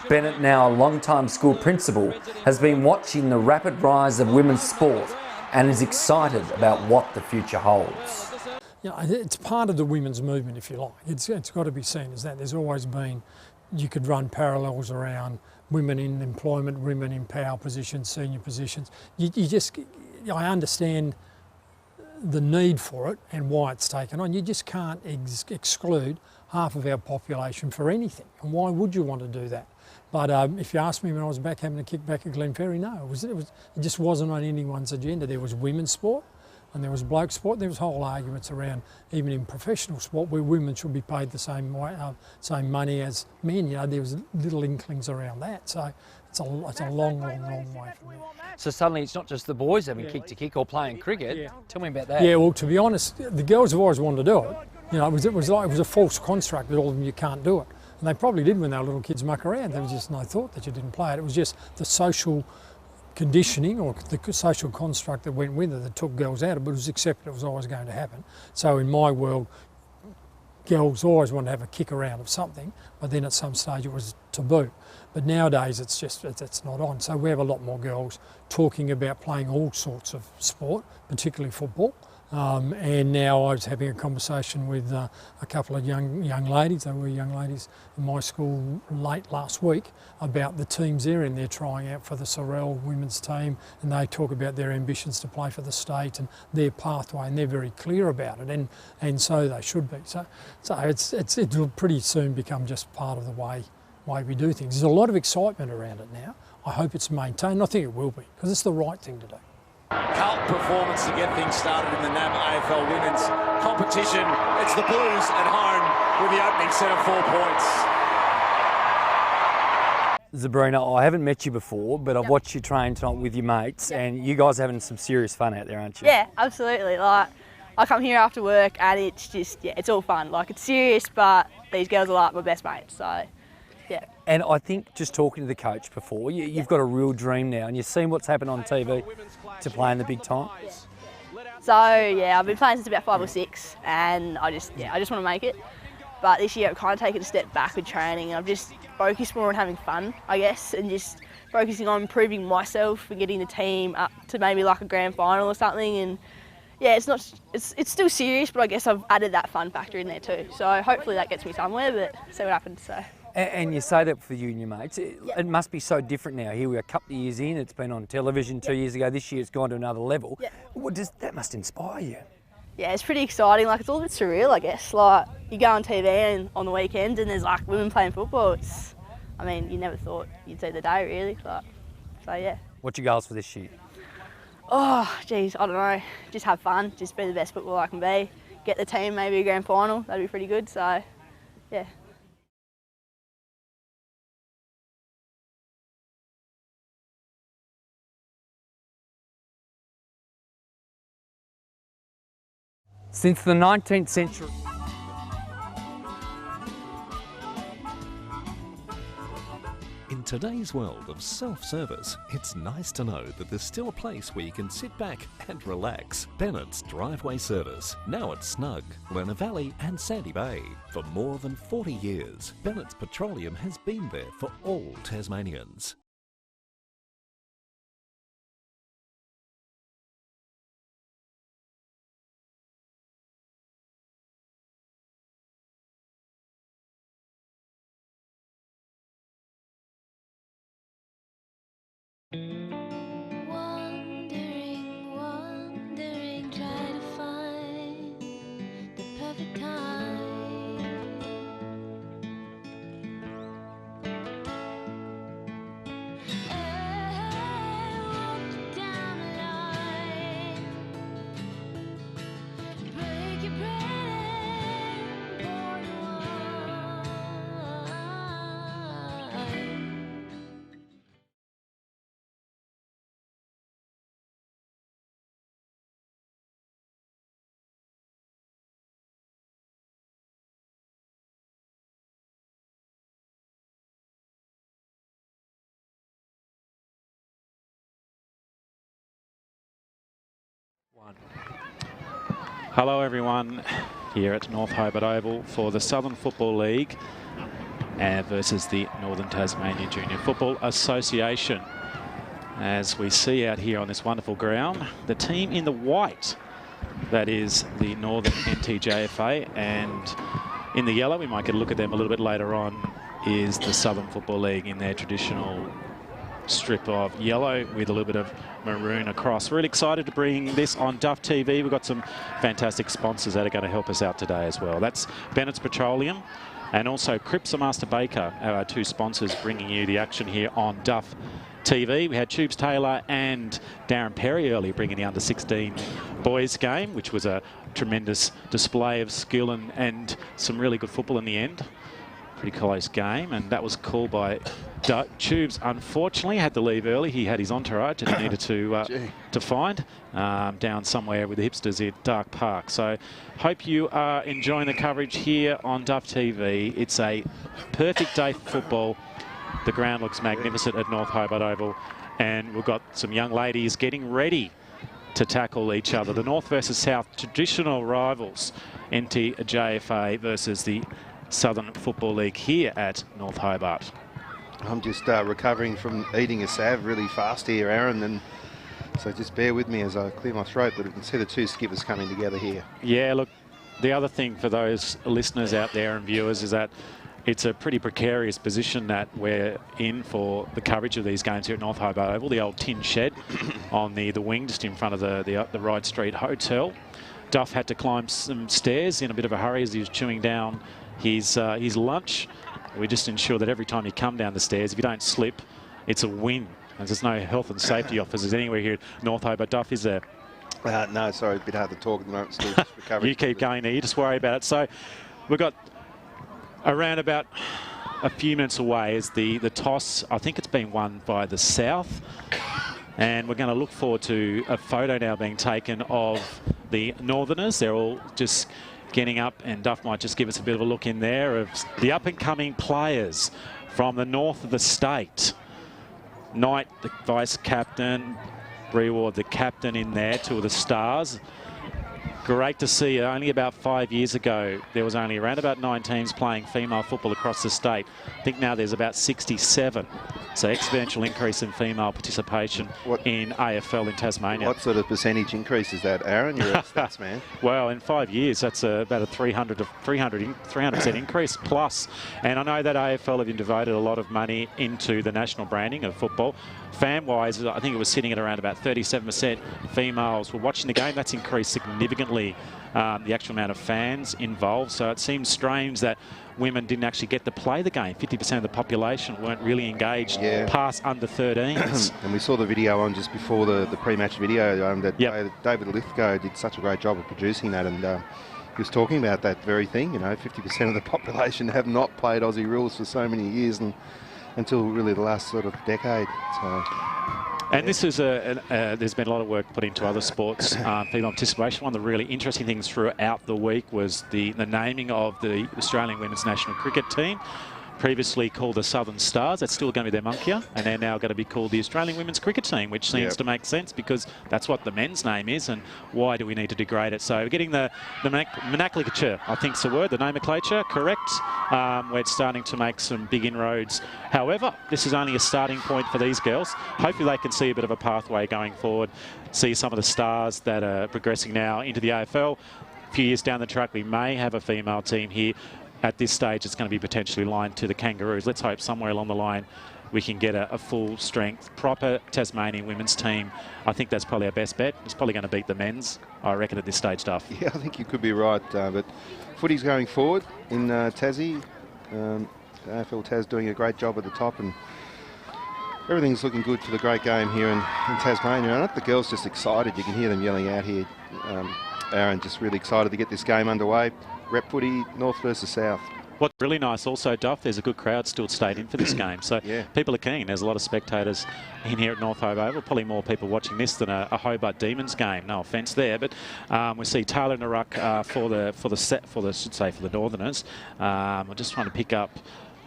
Bennett, now a long-time school principal, has been watching the rapid rise of women's sport and is excited about what the future holds. It's part of the women's movement, if you like. It's got to be seen as that. There's always been, you could run parallels around women in employment, women in power positions, senior positions. I understand the need for it and why it's taken on. You just can't exclude half of our population for anything. And why would you want to do that? But if you asked me when I was back having a kick back at Glenferrie, no, it just wasn't on anyone's agenda. There was women's sport and there was bloke sport. There was whole arguments around, even in professional sport, where women should be paid the same money as men. There was little inklings around that. So it's a long way from there. So suddenly it's not just the boys having kick to kick or playing cricket. Yeah. Tell me about that. Yeah, well, to be honest, the girls have always wanted to do it. It was a false construct that all of them, you can't do it. And they probably did when they were little kids muck around. There was just no thought that you didn't play it. It was just the social conditioning or the social construct that went with it that took girls out of it, but it was accepted it was always going to happen. So in my world, girls always want to have a kick around of something, but then at some stage it was taboo. But nowadays it's not on. So we have a lot more girls talking about playing all sorts of sport, particularly football. And now I was having a conversation with a couple of young ladies. They were young ladies in my school late last week about the teams they're in. They're trying out for the Sorrel women's team, and they talk about their ambitions to play for the state and their pathway, and they're very clear about it, and so they should be. So it'll pretty soon become just part of the way we do things. There's a lot of excitement around it now. I hope it's maintained. I think it will be, because it's the right thing to do. Cult performance to get things started in the NAB AFL Women's competition It's the Blues at home with the opening set of 4 points. Sabrina, I haven't met you before, but I've watched you train tonight with your mates, and you guys are having some serious fun out there, aren't you? Yeah, absolutely. Like, I come here after work and it's just, it's all fun. Like, it's serious, but these girls are like my best mates, so, yeah. And I think just talking to the coach before, you've got a real dream now, and you've seen what's happened on TV to play in the big time. So, yeah, I've been playing since about 5 or 6, and I just want to make it. But this year I've kind of taken a step back with training, and I've just focused more on having fun, I guess, and just focusing on improving myself and getting the team up to maybe like a grand final or something. And yeah, it's still serious, but I guess I've added that fun factor in there too. So hopefully that gets me somewhere, but see what happens. So. And you say that for you and your mates. It must be so different now. Here we are a couple of years in, it's been on television 2 years ago. This year it's gone to another level. That must inspire you. Yeah, it's pretty exciting. Like, it's all a bit surreal, I guess. Like, you go on TV and on the weekend and there's like women playing football. I mean, you never thought you'd see the day, really. Like, so yeah. What's your goals for this year? Oh, geez, I don't know. Just have fun. Just be the best footballer I can be. Get the team maybe a grand final. That'd be pretty good. So, yeah. Since the 19th century. In today's world of self-service, it's nice to know that there's still a place where you can sit back and relax. Bennett's Driveway Service, now at Snug, Lenna Valley and Sandy Bay. For more than 40 years, Bennett's Petroleum has been there for all Tasmanians. Wandering, try to find the perfect time. I walk down the line, break your bread, pour you wine. Hello everyone, here at North Hobart Oval for the Southern Football League versus the Northern Tasmania Junior Football Association. As we see out here on this wonderful ground, the team in the white, that is the Northern NTJFA, and in the yellow, we might get a look at them a little bit later on, is the Southern Football League in their traditional strip of yellow with a little bit of maroon across. Really excited to bring this on Duff TV. We've got some fantastic sponsors that are going to help us out today as well. That's Bennett's Petroleum and also Cripps and Master Baker, our two sponsors, bringing you the action here on Duff TV. We had Tubes Taylor and Darren Perry earlier bringing the under-16 boys game, which was a tremendous display of skill and some really good football in the end. Pretty close game, and that was called by Tubes. Unfortunately, had to leave early. He had his entourage that he needed to find down somewhere with the hipsters at Dark Park. So, hope you are enjoying the coverage here on Duff TV. It's a perfect day for football. The ground looks magnificent at North Hobart Oval, and we've got some young ladies getting ready to tackle each other. The North versus South traditional rivals, NTJFA versus the Southern Football League here at North Hobart. I'm just recovering from eating a salve really fast here, Aaron, and so just bear with me as I clear my throat, but you can see the two skippers coming together here. Yeah, look, the other thing for those listeners out there and viewers is that it's a pretty precarious position that we're in for the coverage of these games here at North Hobart Oval, the old tin shed on the wing just in front of the Ride Street Hotel. Duff had to climb some stairs in a bit of a hurry as he was chewing down his lunch. We just ensure that every time you come down the stairs, if you don't slip, it's a win. And there's no health and safety officers anywhere here at North Hobart. Duff is a No, sorry, a bit hard to talk at the moment. Still just recovering. You keep going there. You just worry about it. So we've got around about a few minutes away is the toss. I think it's been won by the South. And we're going to look forward to a photo now being taken of the Northerners. They're all just getting up, and Duff might just give us a bit of a look in there of the up-and-coming players from the north of the state. Knight, the vice-captain, Reward, the captain in there, two of the stars. Great to see. Only about 5 years ago, there was only around about 9 teams playing female football across the state. I think now there's about 67. So exponential increase in female participation in AFL in Tasmania. What sort of percentage increase is that, Aaron? You're a stats man. Well, in 5 years, that's about a 300% increase plus. And I know that AFL have devoted a lot of money into the national branding of football. Fan-wise, I think it was sitting at around about 37% females were watching the game. That's increased significantly, the actual amount of fans involved. So it seems strange that women didn't actually get to play the game. 50% of the population weren't really engaged past under 13s. And we saw the video on just before the pre-match video that David Lithgow did such a great job of producing that, and he was talking about that very thing. 50% of the population have not played Aussie rules for so many years, and until really the last sort of decade. So, and this is there's been a lot of work put into other sports, female participation. One of the really interesting things throughout the week was the naming of the Australian women's national cricket team. Previously called the Southern Stars. That's still going to be their monkey, and they're now going to be called the Australian women's cricket team, which seems to make sense because that's what the men's name is, and why do we need to degrade it? So we're getting the nomenclature, I think's the word, the nomenclature, correct. We're starting to make some big inroads. However, this is only a starting point for these girls. Hopefully they can see a bit of a pathway going forward, see some of the stars that are progressing now into the AFL. A few years down the track, we may have a female team here. At this stage, it's going to be potentially lined to the Kangaroos. Let's hope somewhere along the line we can get a full-strength, proper Tasmanian women's team. I think that's probably our best bet. It's probably going to beat the men's, I reckon, at this stage, Duff. Yeah, I think you could be right. But footy's going forward in Tassie. AFL Tas doing a great job at the top, and everything's looking good for the great game here in Tasmania. And the girls just excited. You can hear them yelling out here. Aaron just really excited to get this game underway. Rep footy, North versus South. What's really nice also, Duff, there's a good crowd still stayed in for this game. So people are keen. There's a lot of spectators in here at Nth Hobart Oval. Probably more people watching this than a Hobart Demons game. No offence there, but we see Taylor in the ruck for the Northerners. I'm just trying to pick up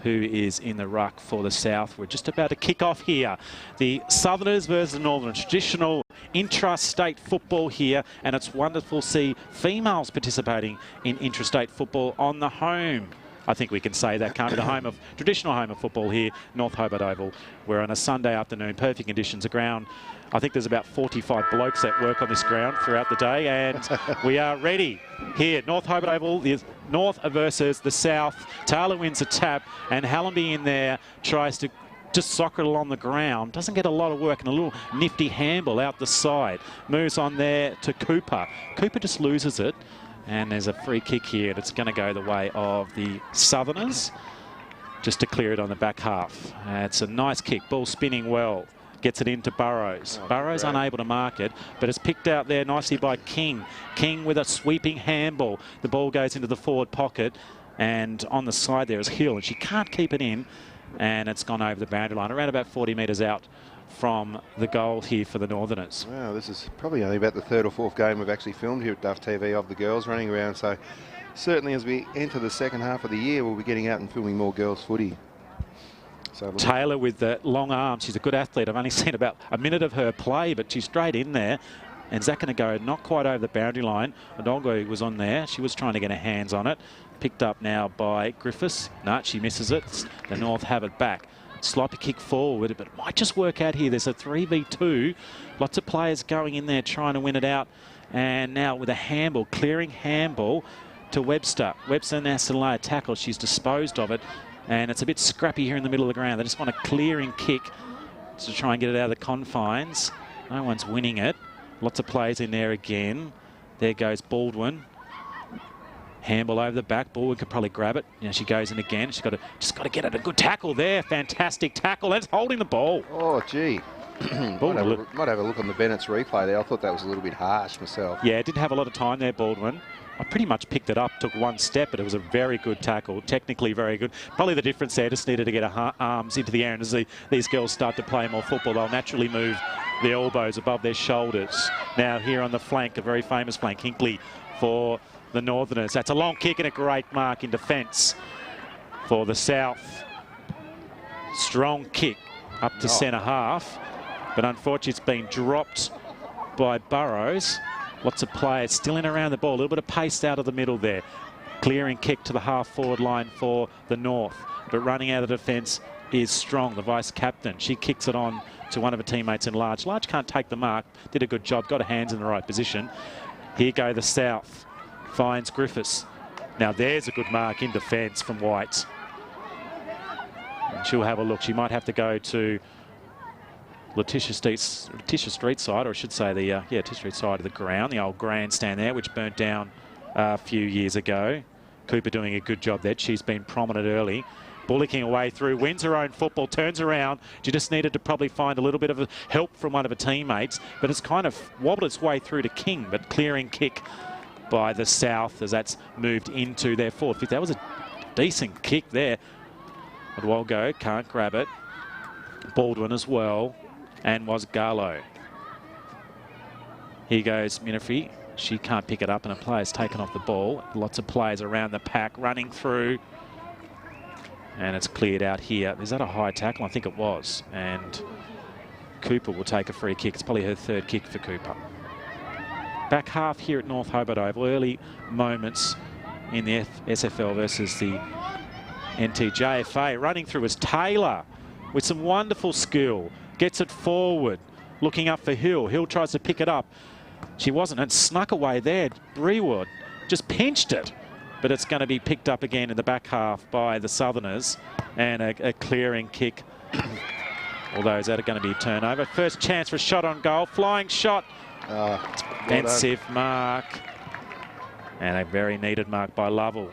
who is in the ruck for the South. We're just about to kick off here. The Southerners versus the Northerners. Traditional intrastate football here, and it's wonderful to see females participating in intrastate football on the home. I think we can say that, can't we? The traditional home of football here, Nth Hobart Oval. We're on a Sunday afternoon, perfect conditions. The ground, I think there's about 45 blokes that work on this ground throughout the day, and we are ready here. Nth Hobart Oval is North versus the South. Taylor wins a tap, and Hallenby in there tries to just soccer it along the ground. Doesn't get a lot of work, and a little nifty handball out the side. Moves on there to Cooper. Cooper just loses it. And there's a free kick here, and it's going to go the way of the Southerners, just to clear it on the back half. It's a nice kick, ball spinning well, gets it into Burrows. Burrows unable to mark it, but it's picked out there nicely by King. King with a sweeping handball. The ball goes into the forward pocket, and on the side there is Hill, and she can't keep it in, and it's gone over the boundary line, around about 40 metres out from the goal here for the Northerners. Wow, this is probably only about the third or fourth game we've actually filmed here at Duff TV of the girls running around. So certainly as we enter the second half of the year, we'll be getting out and filming more girls footy. So Taylor with the long arms. She's a good athlete. I've only seen about a minute of her play, but she's straight in there. And is that going to go not quite over the boundary line? Odongo was on there. She was trying to get her hands on it. Picked up now by Griffiths. No, she misses it. The North have it back. Sloppy kick forward, but it might just work out here. There's a 3v2. Lots of players going in there trying to win it out. And now with a handball, clearing handball to Webster. Webster now still a tackle. She's disposed of it. And it's a bit scrappy here in the middle of the ground. They just want a clearing kick to try and get it out of the confines. No one's winning it. Lots of players in there again. There goes Baldwin. Handball over the back. Baldwin could probably grab it. You know, she goes in again. She's just got to get it. A good tackle there. Fantastic tackle. That's holding the ball. Oh, gee. might have a look on the Bennett's replay there. I thought that was a little bit harsh myself. Yeah, didn't have a lot of time there, Baldwin. I pretty much picked it up, took one step, but it was a very good tackle, technically very good. Probably the difference there, just needed to get her arms into the air, and as these girls start to play more football, they'll naturally move the elbows above their shoulders. Now here on the flank, a very famous flank, Hinkley for the Northerners. That's a long kick and a great mark in defence for the South. Strong kick up to centre half, but unfortunately it's been dropped by Burrows. Lots of players still in around the ball. A little bit of pace out of the middle there. Clearing kick to the half-forward line for the North. But running out of defence is Strong, the vice-captain. She kicks it on to one of her teammates in Large. Large can't take the mark. Did a good job. Got her hands in the right position. Here go the South. Finds Griffiths. Now there's a good mark in defence from White. And she'll have a look. She might have to go to Letitia Street side, or I should say the Letitia Street side of the ground, the old grandstand there, which burnt down a few years ago. Cooper doing a good job there. She's been prominent early. Bullocking away through, wins her own football, turns around. She just needed to probably find a little bit of help from one of her teammates, but it's kind of wobbled its way through to King, but clearing kick by the South as that's moved into their fourth. That was a decent kick there. But Walgo can't grab it. Baldwin as well. And was Garlow. Here goes Minifree. She can't pick it up, and a player's taken off the ball. Lots of players around the pack running through. And it's cleared out here. Is that a high tackle? I think it was. And Cooper will take a free kick. It's probably her third kick for Cooper. Back half here at North Hobart Oval. Early moments in the SFL versus the NTJFA. Running through is Taylor with some wonderful skill. Gets it forward, looking up for Hill. Hill tries to pick it up. She wasn't, and snuck away there. Brewood just pinched it, but it's going to be picked up again in the back half by the Southerners, and a clearing kick. Although is that going to be a turnover? First chance for a shot on goal. Flying shot. Defensive mark. And a very needed mark by Lovell.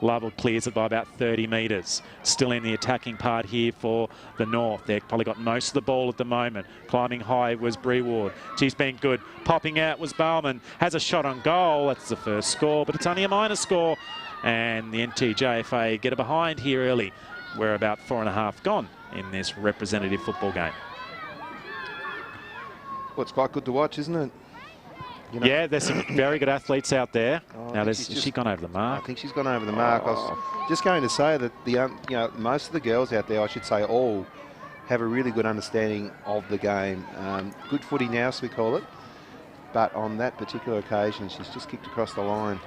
Lovell clears it by about 30 metres. Still in the attacking part here for the North. They've probably got most of the ball at the moment. Climbing high was Brewood. She's been good. Popping out was Bauman. Has a shot on goal. That's the first score, but it's only a minor score. And the NTJFA get it behind here early. We're about 4.5 gone in this representative football game. Well, it's quite good to watch, isn't it? You know. Yeah, there's some very good athletes out there. Now, has she gone over the mark? I think she's gone over the mark. I was just going to say that the most of the girls out there, I should say, all have a really good understanding of the game. Good footy now, as we call it. But on that particular occasion, she's just kicked across the line.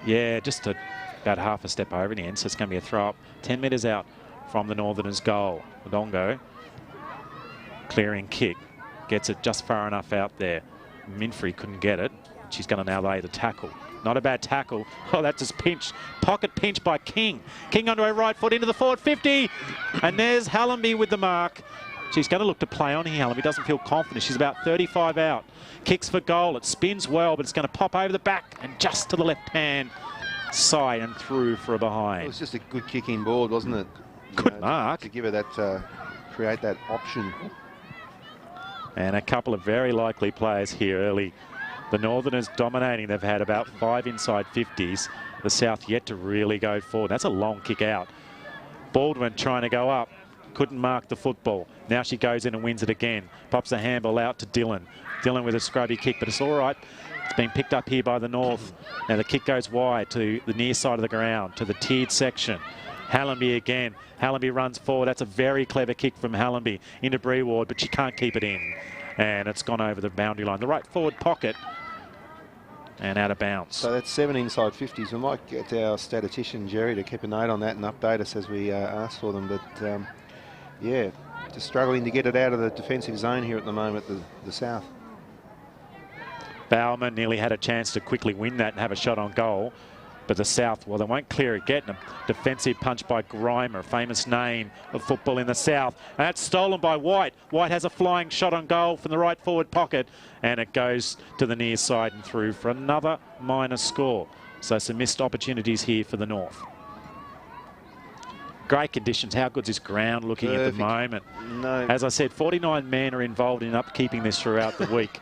Yeah, just about half a step over in the end, so it's going to be a throw-up. 10 metres out from the Northerners' goal. Odongo, clearing kick, gets it just far enough out there. Minfrey couldn't get it. She's going to now lay the tackle. Not a bad tackle. Oh, that's just pinch. Pocket pinch by King. King onto her right foot into the forward 50. And there's Hallenby with the mark. She's going to look to play on here. Hallenby doesn't feel confident. She's about 35 out. Kicks for goal. It spins well, but it's going to pop over the back and just to the left-hand side and through for a behind. It was just a good kicking board, wasn't it? Good mark. To give her that, create that option. And a couple of very likely players here early. The Northerners dominating. They've had about 5 inside 50s. The South yet to really go forward. That's a long kick out. Baldwin trying to go up. Couldn't mark the football. Now she goes in and wins it again. Pops the handball out to Dillon. Dillon with a scrubby kick, but it's all right. It's been picked up here by the North. Now the kick goes wide to the near side of the ground, to the tiered section. Hallenby again. Hallenby runs forward. That's a very clever kick from Hallenby into Brewood, but she can't keep it in. And it's gone over the boundary line. The right forward pocket and out of bounds. So that's 7 inside 50s. We might get our statistician, Jerry, to keep a note on that and update us as we ask for them. But, yeah, just struggling to get it out of the defensive zone here at the moment, the South. Bauman nearly had a chance to quickly win that and have a shot on goal. But the South, well, they won't clear it yet. And a defensive punch by Grimer, a famous name of football in the South. And that's stolen by White. White has a flying shot on goal from the right forward pocket. And it goes to the near side and through for another minor score. So some missed opportunities here for the North. Great conditions. How good's this ground looking at the moment? No. As I said, 49 men are involved in upkeeping this throughout the week.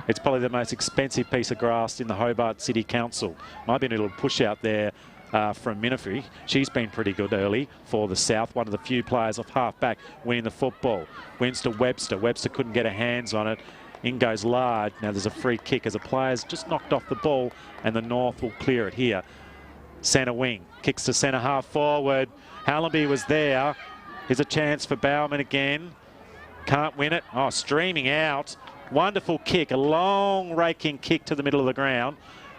It's probably the most expensive piece of grass in the Hobart City Council. Might be a little push out there from Minifree. She's been pretty good early for the South. One of the few players off half-back winning the football. Wins to Webster. Webster couldn't get her hands on it. In goes Lard. Now there's a free kick as a player's just knocked off the ball and the North will clear it here. Centre wing. Kicks to centre half forward. Hallenby was there. Here's a chance for Bauman again. Can't win it. Oh, streaming out. Wonderful kick. A long raking kick to the middle of the ground.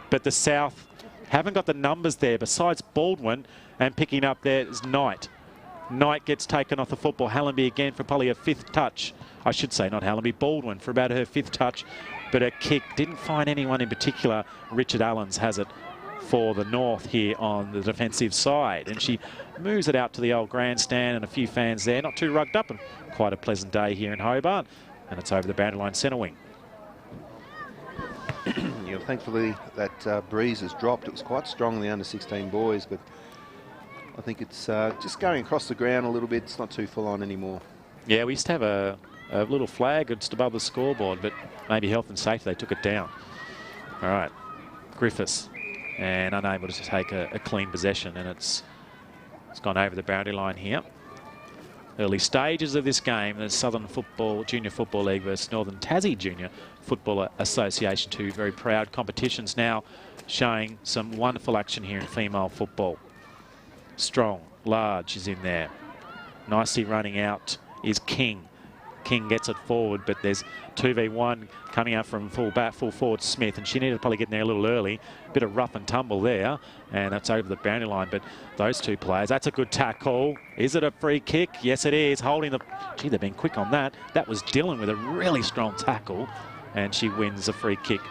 But the South haven't got the numbers there. Besides Baldwin and picking up there is Knight. Knight gets taken off the football. Hallenby again for probably a 5th touch. I should say not Hallenby, Baldwin for about her 5th touch. But her kick didn't find anyone in particular. Richard Allens has it for the North here on the defensive side. And she moves it out to the old grandstand and a few fans there. Not too rugged up and quite a pleasant day here in Hobart. And it's over the boundary line centre wing. Yeah, thankfully that breeze has dropped. It was quite strong in the under-16 boys, but I think it's just going across the ground a little bit. It's not too full on anymore. Yeah, we used to have a little flag just above the scoreboard, but maybe health and safety, they took it down. All right, Griffiths, and unable to take a clean possession, and it's gone over the boundary line here. Early stages of this game, the Southern Junior Football League versus Northern Tassie Junior Football Association, two very proud competitions now showing some wonderful action here in female football. Strong, Large is in there. Nicely running out is King. King gets it forward, but there's 2v1 coming out from full forward Smith, and she needed to probably get in there a little early. Bit of rough and tumble there, and that's over the boundary line. But those two players, that's a good tackle. Is it a free kick? Yes, it is. Holding the... Gee, they've been quick on that. That was Dillon with a really strong tackle, and she wins a free kick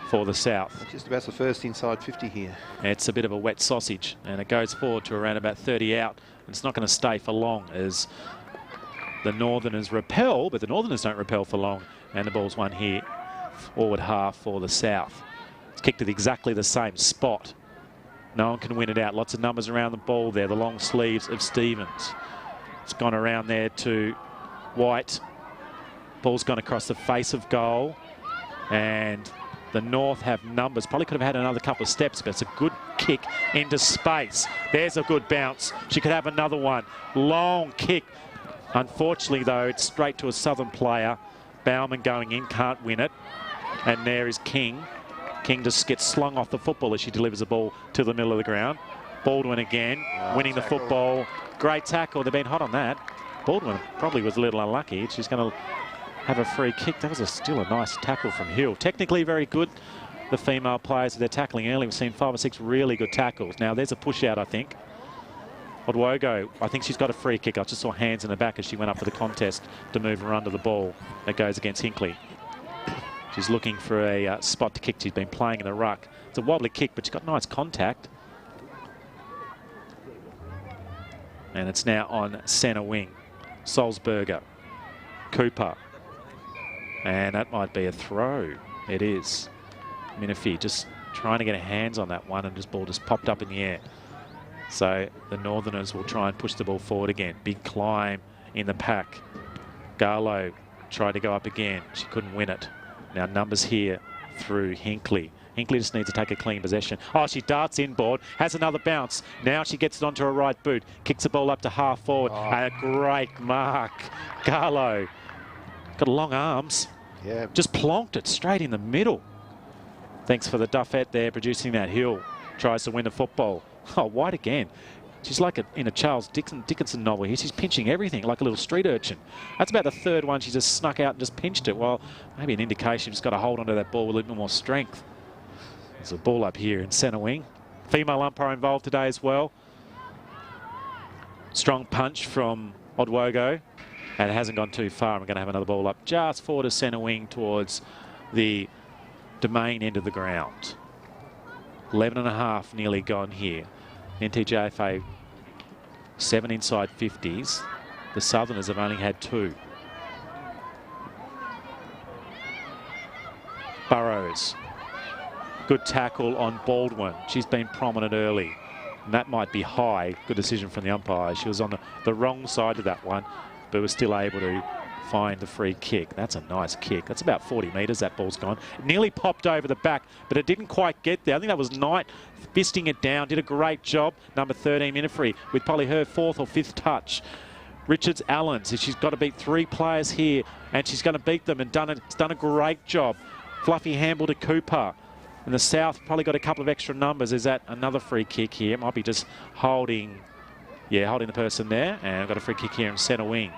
for the South. Just about the first inside 50 here. It's a bit of a wet sausage, and it goes forward to around about 30 out. And it's not going to stay for long as the Northerners repel, but the Northerners don't repel for long. And the ball's won here, forward half for the South. It's kicked at exactly the same spot. No one can win it out. Lots of numbers around the ball there. The long sleeves of Stevens. It's gone around there to White. Ball's gone across the face of goal. And the North have numbers. Probably could have had another couple of steps, but it's a good kick into space. There's a good bounce. She could have another one. Long kick. Unfortunately, though, it's straight to a Southern player. Bauman going in, can't win it. And there is King. King just gets slung off the football as she delivers the ball to the middle of the ground. Baldwin again, winning the football. Great tackle. They've been hot on that. Baldwin probably was a little unlucky. She's going to have a free kick. That was still a nice tackle from Hill. Technically very good. The female players, they're tackling early. We've seen 5 or 6 really good tackles. Now, there's a push out, I think. Odwogo, I think she's got a free kick. I just saw hands in the back as she went up for the contest to move her under the ball. That goes against Hinckley. She's looking for a spot to kick. She's been playing in the ruck. It's a wobbly kick, but she's got nice contact. And it's now on centre wing. Salzberger, Cooper. And that might be a throw. It is. Minifee just trying to get her hands on that one, and this ball just popped up in the air. So the Northerners will try and push the ball forward again. Big climb in the pack. Garlow tried to go up again. She couldn't win it. Now numbers here through Hinckley. Hinckley just needs to take a clean possession. Oh, she darts inboard, has another bounce. Now she gets it onto her right boot, kicks the ball up to half forward. And a great mark. Garlow got long arms. Yeah. Just plonked it straight in the middle. Thanks for the Duffette there producing that. Hill tries to win the football. Oh, White again. She's like in a Charles Dickinson novel here. She's pinching everything like a little street urchin. That's about the 3rd one. She just snuck out and just pinched it. Well, maybe an indication she's got to hold onto that ball with a little more strength. There's a ball up here in centre wing. Female umpire involved today as well. Strong punch from Odwogo. And it hasn't gone too far. We're going to have another ball up just forward to centre wing towards the Domain end of the ground. 11.5 nearly gone here. NTJFA 7 inside 50s. The Southerners have only had 2. Burrows Good tackle on Baldwin. She's been prominent early. And that might be high. Good decision from the umpire. She was on the wrong side of that one, but was still able to find the free kick. That's a nice kick. That's about 40 metres, that ball's gone. It nearly popped over the back, but it didn't quite get there. I think that was Knight fisting it down. Did a great job. Number 13, Minifree, with probably her 4th or 5th touch. Richards Allens, she's got to beat 3 players here, and she's going to beat them, and done a great job. Fluffy Hamble to Cooper. And the South probably got a couple of extra numbers. Is that another free kick here? It might be just holding the person there. And got a free kick here in centre wing.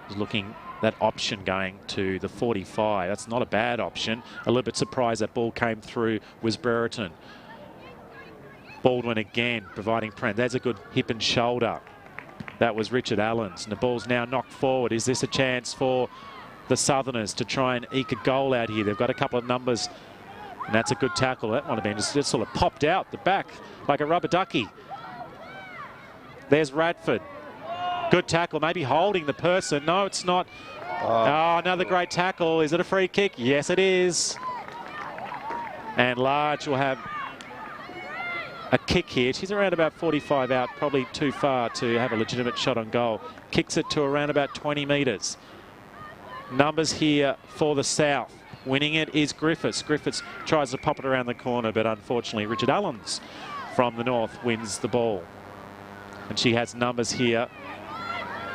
He's looking that option going to the 45. That's not a bad option. A little bit surprised that ball came through was Brereton. Baldwin again providing pressure. There's a good hip and shoulder. That was Richard Allens. And the ball's now knocked forward. Is this a chance for the Southerners to try and eke a goal out here? They've got a couple of numbers. And that's a good tackle. That might have been just sort of popped out the back like a rubber ducky. There's Radford. Good tackle, maybe holding the person. No, it's not. Oh, another great tackle. Is it a free kick? Yes, it is. And Large will have a kick here. She's around about 45 out, probably too far to have a legitimate shot on goal. Kicks it to around about 20 metres. Numbers here for the South. Winning it is Griffiths. Griffiths tries to pop it around the corner, but unfortunately Richard Allens from the North wins the ball. And she has numbers here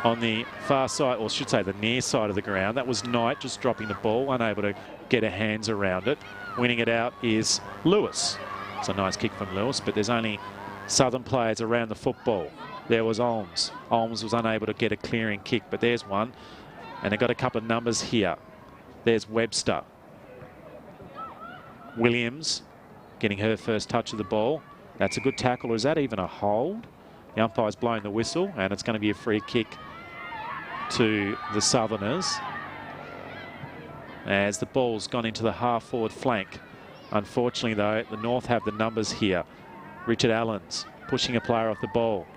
on the far side, or should say the near side of the ground. That was Knight just dropping the ball, unable to get her hands around it. Winning it out is Lewis. It's a nice kick from Lewis, but there's only Southern players around the football. There was Olms. Olms was unable to get a clearing kick, but there's one. And they've got a couple of numbers here. There's Webster. Williams getting her first touch of the ball. That's a good tackle, or is that even a hold? The umpire's blowing the whistle, and it's going to be a free kick to the Southerners as the ball's gone into the half-forward flank. Unfortunately, though, the North have the numbers here. Richard Allens pushing a player off the ball.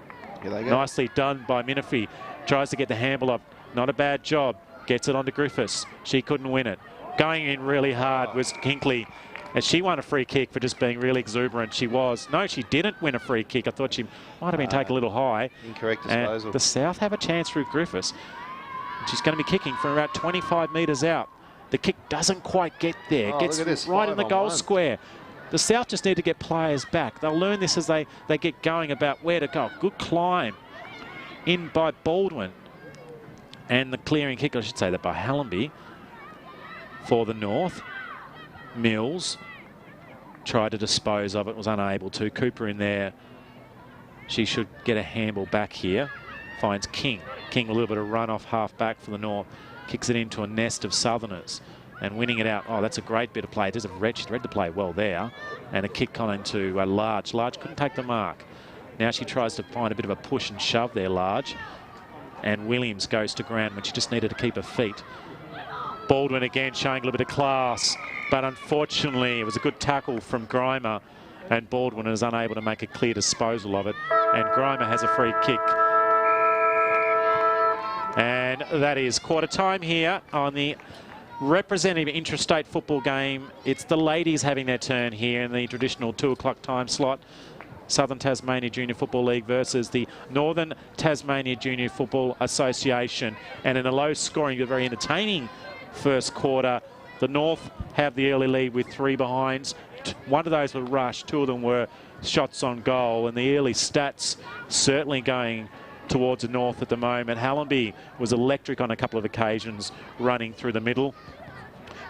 Here they go. Nicely done by Minifree. Tries to get the handle up. Not a bad job. Gets it onto Griffiths. She couldn't win it. Going in really hard was Hinkley. And she won a free kick for just being really exuberant. She was. No, she didn't win a free kick. I thought she might have been taken a little high. Incorrect disposal. And the South have a chance through Griffiths. She's going to be kicking from about 25 metres out. The kick doesn't quite get there. Oh, Gets right in the goal square. The South just need to get players back. They'll learn this as they get going about where to go. Good climb in by Baldwin. And the clearing kick, I should say that by Hallenby for the North. Mills tried to dispose of it, was unable to. Cooper in there. She should get a handball back here. Finds King. King a little bit of run off half back for the North. Kicks it into a nest of Southerners. And winning it out. Oh, that's a great bit of play. She's read the play well there. And a kick on into Large. Large couldn't take the mark. Now she tries to find a bit of a push and shove there, Large. And Williams goes to ground when she just needed to keep her feet. Baldwin again showing a little bit of class. But unfortunately, it was a good tackle from Grimer. And Baldwin is unable to make a clear disposal of it. And Grimer has a free kick. And that is quarter time here on the representative interstate football game. It's the ladies having their turn here in the traditional 2 o'clock time slot. Southern Tasmania Junior Football League versus the Northern Tasmania Junior Football Association. And in a low scoring but very entertaining first quarter, the North have the early lead with 3 behinds. One of those were rushed, 2 of them were shots on goal, and the early stats certainly going towards the North at the moment. Hallenby was electric on a couple of occasions running through the middle.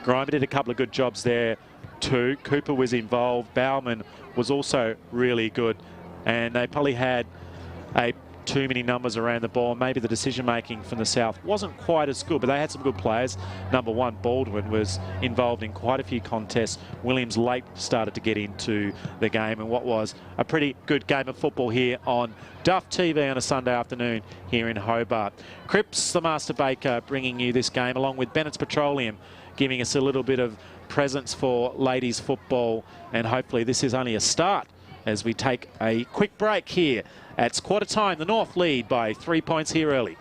Grimer did a couple of good jobs there too. Cooper was involved. Bauman was also really good, and they probably had too many numbers around the ball. Maybe the decision making from the South wasn't quite as good, but they had some good players. Number 1, Baldwin, was involved in quite a few contests. Williams late started to get into the game, and what was a pretty good game of football here on Duff TV on a Sunday afternoon here in Hobart. Cripps, the Master Baker, bringing you this game, along with Bennett's Petroleum, giving us a little bit of presence for ladies football, and hopefully this is only a start as we take a quick break here. It's quarter time. The North lead by 3 points here early.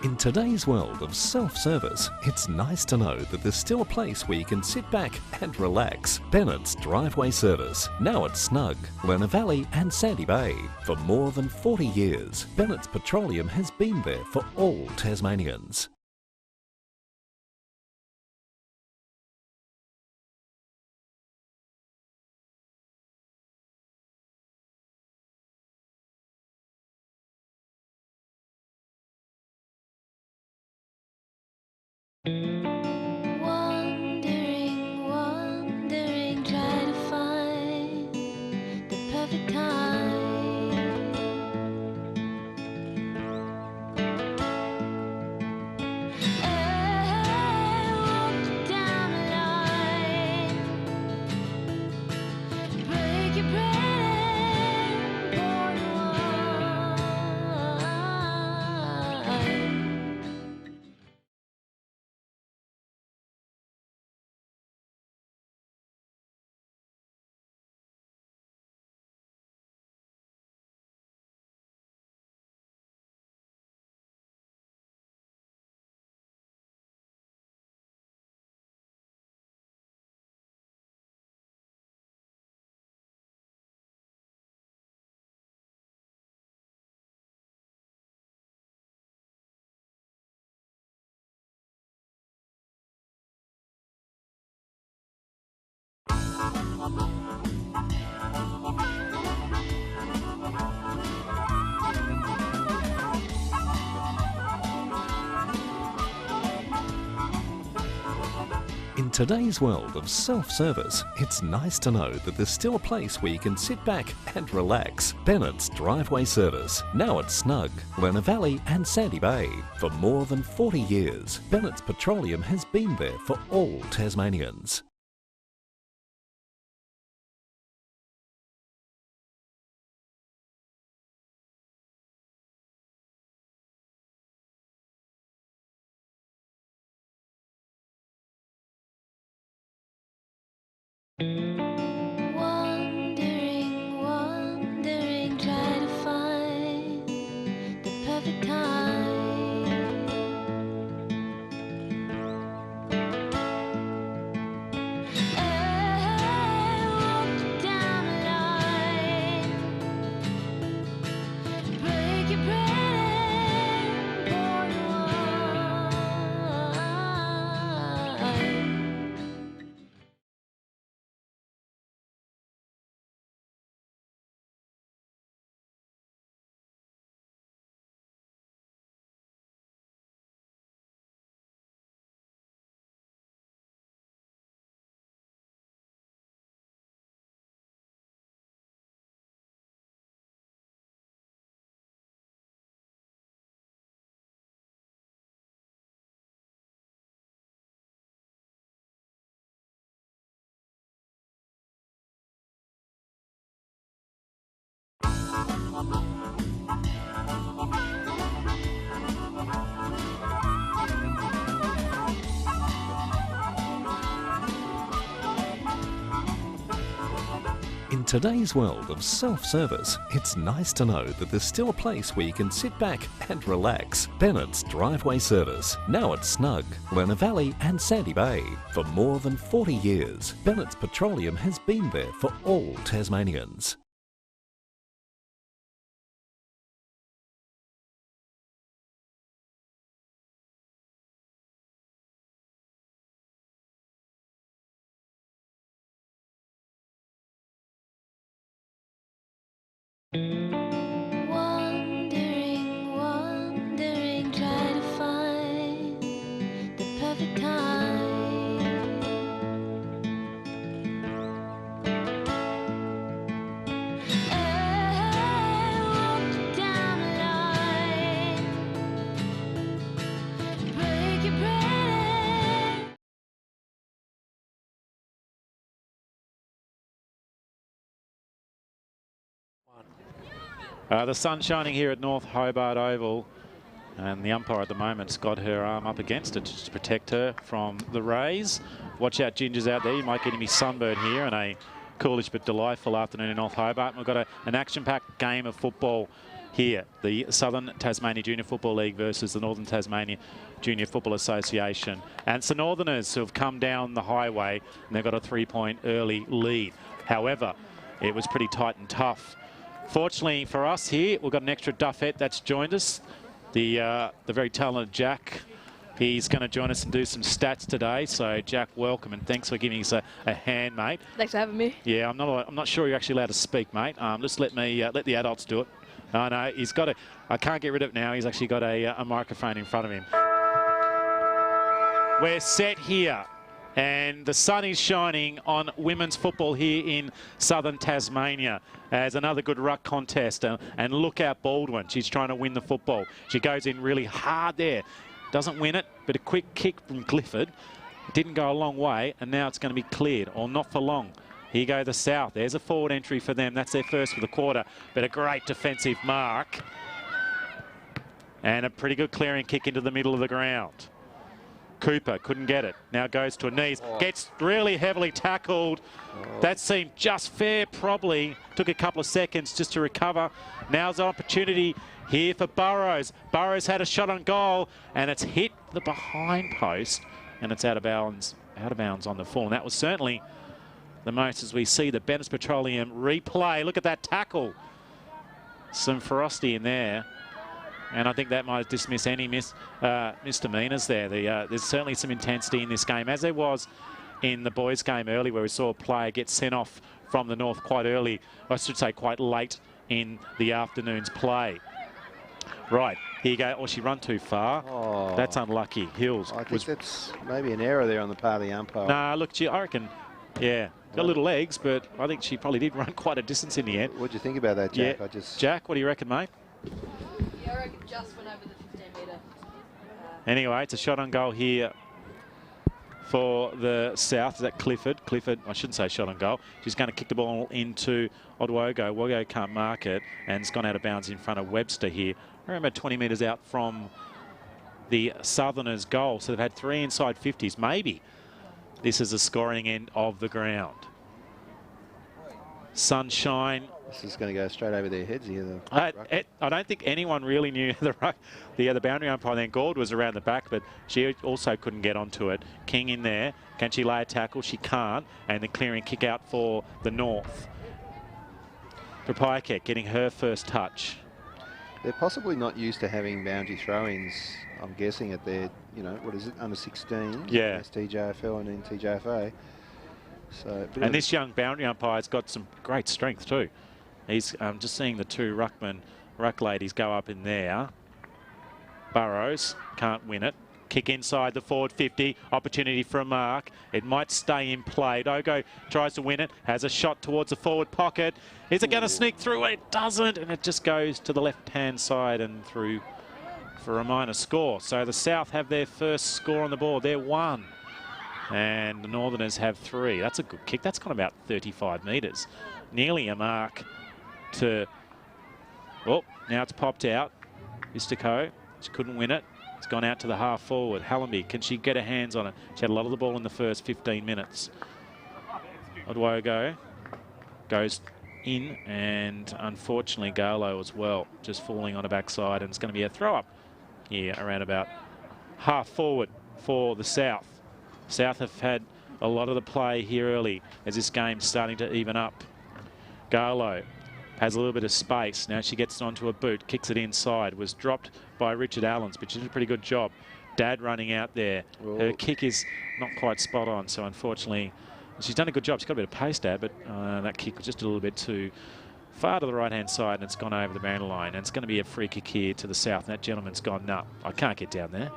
In today's world of self-service, it's nice to know that there's still a place where you can sit back and relax. Bennett's Driveway Service, now at Snug, Lerner Valley and Sandy Bay. For more than 40 years, Bennett's Petroleum has been there for all Tasmanians. Wandering, wandering, try to find the perfect time. Walk down the line, break your bread, pour wine. In today's world of self-service, it's nice to know that there's still a place where you can sit back and relax. Bennett's Driveway Service, now at Snug, Lerner Valley and Sandy Bay. For more than 40 years, Bennett's Petroleum has been there for all Tasmanians. Wandering, wandering, try to find the perfect time. Walk down the line, break your bread, pour wine. In today's world of self-service, it's nice to know that there's still a place where you can sit back and relax. Bennett's Driveway Service, now at Snug, Lerner Valley and Sandy Bay. For more than 40 years, Bennett's Petroleum has been there for all Tasmanians. Wandering, wandering, try to find the perfect time. Walk down the line, break your bread. The sun shining here at Nth Hobart Oval. And the umpire at the moment's got her arm up against it just to protect her from the rays. Watch out, Ginger's out there. You might get me sunburn here in a coolish but delightful afternoon in North Hobart. We've got an action-packed game of football here. The Southern Tasmania Junior Football League versus the Northern Tasmania Junior Football Association. And it's the Northerners who have come down the highway and they've got a 3-point early lead. However, it was pretty tight and tough. Fortunately for us here, we've got an extra Duffette that's joined us. The very talented Jack. He's going to join us and do some stats today. So Jack, welcome and thanks for giving us a hand, mate. Thanks for having me. Yeah, I'm not sure you're actually allowed to speak, mate. Just let the adults do it. No, he's got I can't get rid of it now. He's actually got a microphone in front of him. We're set here. And the sun is shining on women's football here in Southern Tasmania as another good ruck contest. And look out Baldwin. She's trying to win the football. She goes in really hard there. Doesn't win it, but a quick kick from Clifford. Didn't go a long way, and now it's going to be cleared, or not for long. Here go the South. There's a forward entry for them. That's their first for the quarter, but a great defensive mark. And a pretty good clearing kick into the middle of the ground. Cooper couldn't get it. Now goes to her knees. Gets really heavily tackled. That seemed just fair, probably. Took a couple of seconds just to recover. Now's an opportunity here for Burrows. Burrows had a shot on goal, and it's hit the behind post, and it's out of bounds on the full. And that was certainly the most as we see the Bennett's Petroleum replay. Look at that tackle. Some ferocity in there. And I think that might dismiss any misdemeanors there. There's certainly some intensity in this game, as there was in the boys' game early, where we saw a player get sent off from the North quite early, I should say quite late in the afternoon's play. Right, here you go. Oh, she run too far. Oh. That's unlucky. Hills. I think that's maybe an error there on the part of the umpire. Nah, look, I reckon, yeah, got little legs, but I think she probably did run quite a distance in the end. What do you think about that, Jack? Yeah. Jack, what do you reckon, mate? Yeah, I reckon just went over the 15-metre. Anyway, it's a shot on goal here for the South. Is that Clifford? Clifford, I shouldn't say shot on goal. She's going to kick the ball into Odwogo. Wogo can't mark it, and it's gone out of bounds in front of Webster here. Around about 20 metres out from the Southerners' goal. So they've had 3 inside 50s. Maybe this is the scoring end of the ground. Sunshine. This is going to go straight over their heads here. I don't think anyone really knew the boundary umpire. Then Gord was around the back, but she also couldn't get onto it. King in there. Can she lay a tackle? She can't. And the clearing kick out for the North. Propyakek getting her first touch. They're possibly not used to having boundary throw-ins, I'm guessing, at their, what is it, under 16? Yeah. STJFL and NTJFA. So, and this young boundary umpire's got some great strength too. He's just seeing the two ruck ladies go up in there. Burrows can't win it. Kick inside the forward 50. Opportunity for a mark. It might stay in play. Dogo tries to win it. Has a shot towards the forward pocket. Is it going to sneak through? It doesn't. And it just goes to the left-hand side and through for a minor score. So the South have their first score on the board. They're 1. And the Northerners have 3. That's a good kick. That's gone about 35 metres. Nearly a mark to... Oh, now it's popped out. Istico, she couldn't win it. It's gone out to the half forward. Hallenby, can she get her hands on it? She had a lot of the ball in the first 15 minutes. Odwogo goes in, and unfortunately Garlow as well, just falling on her backside, and it's going to be a throw up here around about half forward for the South. South have had a lot of the play here early as this game's starting to even up. Garlow has a little bit of space. Now she gets onto a boot, kicks it inside. Was dropped by Richard Allens, but she did a pretty good job. Dad running out there. Her kick is not quite spot on, so unfortunately, she's done a good job. She's got a bit of pace, Dad, but that kick was just a little bit too far to the right-hand side, and it's gone over the boundary line. And it's going to be a free kick here to the South. And that gentleman's gone, no, I can't get down there.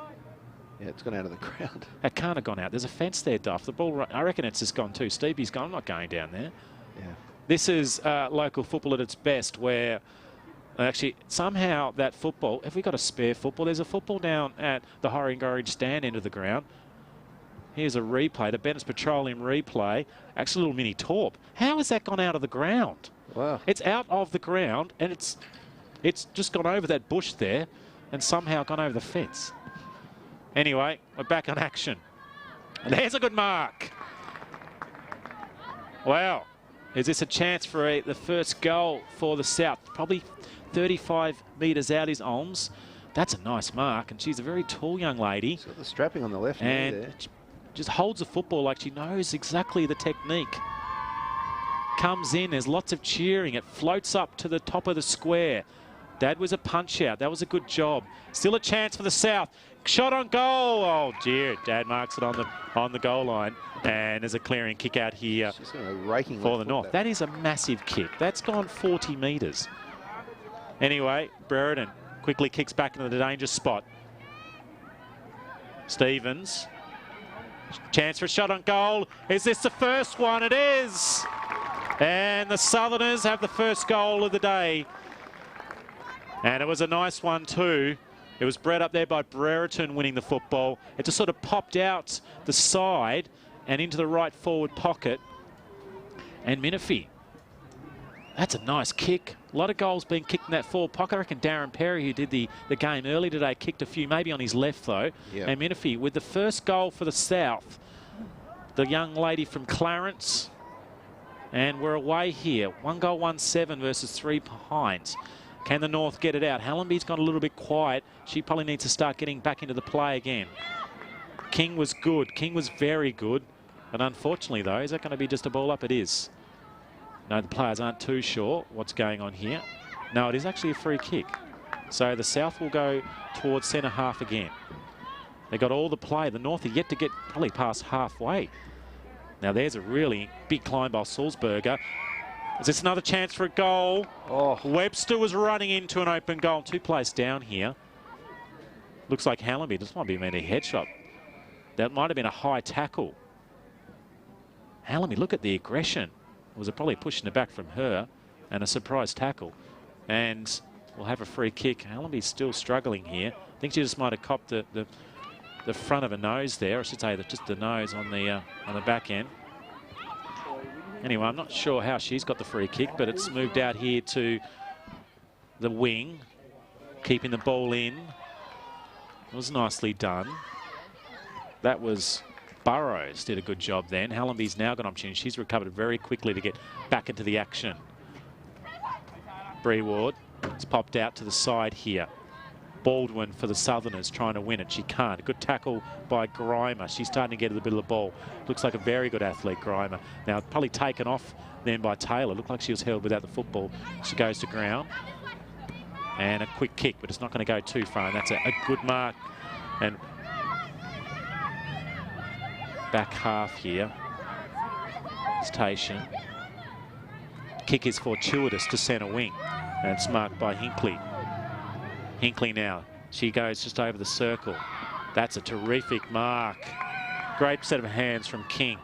Yeah, it's gone out of the ground. It can't have gone out. There's a fence there, Duff. The ball, I reckon it's just gone too steep. He's gone, I'm not going down there. Yeah. This is local football at its best, where actually somehow that football, have we got a spare football? There's a football down at the Horringorridge stand end of the ground. Here's a replay, the Bennett's Petroleum replay. Actually, a little mini torp. How has that gone out of the ground? Wow. It's out of the ground, and it's just gone over that bush there. and somehow gone over the fence. Anyway, we're back on action. And there's a good mark. Wow. Is this a chance for the first goal for the South? Probably 35 metres out is Olms. That's a nice mark, and she's a very tall young lady. She's got the strapping on the left knee there. Just holds the football like she knows exactly the technique. Comes in, there's lots of cheering. It floats up to the top of the square. Dad was a punch out. That was a good job. Still a chance for the South. Shot on goal. Oh dear. Dad marks it on the goal line. And there's a clearing kick out here for the North. That is a massive kick. That's gone 40 metres. Anyway, Brereton quickly kicks back into the danger spot. Stevens. Chance for a shot on goal. Is this the first one? It is. And the Southerners have the first goal of the day. And it was a nice one too. It was bred up there by Brereton winning the football. It just sort of popped out the side and into the right forward pocket. And Minifee. That's a nice kick. A lot of goals being kicked in that forward pocket. I reckon Darren Perry, who did the game early today, kicked a few, maybe on his left though. Yep. And Minifee with the first goal for the South. The young lady from Clarence. And we're away here. 1-7 versus 3 behind. Can the North get it out? Hallenby's gone a little bit quiet. She probably needs to start getting back into the play again. King was good. King was very good. But unfortunately, though, is that going to be just a ball up? It is. No, the players aren't too sure what's going on here. No, it is actually a free kick. So the South will go towards centre half again. They got all the play. The North are yet to get probably past halfway. Now there's a really big climb by Salzberger. Is this another chance for a goal? Oh. Webster was running into an open goal. 2 players down here. Looks like Hallenby. This might be a headshot. That might have been a high tackle. Hallenby, look at the aggression. It was probably pushing it back from her and a surprise tackle. And we'll have a free kick. Hallenby's still struggling here. I think she just might have copped the front of her nose there. I should say that just the nose on the back end. Anyway, I'm not sure how she's got the free kick, but it's moved out here to the wing, keeping the ball in. It was nicely done. That was Burrows did a good job then. Hallenby's now got an opportunity. She's recovered very quickly to get back into the action. Breeward has popped out to the side here. Baldwin for the Southerners trying to win it. She can't. A good tackle by Grimer. She's starting to get a bit of the ball. Looks like a very good athlete, Grimer. Now, probably taken off then by Taylor. Looked like she was held without the football. She goes to ground. And a quick kick, but it's not going to go too far. And that's a good mark. And back half here. Station. Kick is fortuitous to centre wing. And it's marked by Hinkley. Hinkley now, she goes just over the circle. That's a terrific mark. Great set of hands from King.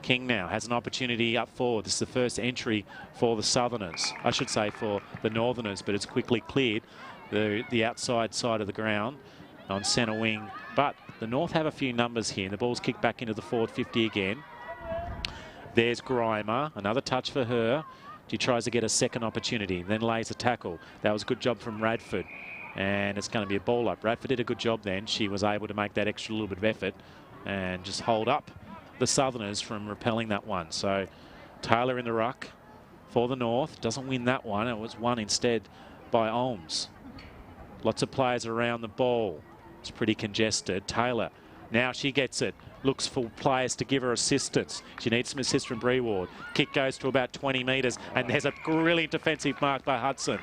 King now has an opportunity up forward. This is the first entry for the Southerners. I should say for the Northerners, but it's quickly cleared the outside side of the ground on centre wing. But the North have a few numbers here. And the ball's kicked back into the forward 50 again. There's Grimer, another touch for her. She tries to get a second opportunity, then lays a tackle. That was a good job from Radford. And it's going to be a ball up. Radford did a good job then. She was able to make that extra little bit of effort and just hold up the Southerners from repelling that one. So Taylor in the ruck for the North. Doesn't win that one. It was won instead by Olms. Lots of players around the ball. It's pretty congested. Taylor, now she gets it. Looks for players to give her assistance. She needs some assist from Breeward. Kick goes to about 20 metres, and there's a brilliant defensive mark by Hudson.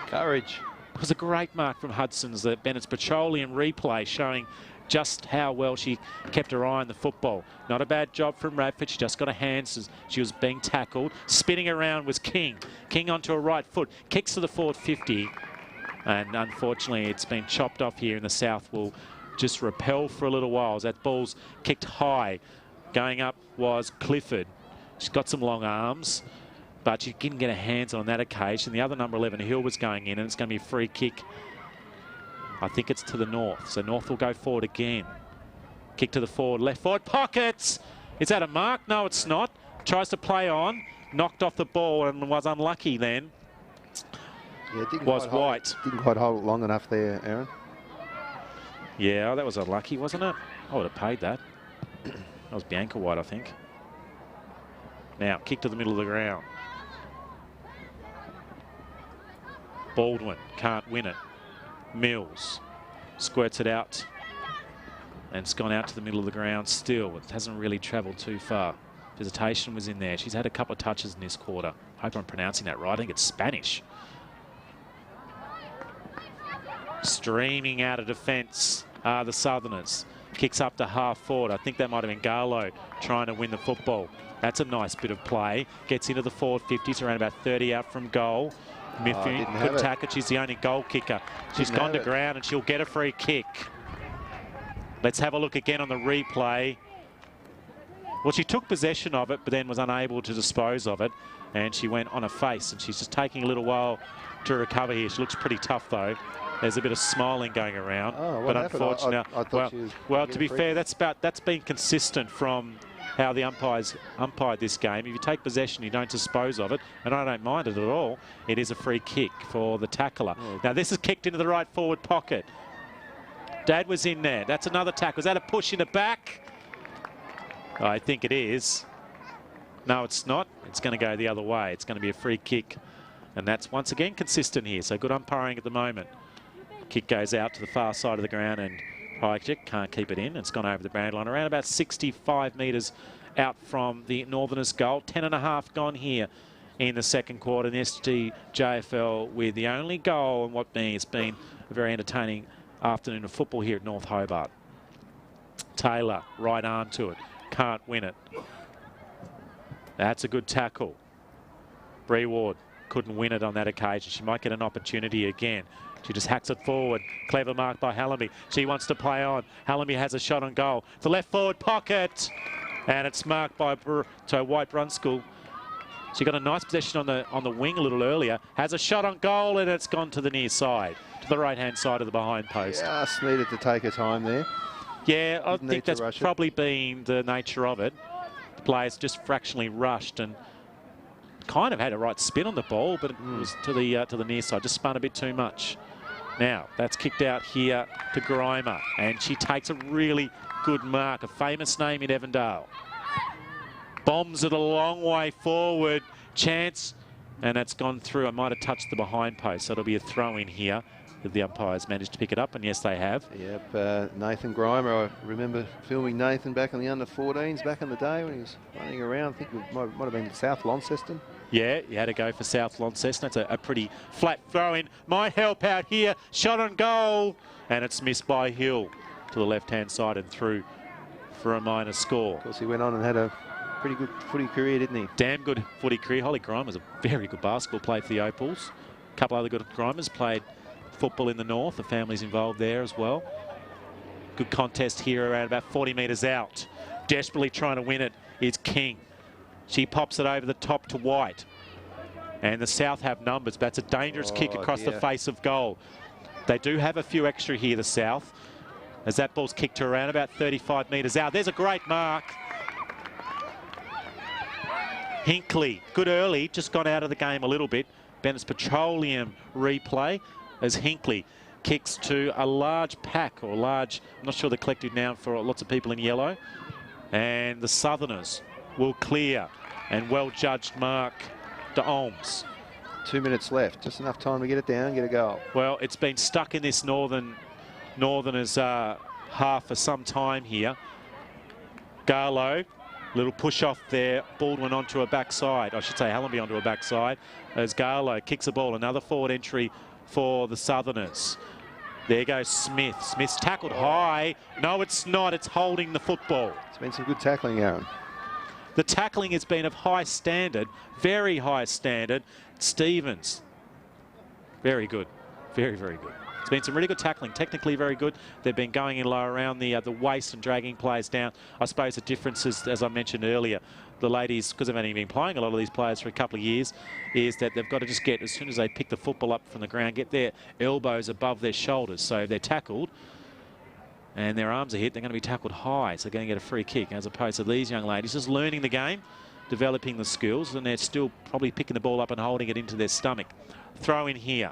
Courage. It was a great mark from Hudson's. Bennett's petroleum replay showing just how well she kept her eye on the football. Not a bad job from Radford. She just got her hands as she was being tackled. Spinning around was King. King onto her right foot. Kicks to the forward 50. And unfortunately, it's been chopped off here, and the South will just repel for a little while as that ball's kicked high. Going up was Clifford. She's got some long arms, but she didn't get her hands on that occasion. The other number 11, Hill, was going in, and it's going to be a free kick. I think it's to the North. So North will go forward again. Kick to the forward, left forward pockets. Is that a mark? No, it's not. Tries to play on. Knocked off the ball and was unlucky then Yeah, was White. Didn't quite hold it long enough there, Aaron. Yeah, that was unlucky, wasn't it? I would have paid that. That was Bianca White, I think. Now, kick to the middle of the ground. Baldwin can't win it. Mills squirts it out. And it's gone out to the middle of the ground still. It hasn't really travelled too far. Visitation was in there. She's had a couple of touches in this quarter. Hope I'm pronouncing that right. I think it's Spanish. Streaming out of defence are the Southerners. Kicks up to half forward. I think that might have been Garlow trying to win the football. That's a nice bit of play. Gets into the forward 50s, around about 30 out from goal. Miffy could tack it. She's the only goal kicker. She's gone to ground and she'll get a free kick. Let's have a look again on the replay. Well, she took possession of it, but then was unable to dispose of it. And she went on her face, and she's just taking a little while to recover here. She looks pretty tough, though. There's a bit of smiling going around. Oh, but unfortunately, well, to be fair, that's been consistent from how the umpires umpired this game. If you take possession, you don't dispose of it, and I don't mind it at all. It is a free kick for the tackler. Oh. Now, this is kicked into the right forward pocket. Dad was in there. That's another tackle. Was that a push in the back? I think it is. No, it's not. It's going to go the other way. It's going to be a free kick. And that's once again consistent here. So good umpiring at the moment. Kick goes out to the far side of the ground and Hajek can't keep it in. It's gone over the boundary line around about 65 metres out from the Northerners' goal. 10.5 gone here in the second quarter. And the STJFL with the only goal and what it's been a very entertaining afternoon of football here at North Hobart. Taylor, right arm to it. Can't win it. That's a good tackle. Bree Ward couldn't win it on that occasion. She might get an opportunity again. She just hacks it forward. Clever mark by Hallamy. She wants to play on. Hallamy has a shot on goal. The left forward pocket. And it's marked by White Brunskill. She got a nice possession on the wing a little earlier. Has a shot on goal and it's gone to the near side. To the right-hand side of the behind post. Just needed to take her time there. Yeah, I think that's probably been the nature of it. The players just fractionally rushed and kind of had a right spin on the ball, but it was to the near side. Just spun a bit too much. Now, that's kicked out here to Grimer, and she takes a really good mark, a famous name in Evandale. Bombs it a long way forward. Chance, and that's gone through. I might have touched the behind post, so it'll be a throw in here. The umpires managed to pick it up, and yes, they have. Yep, Nathan Grimer. I remember filming Nathan back in the under-14s back in the day when he was running around. I think it might have been South Launceston. Yeah, you had to go for South Launceston. That's a pretty flat throw-in. Might help out here. Shot on goal, and it's missed by Hill to the left-hand side and through for a minor score. Of course, he went on and had a pretty good footy career, didn't he? Damn good footy career. Holly Grimer's a very good basketball player for the Opals. A couple other good Grimers played football in the north. The family's involved there as well. Good contest here around about 40 metres out. Desperately trying to win it is King. She pops it over the top to White. And the South have numbers. But that's a dangerous kick across the face of goal. They do have a few extra here, the South, as that ball's kicked to around about 35 metres out. There's a great mark. Hinkley, good early, just gone out of the game a little bit. Bennett's Petroleum replay as Hinkley kicks to a large pack, or large, I'm not sure the collective noun for lots of people in yellow. And the Southerners will clear, and well judged mark to Olms. 2 minutes left, just enough time to get it down, get a goal. Well, it's been stuck in this Northerners half for some time here. Garlow, little push off there, Baldwin onto a backside, I should say Hallamy onto a backside, as Garlow kicks the ball, another forward entry for the Southerners. There goes Smith. Smith's tackled high. No, it's not. It's holding the football. It's been some good tackling, Aaron. The tackling has been of high standard, very high standard. Stevens, very good. Very, very good. It's been some really good tackling, technically very good. They've been going in low around the waist and dragging players down. I suppose the difference is, as I mentioned earlier, the ladies, because they've only been playing a lot of these players for a couple of years, is that they've got to just get, as soon as they pick the football up from the ground, get their elbows above their shoulders. So if they're tackled and their arms are hit, they're going to be tackled high, so they're going to get a free kick, as opposed to these young ladies just learning the game, developing the skills, and they're still probably picking the ball up and holding it into their stomach. Throw in here.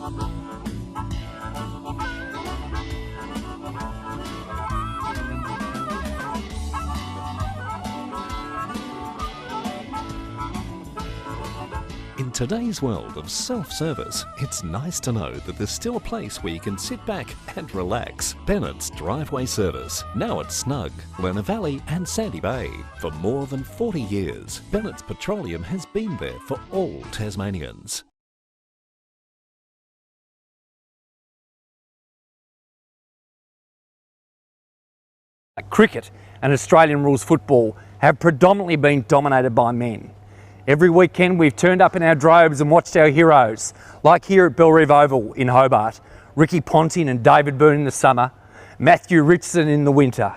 In today's world of self-service, it's nice to know that there's still a place where you can sit back and relax. Bennett's Driveway Service, now at Snug, Lerner Valley and Sandy Bay. For more than 40 years, Bennett's Petroleum has been there for all Tasmanians. Cricket and Australian rules football have predominantly been dominated by men. Every weekend we've turned up in our droves and watched our heroes, like here at Bellerive Oval in Hobart, Ricky Ponting and David Boone in the summer, Matthew Richardson in the winter.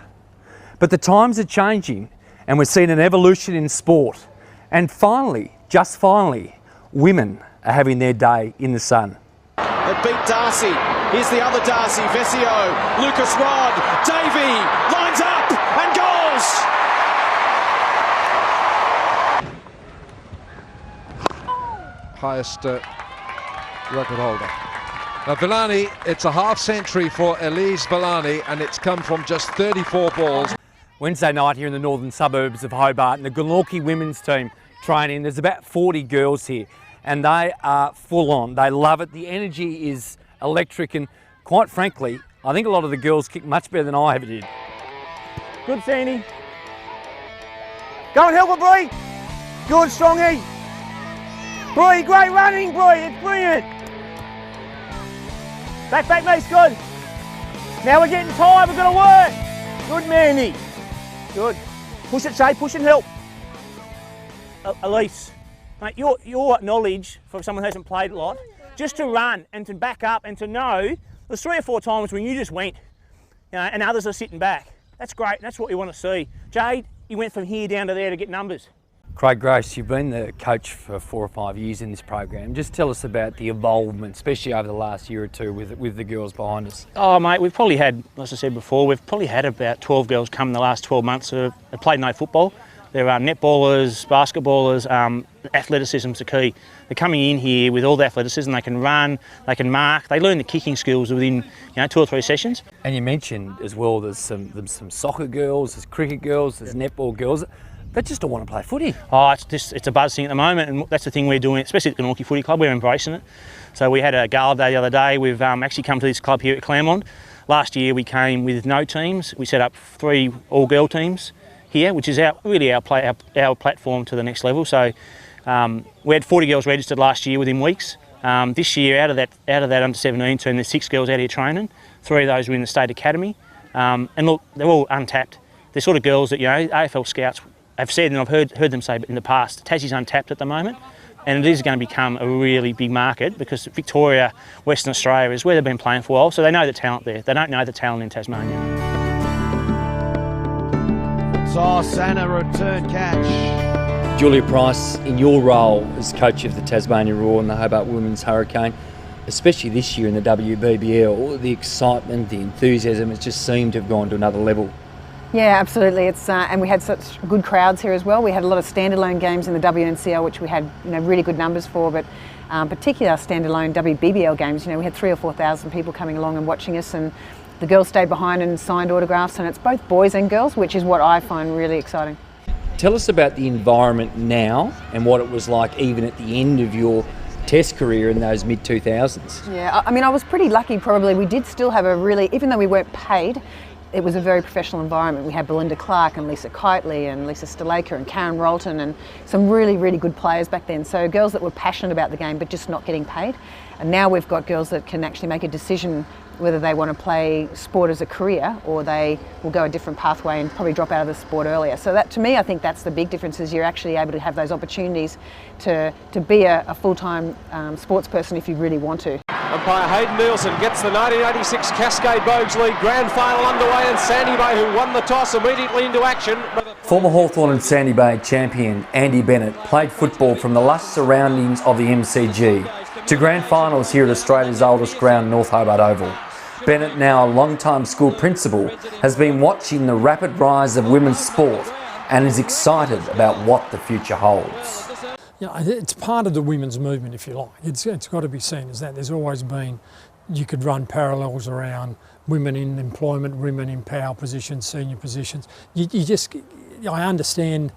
But the times are changing and we're seeing an evolution in sport. And finally, just finally, women are having their day in the sun. They beat Darcy. Here's the other Darcy, Vesio, Lucas Rod, Davey, lines up and goals! Highest record holder. Now Villani, it's a half century for Elise Villani and it's come from just 34 balls. Wednesday night here in the northern suburbs of Hobart, and the Glenorchy women's team training. There's about 40 girls here and they are full on. They love it. The energy is electric and quite frankly, I think a lot of the girls kick much better than I ever did. Good, Sandy. Go and help her, Bree. Good, Strongy. Bree, great running, Bree. It's brilliant. Back, mate's good. Now we're getting tired. We're going to work. Good, Mandy. Good. Push it, Shay. Push and help. Elise, mate, your knowledge for someone who hasn't played a lot, just to run and to back up and to know, there's 3 or 4 times when you just went, you know, and others are sitting back. That's great. That's what we want to see. Jade, you went from here down to there to get numbers. Craig Grace, you've been the coach for 4 or 5 years in this program. Just tell us about the involvement, especially over the last year or two with the girls behind us. Oh, mate, we've probably had, as I said before, we've probably had about 12 girls come in the last 12 months who have played no football. There are netballers, basketballers, athleticism's the key. They're coming in here with all the athleticism. They can run, they can mark, they learn the kicking skills within 2 or 3 sessions. And you mentioned as well there's some soccer girls, there's cricket girls, there's netball girls. They just don't want to play footy. Oh, it's a buzz thing at the moment, and that's the thing we're doing, especially at the Glenorchy Footy Club. We're embracing it. So we had a gala day the other day. We've actually come to this club here at Claremont. Last year we came with no teams. We set up 3 all-girl teams here, which is our platform to the next level. So we had 40 girls registered last year within weeks. This year, out of that under-17 team, there's 6 girls out here training. 3 of those were in the state academy, and look, they're all untapped. They're sort of girls that AFL scouts have said, and I've heard them say in the past, Tassie's untapped at the moment, and it is going to become a really big market because Victoria, Western Australia is where they've been playing for a while, so they know the talent there. They don't know the talent in Tasmania. Sana return catch. Julia Price, in your role as coach of the Tasmania Roar and the Hobart Women's Hurricane, especially this year in the WBBL, the excitement, the enthusiasm, it's just seemed to have gone to another level. Yeah, absolutely. It's and we had such good crowds here as well. We had a lot of standalone games in the WNCL, which we had really good numbers for, but particularly our standalone WBBL games. We had 3,000 or 4,000 people coming along and watching us, and the girls stayed behind and signed autographs, and it's both boys and girls, which is what I find really exciting. Tell us about the environment now and what it was like even at the end of your Test career in those mid-2000s. Yeah, I mean, I was pretty lucky probably. We did still have a really, even though we weren't paid, it was a very professional environment. We had Belinda Clark and Lisa Kitely and Lisa Stalaker and Karen Rolton and some really, really good players back then. So girls that were passionate about the game but just not getting paid. And now we've got girls that can actually make a decision whether they want to play sport as a career or they will go a different pathway and probably drop out of the sport earlier. So that, to me, I think that's the big difference, is you're actually able to have those opportunities to be a full-time sports person if you really want to. Umpire Hayden Nielsen gets the 1986 Cascade Bogues League Grand Final underway, and Sandy Bay, who won the toss, immediately into action. Former Hawthorn and Sandy Bay champion Andy Bennett played football from the lush surroundings of the MCG to grand finals here at Australia's oldest ground, Nth Hobart Oval. Bennett, now a long-time school principal, has been watching the rapid rise of women's sport and is excited about what the future holds. you know, it's part of the women's movement, if you like. It's got to be seen as that. There's always been, you could run parallels around women in employment, women in power positions, senior positions. I understand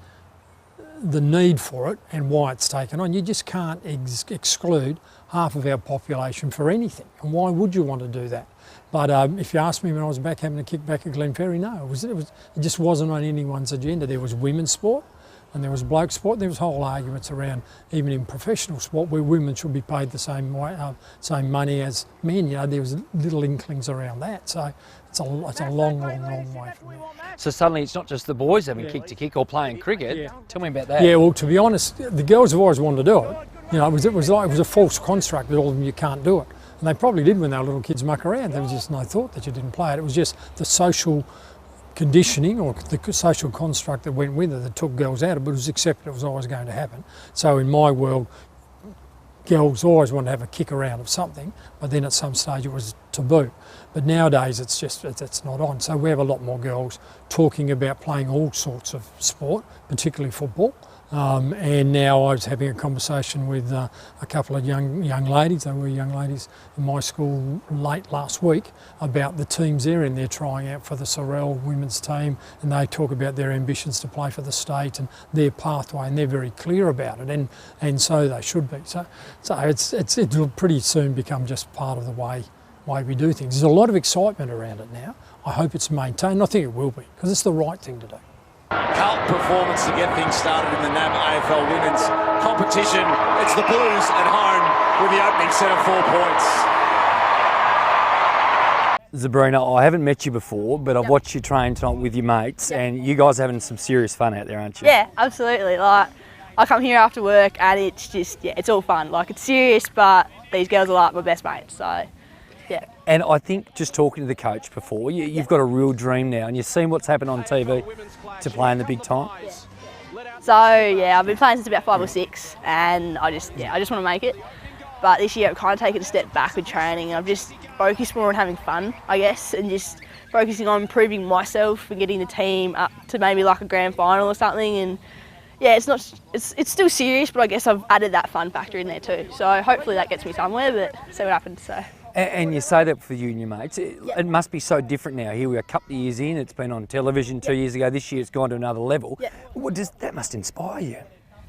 the need for it and why it's taken on. You just can't exclude half of our population for anything. And why would you want to do that? But if you asked me when I was back having a kick back at Glenferrie, no, it just wasn't on anyone's agenda. There was women's sport and there was bloke sport. There was whole arguments around, even in professional sport, where women should be paid the same money as men. You know, there was little inklings around that. So it's a long way from there. So suddenly it's not just the boys having kick to kick or playing cricket. Yeah. Tell me about that. Yeah, well, to be honest, the girls have always wanted to do it. You know, it was a false construct that all of them, you can't do it. And they probably did when they were little kids muck around. There was just no thought that you didn't play it. It was just the social conditioning or the social construct that went with it that took girls out of it, but it was accepted it was always going to happen. So in my world, girls always want to have a kick around of something, but then at some stage it was taboo. But nowadays it's not on. So we have a lot more girls talking about playing all sorts of sport, particularly football. And now I was having a conversation with a couple of young ladies. They were young ladies in my school late last week about the teams they're in. They're trying out for the Sorrel women's team, and they talk about their ambitions to play for the state and their pathway, and they're very clear about it, and so they should be. So it'll pretty soon become just part of the way we do things. There's a lot of excitement around it now. I hope it's maintained. I think it will be, because it's the right thing to do. Cult performance to get things started in the NAB AFL Women's competition. It's the Blues at home with the opening set of 4 points. Sabrina, I haven't met you before, but I've watched you train tonight with your mates, and you guys are having some serious fun out there, aren't you? Yeah, absolutely. Like, I come here after work and it's just, it's all fun. Like, it's serious, but these girls are like my best mates, so yeah. And I think just talking to the coach before, you've got a real dream now, and you've seen what's happened on TV to play in the big time. So yeah, I've been playing since about 5 or 6, and I just want to make it. But this year I've kind of taken a step back with training, and I've just focused more on having fun, I guess, and just focusing on improving myself and getting the team up to maybe like a grand final or something. And yeah, it's still serious, but I guess I've added that fun factor in there too. So hopefully that gets me somewhere, but see what happens. So. And you say that for you and your mates. It must be so different now. Here we are a couple of years in, it's been on television 2 years ago. This year it's gone to another level. That must inspire you.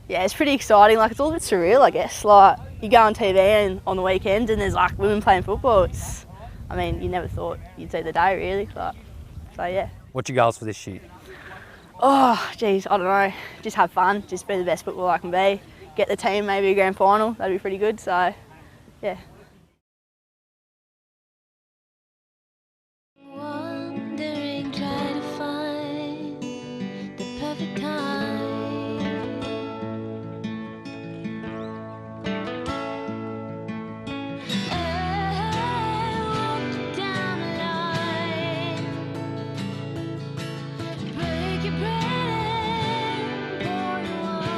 Yeah, it's pretty exciting. Like, it's all a bit surreal, I guess. Like, you go on TV and on the weekends and there's like women playing football. I mean, you never thought you'd see the day, really. Like, so yeah. What's your goals for this year? Oh, geez, I don't know. Just have fun, just be the best footballer I can be. Get the team maybe a grand final, that'd be pretty good. So, yeah. Wandering, try to find the perfect time. I walked down the line, break your bread, pour the wine.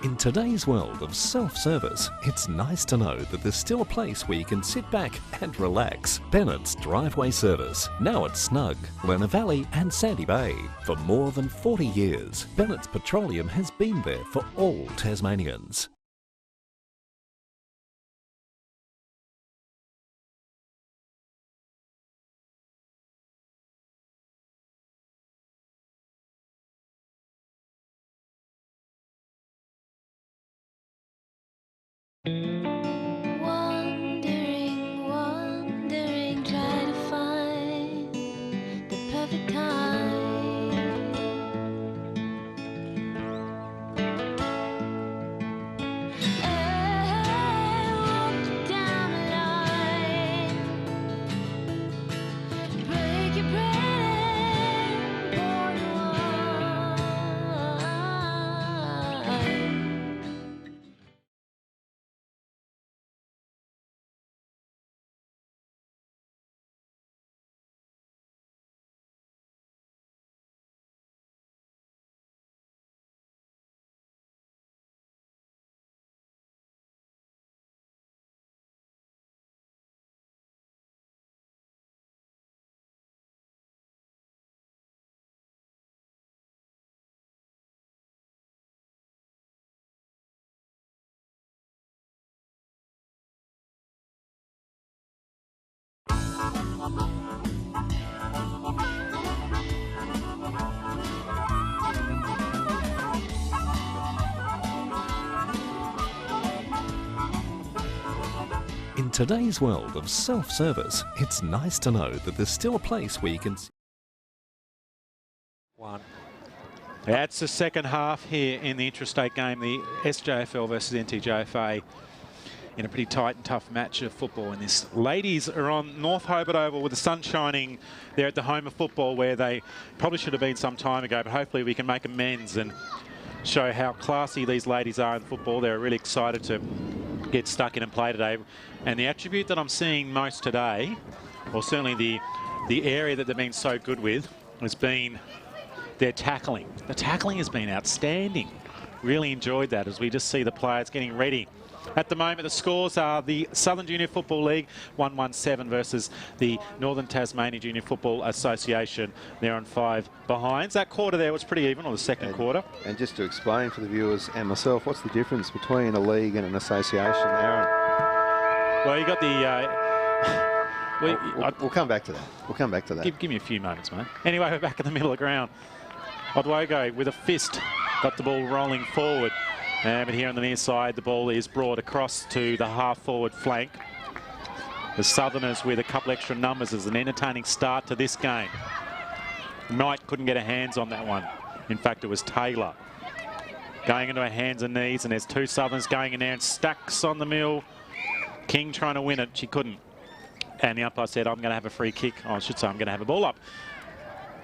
In today's world of self-service, it's nice to know that there's still a place where you can sit back and relax. Bennett's Driveway Service, now at Snug, Lenna Valley and Sandy Bay. For more than 40 years, Bennett's Petroleum has been there for all Tasmanians. Wandering, try to find In today's world of self-service, it's nice to know that there's still a place where you can... That's the second half here in the interstate game, the SJFL versus NTJFA, in a pretty tight and tough match of football. And this ladies are on North Hobart Oval with the sun shining there at the home of football, where they probably should have been some time ago, but hopefully we can make amends and show how classy these ladies are in football. They're really excited to get stuck in and play today. And the attribute that I'm seeing most today, or certainly the area that they've been so good with, has been their tackling. The tackling has been outstanding. Really enjoyed that as we just see the players getting ready. At the moment, the scores are the Southern Junior Football League 117 versus the Northern Tasmania Junior Football Association. They're on 5 behinds. That quarter there was pretty even, or the second quarter. And just to explain for the viewers and myself, what's the difference between a league and an association, Aaron? Well, you got the... we'll come back to that. We'll come back to that. Give me a few moments, mate. Anyway, we're back in the middle of the ground. Odwogo with a fist got the ball rolling forward. But here on the near side, the ball is brought across to the half-forward flank. The Southerners with a couple extra numbers as an entertaining start to this game. Knight couldn't get her hands on that one. In fact, it was Taylor. Going into her hands and knees, and there's 2 Southerners going in there and stacks on the mill. King trying to win it. She couldn't. And the umpire said, I'm going to have a free kick. Oh, I should say I'm going to have a ball up.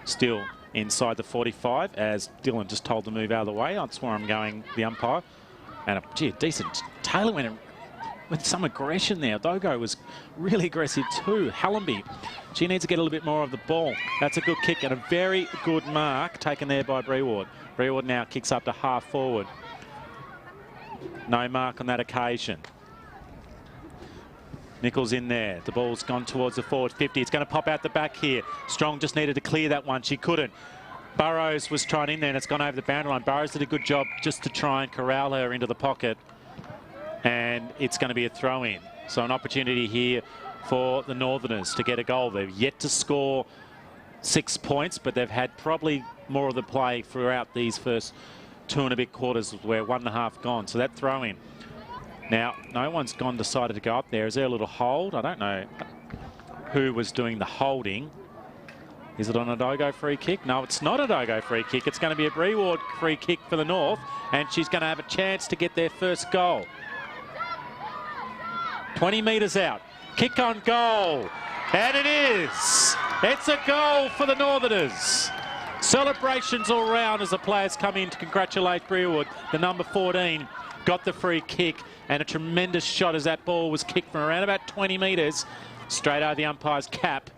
Still inside the 45 as Dylan just told to move out of the way. That's where I'm going, the umpire. And a decent. Taylor went in with some aggression there. Dogo was really aggressive too. Hallenby, she needs to get a little bit more of the ball. That's a good kick and a very good mark taken there by Breward. Breward now kicks up to half forward. No mark on that occasion. Nichols in there. The ball's gone towards the forward 50. It's going to pop out the back here. Strong just needed to clear that one. She couldn't. Burrows was trying in there and it's gone over the boundary line. Burrows did a good job just to try and corral her into the pocket. And it's going to be a throw-in. So an opportunity here for the Northerners to get a goal. They've yet to score 6 points, but they've had probably more of the play throughout these first 2 and a bit quarters where 1.5 gone. So that throw-in. Now, no one's decided to go up there. Is there a little hold? I don't know who was doing the holding. Is it on a Dogo free kick? No, it's not a Dogo free kick. It's going to be a Breward free kick for the North, and she's going to have a chance to get their first goal. 20 metres out. Kick on goal. And it is. It's a goal for the Northerners. Celebrations all round as the players come in to congratulate Breward. The number 14 got the free kick, and a tremendous shot as that ball was kicked from around about 20 metres straight over the umpire's cap.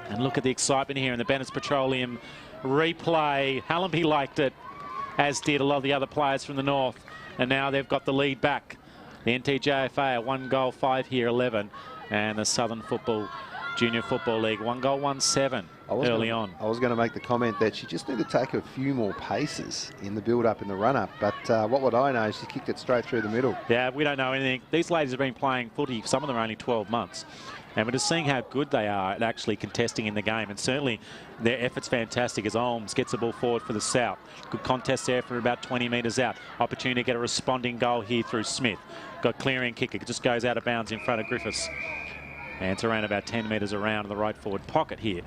And look at the excitement here in the Bennett's Petroleum replay. Hallenby liked it, as did a lot of the other players from the North. And now they've got the lead back. The NTJFA, a 1 goal, 5 here, 11. And the Southern Junior Football League, 1 goal, 1-7 early on. I was going to make the comment that she just needed to take a few more paces in the build-up and the run-up. But what would I know? She kicked it straight through the middle. Yeah, we don't know anything. These ladies have been playing footy. Some of them are only 12 months. And we're just seeing how good they are at actually contesting in the game. And certainly their effort's fantastic as Olms gets the ball forward for the South. Good contest there from about 20 metres out. Opportunity to get a responding goal here through Smith. Got clearing kick. It just goes out of bounds in front of Griffiths. And it's around about 10 metres around in the right forward pocket here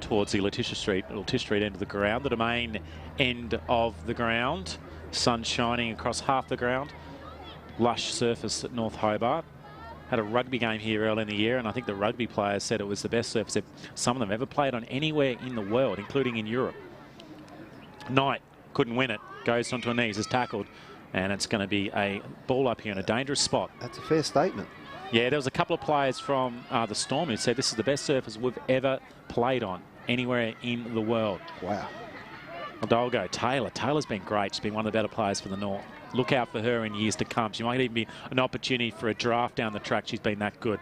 towards the Letitia Street end of the ground, the domain end of the ground. Sun shining across half the ground. Lush surface at North Hobart. Had a rugby game here early in the year, and I think the rugby players said it was the best surface that some of them ever played on anywhere in the world, including in Europe. Knight couldn't win it, goes onto her knees, is tackled, and it's going to be a ball up here in a dangerous spot. That's a fair statement. Yeah, there was a couple of players from the Storm who said this is the best surface we've ever played on anywhere in the world. Wow. Hidalgo, Taylor. Taylor's been great. She's been one of the better players for the North. Look out for her in years to come. She might even be an opportunity for a draft down the track. She's been that good.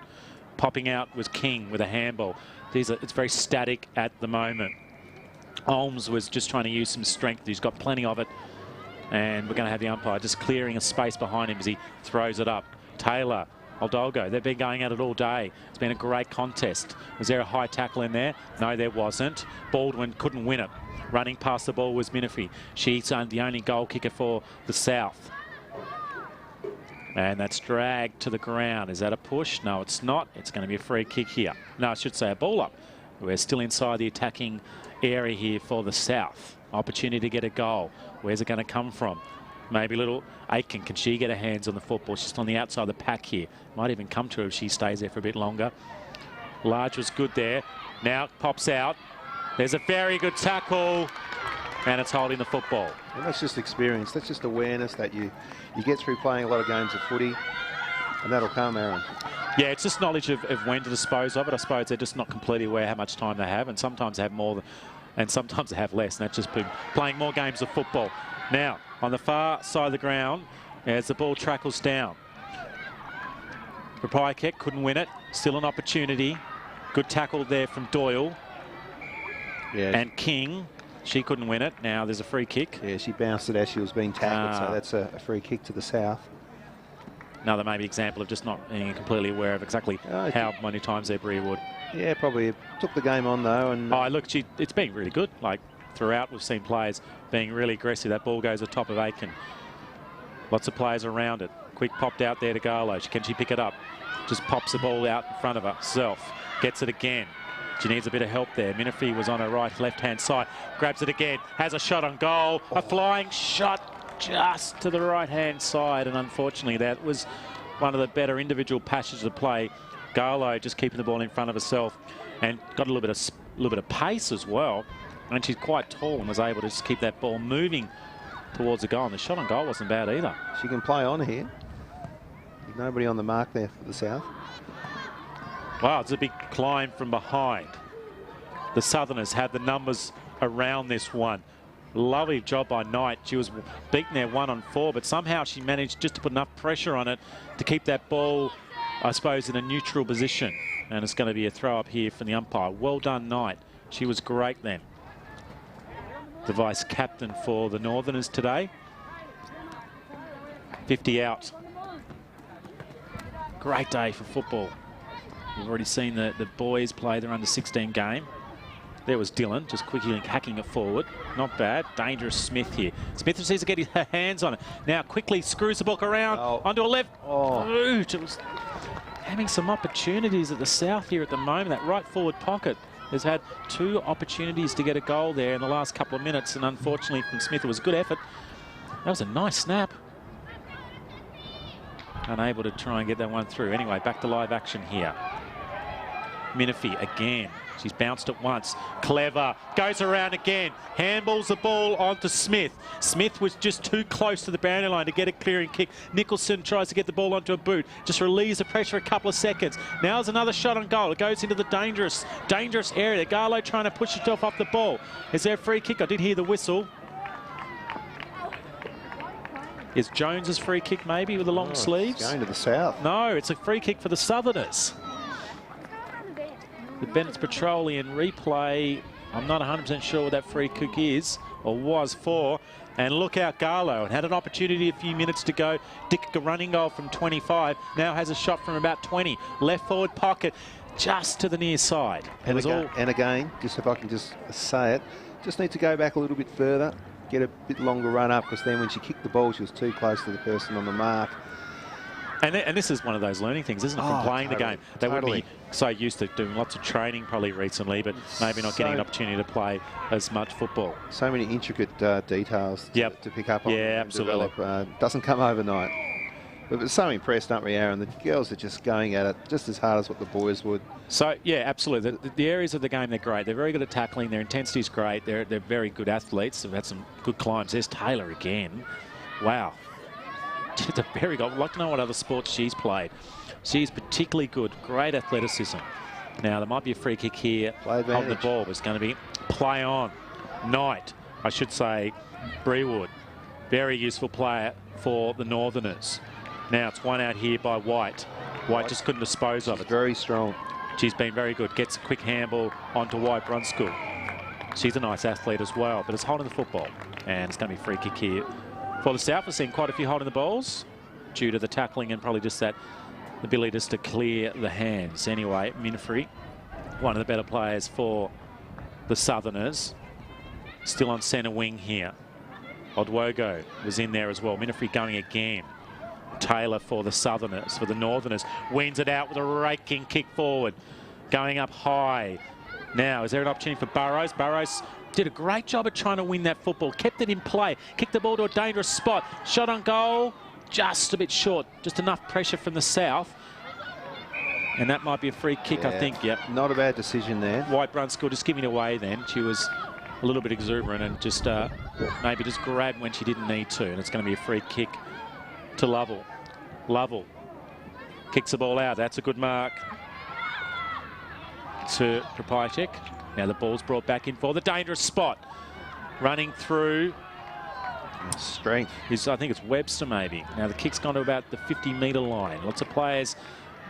Popping out was King with a handball. It's very static at the moment. Olms was just trying to use some strength. He's got plenty of it. And we're going to have the umpire just clearing a space behind him as he throws it up. Taylor Oldalgo. They've been going at it all day. It's been a great contest. Was there a high tackle in there? No, there wasn't. Baldwin couldn't win it. Running past the ball was Minifee. She's the only goal kicker for the South. And that's dragged to the ground. Is that a push? No, it's not. It's going to be a free kick here. No, I should say a ball up. We're still inside the attacking area here for the South. Opportunity to get a goal. Where's it going to come from? Maybe little Aiken. Can she get her hands on the football? She's on the outside of the pack here. Might even come to her if she stays there for a bit longer. Large was good there. Now it pops out. There's a very good tackle. And it's holding the football. And that's just experience. That's just awareness that you get through playing a lot of games of footy. And that'll come, Aaron. Yeah, it's just knowledge of when to dispose of it. I suppose they're just not completely aware how much time they have. And sometimes they have more and sometimes they have less. And that's just playing more games of football. Now, on the far side of the ground, as the ball trackles down. Rapayakek couldn't win it. Still an opportunity. Good tackle there from Doyle. Yeah. And King. She couldn't win it. Now there's a free kick. Yeah, she bounced it as she was being tackled, so that's a free kick to the South. Another maybe example of just not being completely aware of exactly how many times they're Brewood. Yeah, probably took the game on though. And oh, look, it's been really good. Like throughout, we've seen players being really aggressive. That ball goes atop of Aiken. Lots of players around it. Quick popped out there to Garlow. Can she pick it up? Just pops the ball out in front of herself. Gets it again. She needs a bit of help there. Minifee was on her left-hand side. Grabs it again. Has a shot on goal. A flying shot just to the right-hand side. And unfortunately, that was one of the better individual passages of play. Garlow just keeping the ball in front of herself and got a little bit of pace as well. And she's quite tall and was able to just keep that ball moving towards the goal. And the shot on goal wasn't bad either. She can play on here. Nobody on the mark there for the South. Wow, it's a big climb from behind. The Southerners had the numbers around this one. Lovely job by Knight. She was beaten there 1-on-4, but somehow she managed just to put enough pressure on it to keep that ball, I suppose, in a neutral position. And it's going to be a throw up here from the umpire. Well done, Knight. She was great then. The vice captain for the Northerners today. 50 out. Great day for football. We've already seen the boys play their under-16 game. There was Dylan, just quickly hacking it forward. Not bad. Dangerous Smith here. Smith just needs to get her hands on it. Now quickly screws the ball around onto a left. It was having some opportunities at the South here at the moment. That right forward pocket has had 2 opportunities to get a goal there in the last couple of minutes. And unfortunately from Smith, it was a good effort. That was a nice snap. Unable to try and get that one through. Anyway, back to live action here. Minifee again. She's bounced it once. Clever. Goes around again. Handballs the ball onto Smith. Smith was just too close to the boundary line to get a clearing kick. Nicholson tries to get the ball onto a boot. Just relieves the pressure a couple of seconds. Now there's another shot on goal. It goes into the dangerous area. Garlow trying to push herself off the ball. Is there a free kick? I did hear the whistle. Is Jones's free kick maybe with the long sleeves? Going to the South. No, it's a free kick for the Southerners. The Bennett's Petroleum replay. I'm not 100% sure what that free kick is or was for. And look out, Garlow. And had an opportunity a few minutes to go. Dick, a running goal from 25. Now has a shot from about 20. Left forward pocket, just to the near side. And again, just if I can just say it, just need to go back a little bit further. Get a bit longer run up, because then when she kicked the ball, she was too close to the person on the mark. And this is one of those learning things, isn't it, from playing the game? They would be so used to doing lots of training probably recently, but maybe not getting an opportunity to play as much football. So many intricate details to pick up on. Yeah, and absolutely. Develop. Doesn't come overnight. But we're so impressed, aren't we, Aaron? The girls are just going at it just as hard as what the boys would. So, yeah, absolutely. The areas of the game, they're great. They're very good at tackling. Their intensity's great. They're very good athletes. They've had some good climbs. There's Taylor again. Wow. She's a very good. I'd like to know what other sports she's played. She's particularly good. Great athleticism. Now, there might be a free kick here on the ball. It's going to be play on. Knight, I should say, Brewood. Very useful player for the Northerners. Now it's one out here by White. White just couldn't dispose of it. Very strong. She's been very good. Gets a quick handball onto White Brunskill. She's a nice athlete as well, but it's holding the football. And it's going to be a free kick here. For the South, we're seeing quite a few holding the balls due to the tackling and probably just that the ability just to clear the hands. Anyway, Minfrey, one of the better players for the Southerners, still on centre wing here. Odwogo was in there as well. Minfrey going again. Taylor for the Southerners, for the Northerners, wins it out with a raking kick forward, going up high. Now, is there an opportunity for Burrows? Burrows did a great job at trying to win that football, kept it in play, kicked the ball to a dangerous spot, shot on goal, just a bit short, just enough pressure from the south. And that might be a free kick, I think, yep. Not a bad decision there. White Brunskill just giving it away then. She was a little bit exuberant and just maybe just grabbed when she didn't need to. And it's going to be a free kick to Lovell. Lovell kicks the ball out. That's a good mark to Propajek. Now the ball's brought back in for the dangerous spot. Running through. Strength. I think it's Webster maybe. Now the kick's gone to about the 50-metre line. Lots of players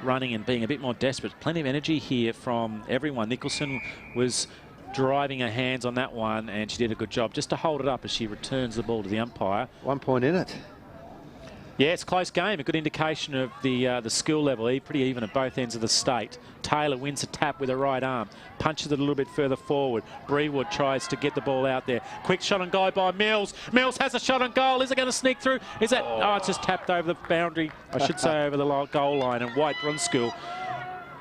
running and being a bit more desperate. Plenty of energy here from everyone. Nicholson was driving her hands on that one, and she did a good job just to hold it up as she returns the ball to the umpire. 1 point in it. Yeah, it's a close game. A good indication of the skill level. Pretty even at both ends of the state. Taylor wins a tap with her right arm. Punches it a little bit further forward. Brewood tries to get the ball out there. Quick shot on goal by Mills. Mills has a shot on goal. Is it going to sneak through? Is that... Oh, it's just tapped over the boundary. I should say over the goal line. And White Brunskill,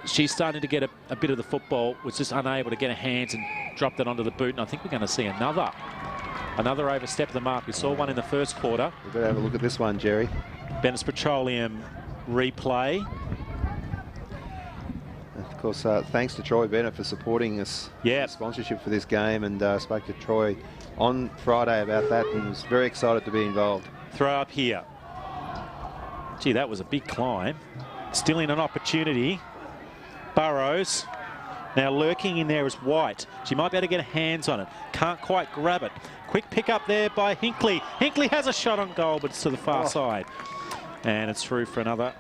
she's starting to get a bit of the football. Was just unable to get her hands and drop that onto the boot. And I think we're going to see another overstep of the mark. We saw one in the first quarter. We better have a look at this one, Jerry. Bennett's Petroleum replay. Of course, thanks to Troy Bennett for supporting us. Yeah. Sponsorship for this game, and spoke to Troy on Friday about that and was very excited to be involved. Throw up here. Gee, that was a big climb. Still in an opportunity. Burrows. Now lurking in there is White. She might be able to get her hands on it. Can't quite grab it. Quick pick up there by Hinkley. Hinkley has a shot on goal, but it's to the far side. And it's through for another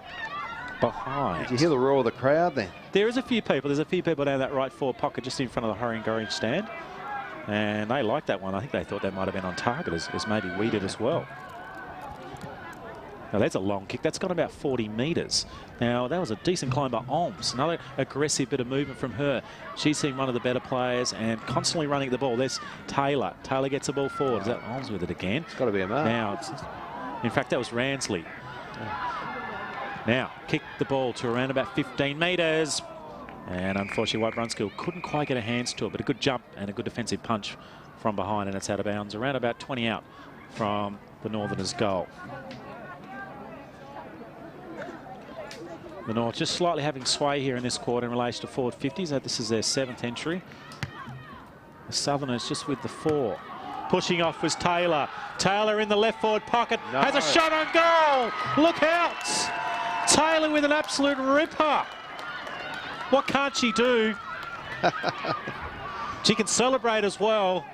behind. Did you hear the roar of the crowd then? There is a few people. There's a few people down that right forward pocket just in front of the hurrying Gorringe stand. And they liked that one. I think they thought that might have been on target as maybe we did as well. Now that's a long kick. That's gone about 40 metres. Now that was a decent climb by Olms. Another aggressive bit of movement from her. She's seen one of the better players and constantly running the ball. There's Taylor. Taylor gets the ball forward. Is that Olms with it again? It's got to be a mark. Now, in fact, that was Ransley. Now, kick the ball to around about 15 metres. And unfortunately, White Brunskill couldn't quite get her hands to it, but a good jump and a good defensive punch from behind, and it's out of bounds. Around about 20 out from the Northerners' goal. The North just slightly having sway here in this quarter in relation to forward 50s. This is their 7th entry. The Southerners just with the 4. Pushing off was Taylor. Taylor in the left forward pocket. No. Has a shot on goal. Look out. Taylor with an absolute ripper. What can't she do? She can celebrate as well.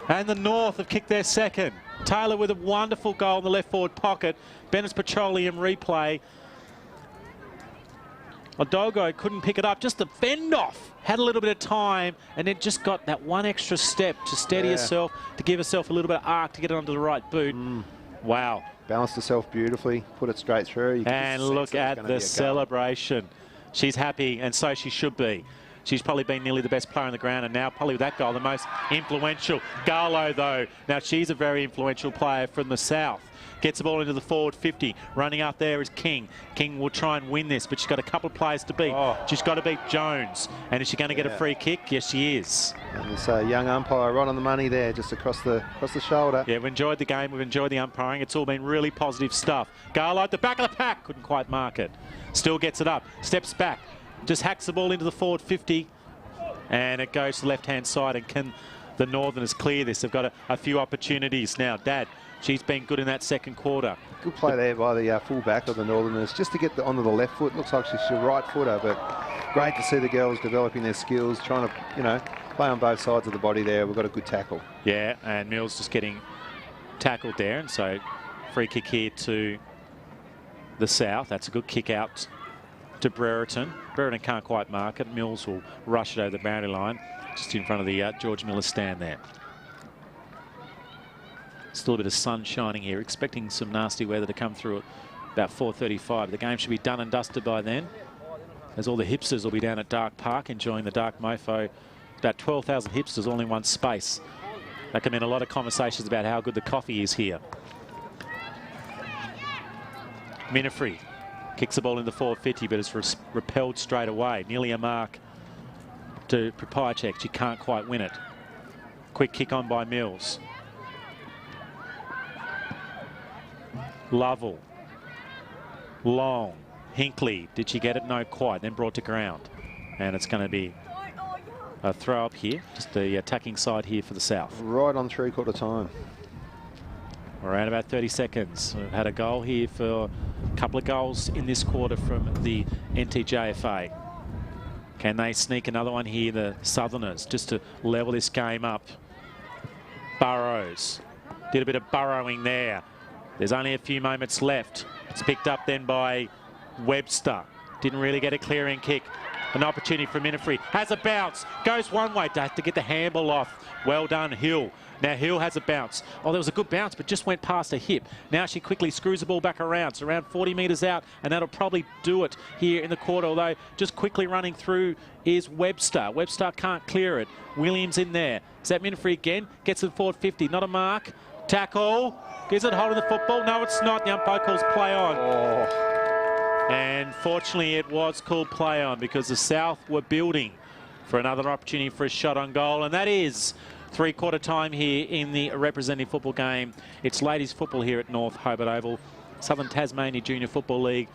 And the North have kicked their 2nd. Taylor with a wonderful goal in the left forward pocket. Bennett's Petroleum replay. Odogo couldn't pick it up, just the fend off. Had a little bit of time and then just got that one extra step to steady herself, to give herself a little bit of arc to get it onto the right boot. Wow. Balanced herself beautifully, put it straight through. And look at the celebration. She's happy, and so she should be. She's probably been nearly the best player on the ground, and now probably with that goal, the most influential. Garlow, though, now she's a very influential player from the south. Gets the ball into the forward 50. Running up there is King. King will try and win this, but she's got a couple of players to beat. She's got to beat Jones. And is she going to get a free kick? Yes, she is. And this young umpire right on the money there, just across the shoulder. Yeah, we've enjoyed the game. We've enjoyed the umpiring. It's all been really positive stuff. Garlow at the back of the pack. Couldn't quite mark it. Still gets it up. Steps back. Just hacks the ball into the forward 50. And it goes to the left-hand side. And can the Northerners clear this? They've got a few opportunities now. Dad. She's been good in that 2nd quarter. Good play there by the full-back of the Northerners, just to get onto the left foot. Looks like she's a right footer, but great to see the girls developing their skills, trying to, play on both sides of the body there. We've got a good tackle. Yeah, and Mills just getting tackled there, and so free kick here to the south. That's a good kick out to Brereton. Brereton can't quite mark it. Mills will rush it over the boundary line, just in front of the George Miller stand there. Still a bit of sun shining here, expecting some nasty weather to come through about 4:35. The game should be done and dusted by then, as all the hipsters will be down at Dark Park enjoying the Dark Mofo. About 12,000 hipsters all in one space. That can mean a lot of conversations about how good the coffee is here. Minifree kicks the ball in the forward 50, but is repelled straight away. Nearly a mark to Propyacek. She can't quite win it. Quick kick on by Mills. Lovell. Long. Hinkley. Did she get it? No, quite. Then brought to ground. And it's going to be a throw up here. Just the attacking side here for the South. Right on three-quarter time. Around about 30 seconds. We've had a goal here for a couple of goals in this quarter from the NTJFA. Can they sneak another one here, the Southerners, just to level this game up? Burrows did a bit of burrowing there. There's only a few moments left. It's picked up then by Webster. Didn't really get a clearing kick. An opportunity for Minifree. Has a bounce. Goes one way to get the handball off. Well done, Hill. Now Hill has a bounce. Oh, there was a good bounce, but just went past her hip. Now she quickly screws the ball back around. It's around 40 metres out, and that'll probably do it here in the quarter, although just quickly running through is Webster. Webster can't clear it. Williams in there. Is that Minifree again? Gets it forward 50. Not a mark. Tackle. Is it holding the football? No, it's not. The umpire calls play on. And fortunately, it was called play on because the South were building for another opportunity for a shot on goal, and that is three-quarter time here in the representative football game. It's ladies football here at North Hobart Oval. Southern Tasmania Junior Football League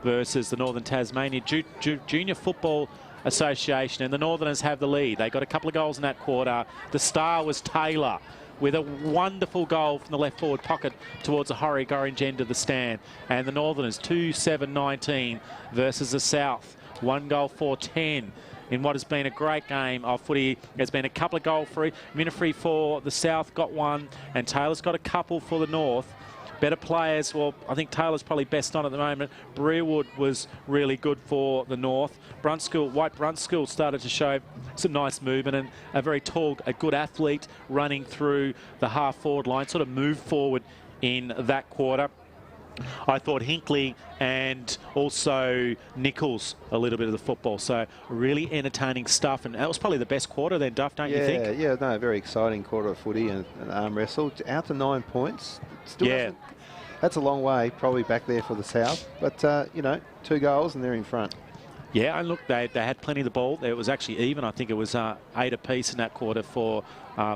versus the Northern Tasmania Junior Football Association, and the Northerners have the lead. They got a couple of goals in that quarter. The star was Taylor, with a wonderful goal from the left forward pocket towards the Horrick orange end of the stand. And the Northerners 2-7-19 versus the South 1-4-10 in what has been a great game of footy. There's been a couple of goal free. Minifree for the South got one, and Taylor's got a couple for the North. Better players, well, I think Taylor's probably best on at the moment. Brearwood was really good for the North. White Brunskill started to show some nice movement, and a very tall, a good athlete running through the half-forward line, sort of moved forward in that quarter. I thought Hinkley and also Nichols a little bit of the football. So really entertaining stuff, and that was probably the best quarter then, Duff, don't you think? Yeah, no, very exciting quarter of footy and arm wrestle. Out to 9 points. Still that's a long way, probably back there for the South. But, you know, 2 goals and they're in front. Yeah, and look, they had plenty of the ball. It was actually even. I think it was 8 apiece in that quarter for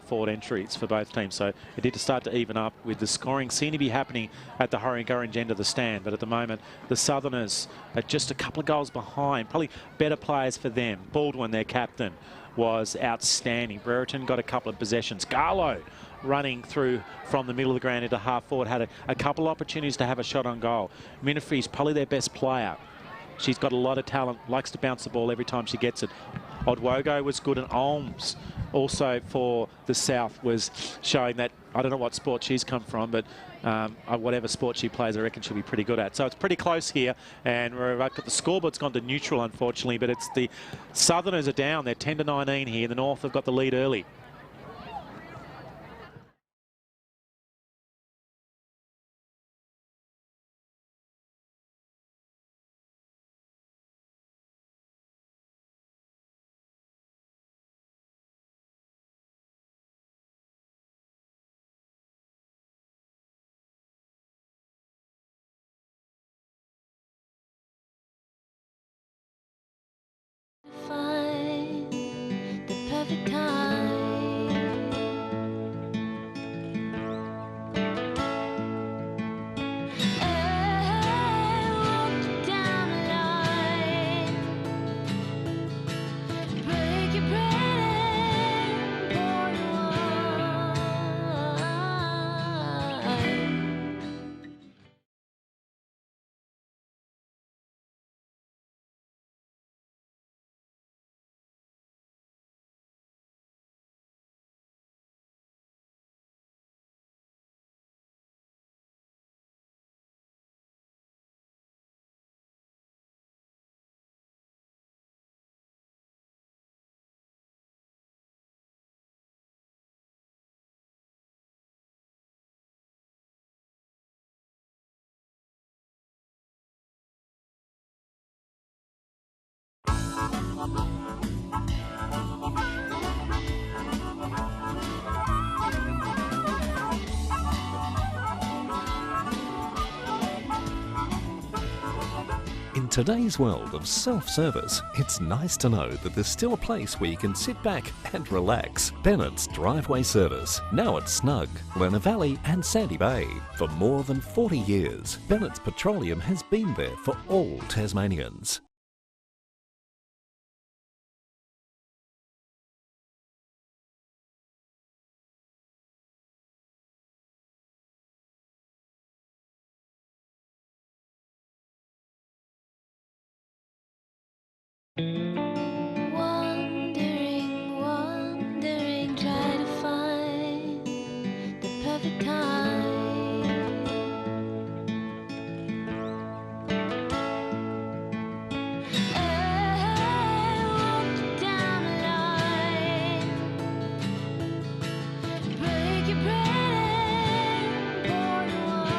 forward entries for both teams. So it did start to even up with the scoring seeming to be happening at the Horrick orange end of the stand. But at the moment, the Southerners are just a couple of goals behind. Probably better players for them. Baldwin, their captain, was outstanding. Brereton got a couple of possessions. Garlow running through from the middle of the ground into half forward had a couple of opportunities to have a shot on goal. Minifree's probably their best player. She's got a lot of talent, likes to bounce the ball every time she gets it. Odwogo was good, and Olms also for the South was showing that, I don't know what sport she's come from, but whatever sport she plays, I reckon she'll be pretty good at. So it's pretty close here, and we're at the scoreboard's gone to neutral, unfortunately, but it's the Southerners are down. They're 10-19 here. The North have got the lead early. Find the perfect time. In today's world of self-service, it's nice to know that there's still a place where you can sit back and relax. Bennett's Driveway Service, now at Snug, Lenna Valley and Sandy Bay. For more than 40 years, Bennett's Petroleum has been there for all Tasmanians. Wandering, try to find the perfect time. Walk down the line, break your bread, pour the wine.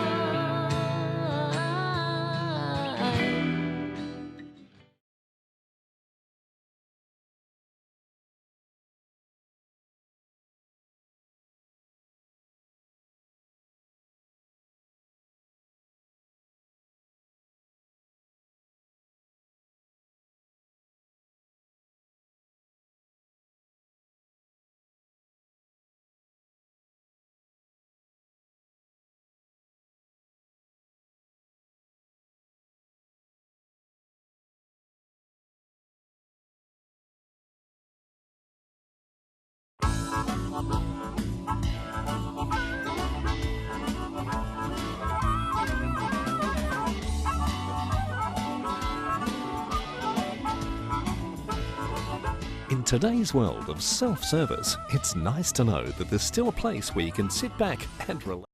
In today's world of self-service, it's nice to know that there's still a place where you can sit back and relax.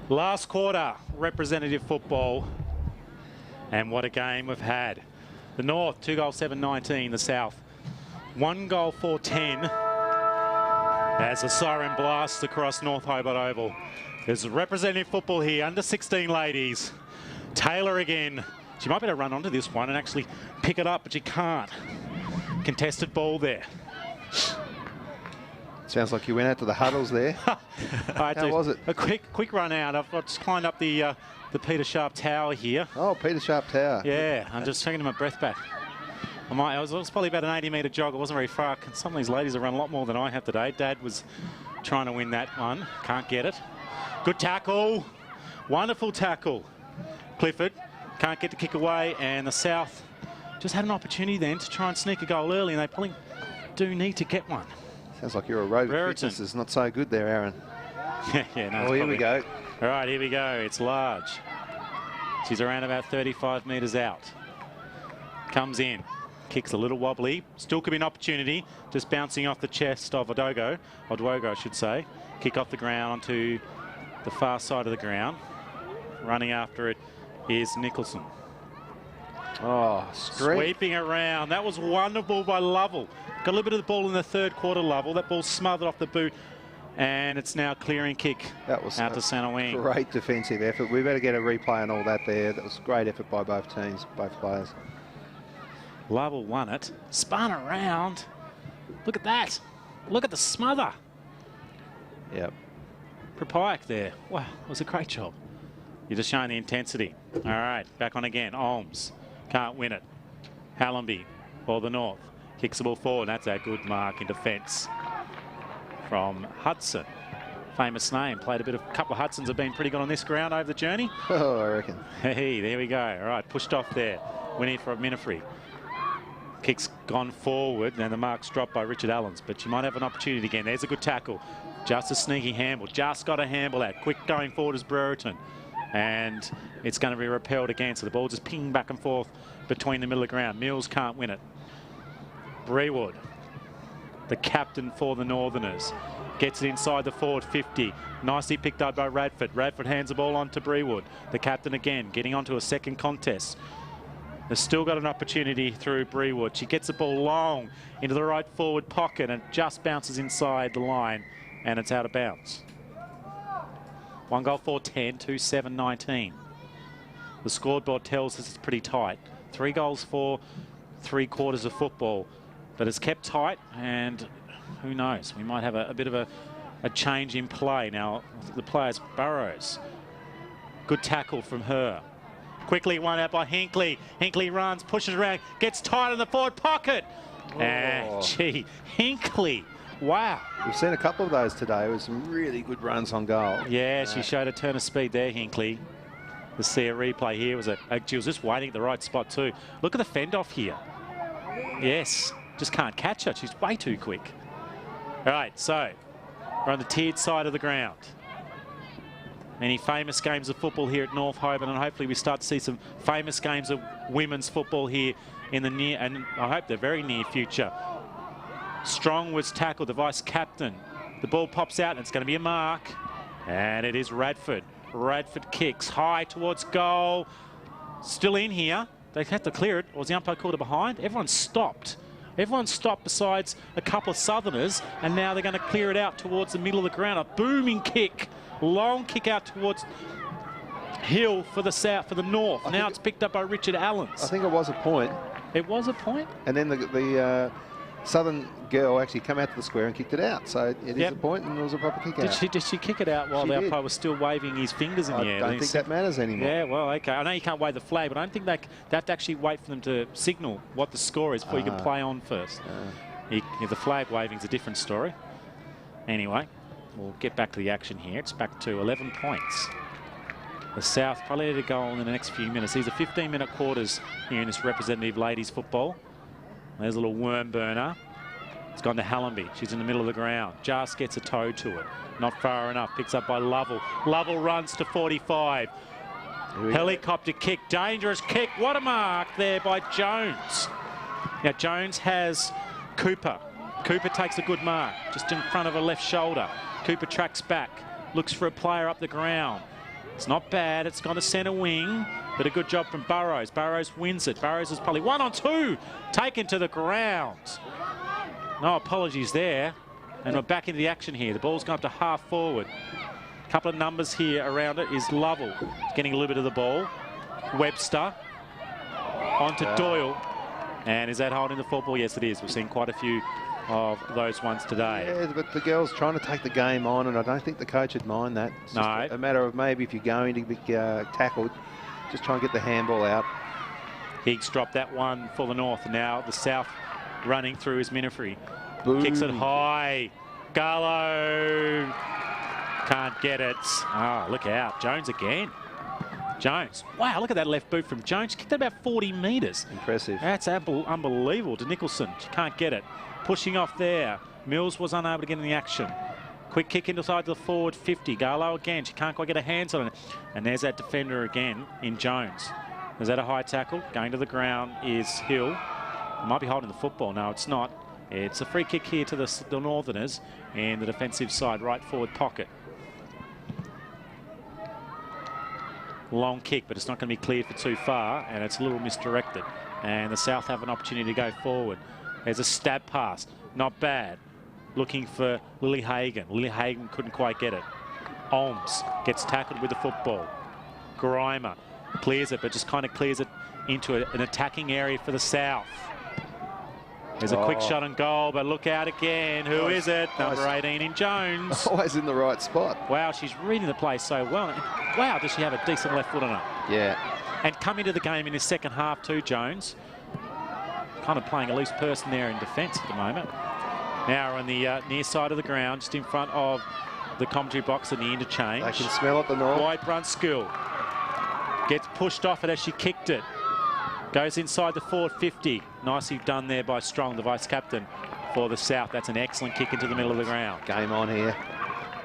Last quarter, representative football. And what a game we've had. The North, 2 goals, 7-19. The South, 1 goal, 4-10. As the siren blasts across North Hobart Oval. There's representative football here, under 16 ladies. Taylor again. She might better run onto this one and actually pick it up, but she can't. Contested ball there. Sounds like you went out to the huddles there. How was it? A quick run out. I've just climbed up the Peter Sharp Tower here. Oh, Peter Sharp Tower. Yeah, I'm just taking my breath back. It was probably about an 80-metre jog. It wasn't very far. Some of these ladies have run a lot more than I have today. Dad was trying to win that one. Can't get it. Good tackle. Wonderful tackle. Clifford can't get the kick away, and the South just had an opportunity then to try and sneak a goal early, and they probably do need to get one. Sounds like your aerobic fitness is not so good there, Aaron. Yeah, no, oh, here we go. All right, here we go. It's large. She's around about 35 metres out. Comes in. Kicks a little wobbly. Still could be an opportunity. Just bouncing off the chest of Odwogo, I should say. Kick off the ground onto the far side of the ground. Running after it is Nicholson. Oh, sweeping around. That was wonderful by Lovell. Got a little bit of the ball in the third quarter, Lovell. That ball smothered off the boot, and it's now clearing kick out to centre wing. Great defensive effort. We better get a replay on all that there. That was a great effort by both teams, both players. Lovell won it. Spun around. Look at that. Look at the smother. Yep. Propike there. Wow, it was a great job. You're just showing the intensity. All right, back on again. Olms can't win it. Hallenby for the North. Kicks the ball forward. That's a good mark in defence from Hudson. Famous name. Played a couple of Hudsons have been pretty good on this ground over the journey. Oh, I reckon. Hey, there we go. All right, pushed off there. Winnie for Minifree. Kick's gone forward, and the mark's dropped by Richard Allens, but she might have an opportunity again. There's a good tackle. Just a sneaky handle. Just got a handle out. Quick going forward is Brereton. And it's going to be repelled again, so the ball just pinging back and forth between the middle of the ground. Mills can't win it. Brewood, the captain for the Northerners, gets it inside the forward 50. Nicely picked up by Radford. Radford hands the ball on to Brewood. The captain again, getting onto a second contest. Has still got an opportunity through Brewood. She gets the ball long into the right forward pocket and just bounces inside the line, and it's out of bounds. 1 goal, 4-10, 2-7-19. The scoreboard tells us it's pretty tight. 3 goals for 3 quarters of football. But it's kept tight, and who knows? We might have a bit of a change in play. Now, the players, Burrows, Good tackle from her. Quickly won out by Hinkley. Hinkley runs, pushes around, gets tight in the forward pocket. And gee, Hinkley. Wow. We've seen a couple of those today with some really good runs on goal. Yeah, she showed a turn of speed there, Hinkley. To see a replay here was she was just waiting at the right spot too. Look at the fend off here. Yes, just can't catch her. She's way too quick. All right, so we're on the tiered side of the ground. Many famous games of football here at North Hobart, and hopefully we start to see some famous games of women's football here in the near, and I hope the very near future. Strong was tackled, the vice captain. The ball pops out and it's going to be a mark, and it is Radford. Radford kicks high towards goal. Still in here. They have to clear it, or was the umpire called it behind? Everyone stopped. Everyone stopped besides a couple of Southerners, and now they're going to clear it out towards the middle of the ground. A booming kick, long kick out towards Hill for the south, for the north. Now it's picked up by Richard Allens. I think it was a point. It was a point? And then the Southern girl actually came out to the square and kicked it out. So it is a point, and it was a proper kick out. Did she kick it out while the umpire was still waving his fingers in the air? I don't think that matters anymore. Yeah, well, okay. I know you can't wave the flag, but I don't think they have to actually wait for them to signal what the score is before you can play on first. If the flag waving is a different story. Anyway, we'll get back to the action here. It's back to 11 points. The South probably need to go on in the next few minutes. These are 15-minute quarters here in this representative ladies football. There's a little worm burner. It's gone to Hallenby. She's in the middle of the ground. Just gets a toe to it. Not far enough. Picks up by Lovell. Lovell runs to 45. Helicopter kick. Dangerous kick. What a mark there by Jones. Now, Jones has Cooper. Cooper takes a good mark. Just in front of her left shoulder. Cooper tracks back. Looks for a player up the ground. It's not bad. It's gone to centre wing. But a good job from Burrows. Burrows wins it. Burrows is probably 1-on-2. Taken to the ground. No apologies there. And we're back into the action here. The ball's gone up to half forward. A couple of numbers here around it is Lovell getting a little bit of the ball. Webster onto Doyle. And is that holding the football? Yes, it is. We've seen quite a few of those ones today. Yeah, but the girls trying to take the game on, and I don't think the coach would mind that. It's just a matter of maybe if you're going to be tackled, just try and get the handball out. Higgs dropped that one for the North. Now the South running through his Minifree. Boom. Kicks it high. Garlow can't get it. Oh, look out. Jones again. Jones. Wow, look at that left boot from Jones. She kicked it about 40 metres. Impressive. That's unbelievable. To Nicholson. She can't get it. Pushing off there. Mills was unable to get in the action. Quick kick inside the forward 50. Garlow again. She can't quite get her hands on it. And there's that defender again in Jones. Is that a high tackle? Going to the ground is Hill. Might be holding the football. No, it's not. It's a free kick here to the Northerners in the defensive side, right forward pocket. Long kick, but it's not going to be cleared for too far, and it's a little misdirected. And the South have an opportunity to go forward. There's a stab pass. Not bad. Looking for Lily Hagan. Lily Hagan couldn't quite get it. Olms gets tackled with the football. Grimer clears it, but just kind of clears it into an attacking area for the South. There's a quick shot on goal, but look out again. Who is it? Number 18 in Jones. Always in the right spot. Wow, she's reading the play so well. And wow, does she have a decent left foot on her? Yeah. And come into the game in his second half too, Jones. Kind of playing a loose person there in defence at the moment. Now we're on the near side of the ground, just in front of the commentary box and the interchange. They can smell it, the North. Wide front skill. Gets pushed off it as she kicked it. Goes inside the forward 50. Nicely done there by Strong, the vice-captain for the South. That's an excellent kick into the middle of the ground. Game on here.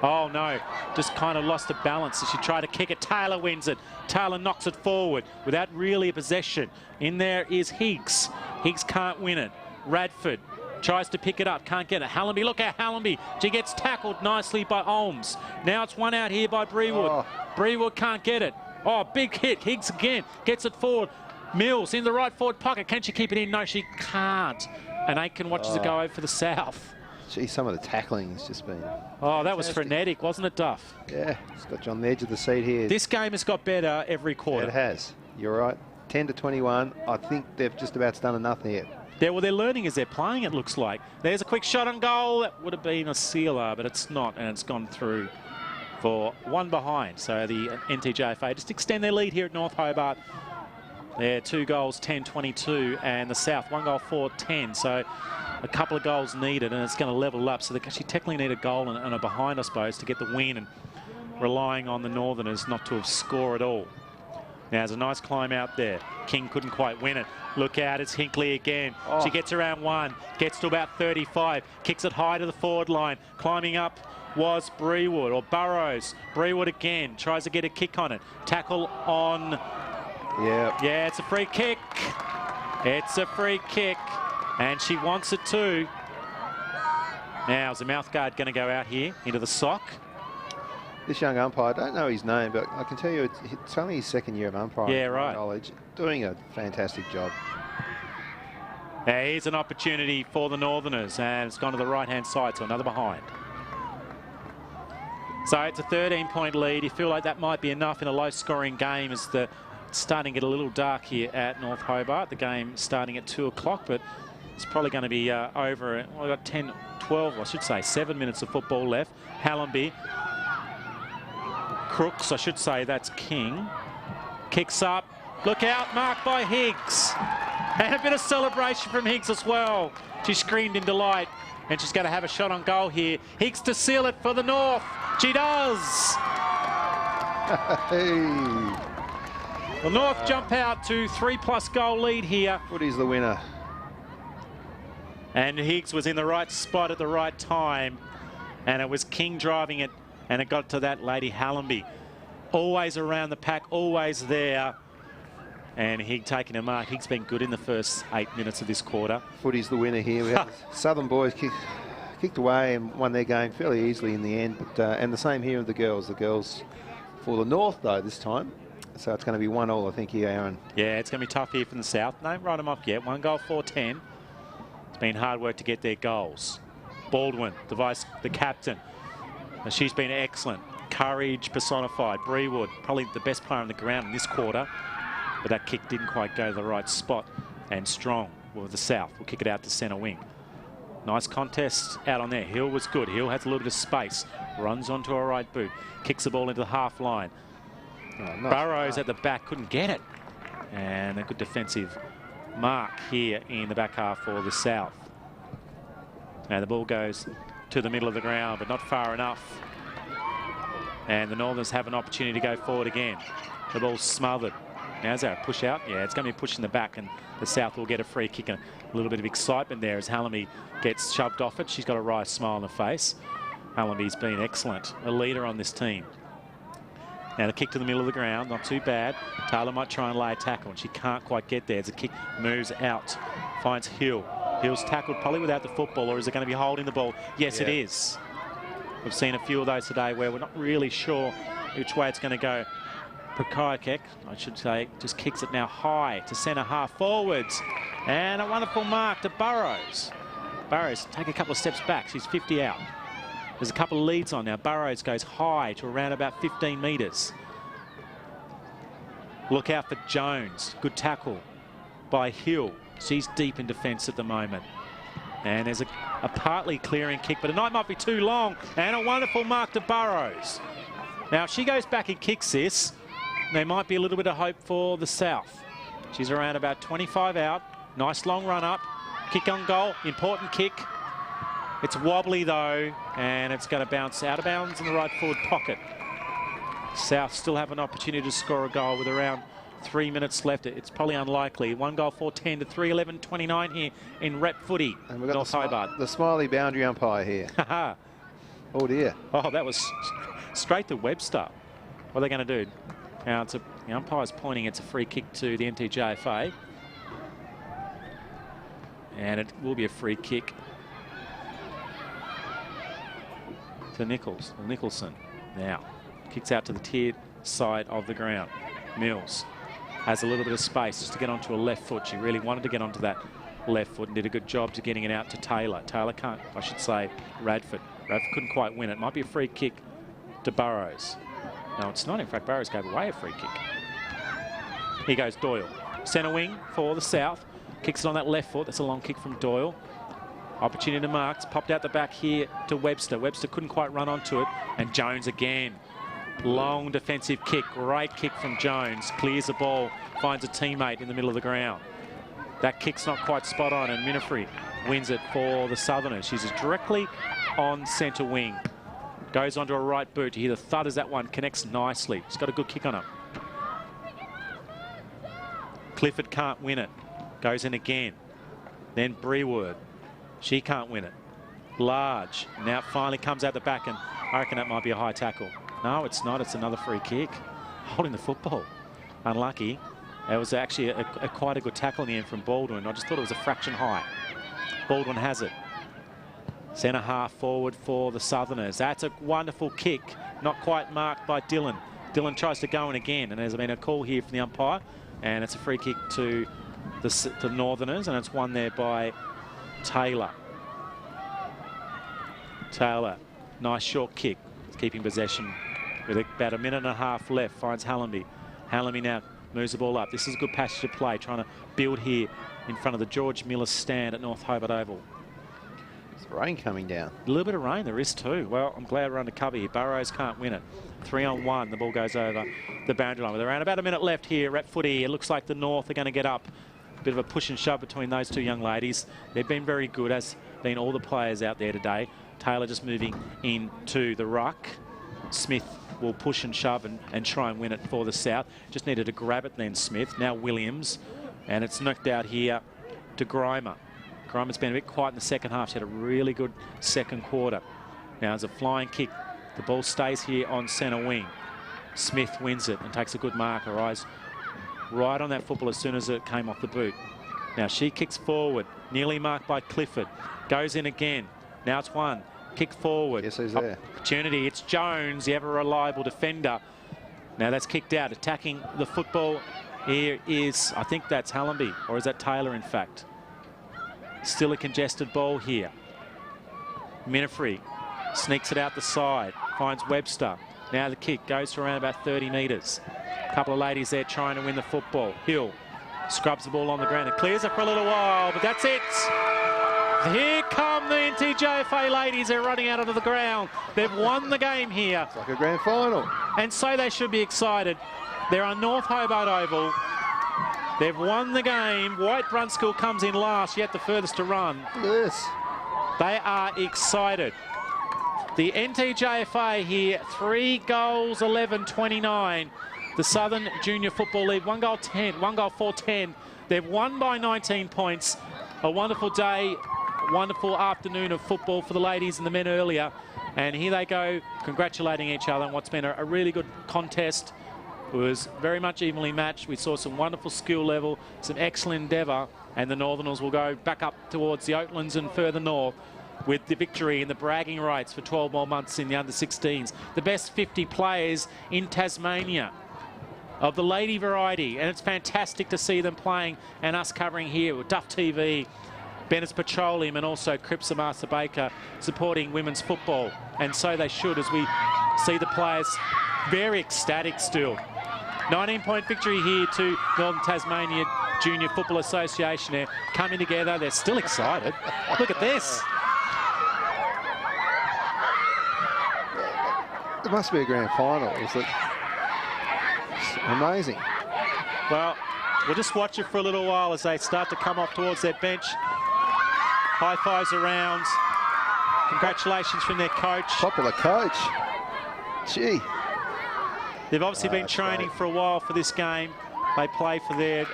Oh, no. Just kind of lost the balance as she tried to kick it. Taylor wins it. Taylor knocks it forward without really a possession. In there is Higgs. Higgs can't win it. Radford tries to pick it up. Can't get it. Hallenby, look at Hallenby. She gets tackled nicely by Olms. Now it's one out here by Brewood. Brewood can't get it. Oh, big hit. Higgs again. Gets it forward. Mills in the right forward pocket. Can she keep it in? No, she can't. And Aitken watches it go over for the South. Gee, some of the tackling has just been... Oh, that was frenetic, wasn't it, Duff? Yeah, it's got you on the edge of the seat here. This game has got better every quarter. It has. You're right. 10-21. I think they've just about done enough here. Yeah, well, they're learning as they're playing, it looks like. There's a quick shot on goal. That would have been a sealer, but it's not, and it's gone through for 1 behind. So the NTJFA just extend their lead here at North Hobart. They're 2 goals, 10-22, and the South 1 goal, 4-10. So a couple of goals needed, and it's going to level up. So they actually technically need a goal and a behind, I suppose, to get the win, and relying on the Northerners not to have scored at all. Now, there's a nice climb out there. King couldn't quite win it. Look out, it's Hinkley again. Oh. She gets around 1, gets to about 35, kicks it high to the forward line. Climbing up was Brewood, or Burrows. Brewood again, tries to get a kick on it. Tackle on... Yeah, it's a free kick. It's a free kick, and she wants it too. Now, is the mouth guard going to go out here into the sock? This young umpire, I don't know his name, but I can tell you it's only his 2nd year of umpiring. Yeah, right. Knowledge, doing a fantastic job. Now, here's an opportunity for the Northerners, and it's gone to the right-hand side, so another behind. So it's a 13-point lead. You feel like that might be enough in a low-scoring game as it's starting to get a little dark here at North Hobart. The game starting at 2 o'clock, but it's probably going to be over. We've got 10, 12, I should say, 7 minutes of football left. Hallenby. Crooks, I should say, that's King. Kicks up. Look out, marked by Higgs. And a bit of celebration from Higgs as well. She screamed in delight, and she's going to have a shot on goal here. Higgs to seal it for the North. She does. The North jump out to 3+ goal lead here. Footy's the winner. And Higgs was in the right spot at the right time. And it was King driving it. And it got to that lady Hallenby. Always around the pack, always there. And Higgs taking a mark. Higgs been good in the first 8 minutes of this quarter. Footy's the winner here. We have the Southern boys kicked away and won their game fairly easily in the end. But and the same here with the girls. The girls for the North, though, this time. So it's going to be 1-1, I think, here, Aaron. Yeah, it's going to be tough here from the South. Don't write them off yet. 1 goal, 4-10. It's been hard work to get their goals. Baldwin, the captain. She's been excellent. Courage personified. Brewood, probably the best player on the ground in this quarter. But that kick didn't quite go to the right spot. And Strong with the South will kick it out to centre wing. Nice contest out on there. Hill was good. Hill has a little bit of space. Runs onto her right boot. Kicks the ball into the half line. Nice. Burrows at the back couldn't get it. And a good defensive mark here in the back half for the South. Now the ball goes to the middle of the ground, but not far enough. And the Northerners have an opportunity to go forward again. The ball's smothered. Now is that a push out? Yeah, it's going to be pushed in the back, and the South will get a free kick. And a little bit of excitement there as Hallenby gets shoved off it. She's got a wry smile on her face. Hallenby's been excellent, a leader on this team. Now the kick to the middle of the ground, not too bad. Taylor might try and lay a tackle, and she can't quite get there. As the kick moves out, finds Hill. Hill's tackled probably without the football, or is it going to be holding the ball? Yes, it is. We've seen a few of those today where we're not really sure which way it's going to go. Prokayek, I should say, just kicks it now high to centre half forwards. And a wonderful mark to Burrows. Burrows take a couple of steps back. She's 50 out. There's a couple of leads on now. Burrows goes high to around about 15 metres. Look out for Jones. Good tackle by Hill. She's deep in defence at the moment. And there's a partly clearing kick, but it might be too long. And a wonderful mark to Burrows. Now, if she goes back and kicks this, there might be a little bit of hope for the South. She's around about 25 out. Nice long run up. Kick on goal. Important kick. It's wobbly, though, and it's going to bounce out of bounds in the right forward pocket. South still have an opportunity to score a goal with around 3 minutes left. It's probably unlikely. 1 goal, 4-10 to 3-11-29 here in rep footy. And we've got North Hobart. the smiley boundary umpire here. Oh, dear. Oh, that was straight to Webster. What are they going to do? Now, the umpire's pointing it's a free kick to the NTJFA. And it will be a free kick to Nicholson. Now, kicks out to the tiered side of the ground. Mills has a little bit of space just to get onto a left foot. She really wanted to get onto that left foot and did a good job to getting it out to Taylor. Taylor can't, I should say, Radford. Radford couldn't quite win it. Might be a free kick to Burrows. No, it's not. In fact, Burrows gave away a free kick. Here goes Doyle. Centre wing for the South. Kicks it on that left foot. That's a long kick from Doyle. Opportunity to mark. It's popped out the back here to Webster. Webster couldn't quite run onto it. And Jones again. Long defensive kick, great kick from Jones. Clears the ball, finds a teammate in the middle of the ground. That kick's not quite spot on, and Minifree wins it for the Southerners. She's directly on centre wing. Goes onto a right boot. You hear the thud as that one connects nicely. She's got a good kick on her. Clifford can't win it. Goes in again. Then Brewood. She can't win it. Large. Now it finally comes out the back, and I reckon that might be a high tackle. No, it's not. It's another free kick. Holding the football. Unlucky. It was actually quite a good tackle in the end from Baldwin. I just thought it was a fraction high. Baldwin has it. Centre half forward for the Southerners. That's a wonderful kick. Not quite marked by Dylan. Dylan tries to go in again, and there's been a call here from the umpire, and it's a free kick to the Northerners, and it's won there by Taylor. Taylor, nice short kick. It's keeping possession with about a minute and a half left. Finds Hallenby. Hallenby now moves the ball up. This is a good passage of play, trying to build here in front of the George Miller stand at North Hobart Oval. There's rain coming down. A little bit of rain there is too. Well, I'm glad we're under cover here. Burrows can't win it. 3-on-1. The ball goes over the boundary line. With around about a minute left here at footy, it looks like the North are going to get up. A bit of a push and shove between those two young ladies. They've been very good, as been all the players out there today. Taylor just moving into the ruck. Smith will push and shove and try and win it for the South. Just needed to grab it then, Smith. Now Williams. And it's knocked out here to Grimer. Grimer's been a bit quiet in the second half. She had a really good second quarter. Now it's a flying kick. The ball stays here on centre wing. Smith wins it and takes a good mark. Her eyes right on that football as soon as it came off the boot. Now she kicks forward. Nearly marked by Clifford. Goes in again. Now it's one. Kick forward. Yes, he's there. Opportunity. It's Jones, the ever reliable defender. Now that's kicked out. Attacking the football here is, I think that's Hallenby, or is that Taylor in fact? Still a congested ball here. Minifree sneaks it out the side. Finds Webster. Now the kick goes for around about 30 metres. A couple of ladies there trying to win the football. Hill scrubs the ball on the ground and clears it for a little while, but that's it. Here come the NTJFA ladies. They're running out onto the ground. They've won the game here. It's like a grand final. And so they should be excited. They're on North Hobart Oval. They've won the game. White Brunskill comes in last, yet the furthest to run. Yes. They are excited. The NTJFA here, 3 goals, 11-29. The Southern Junior Football League, 1 goal 10, 1 goal 4-10. They've won by 19 points. A wonderful day, wonderful afternoon of football for the ladies and the men earlier. And here they go, congratulating each other on what's been a really good contest. It was very much evenly matched. We saw some wonderful skill level, some excellent endeavour, and the Northerners will go back up towards the Oatlands and further north with the victory and the bragging rights for 12 more months in the under-16s. The best 50 players in Tasmania of the lady variety, and it's fantastic to see them playing and us covering here with Duff TV, Bennett's Petroleum, and also Cripps and Master Baker supporting women's football. And so they should, as we see the players very ecstatic still. 19-point victory here to Northern Tasmania Junior Football Association. They're coming together. They're still excited. Look at this. It must be a grand final. Is it? Amazing. Well, we'll just watch it for a little while as they start to come off towards their bench. High fives around. Congratulations from their coach. Popular coach. Gee. They've obviously been training for a while for this game. They play for their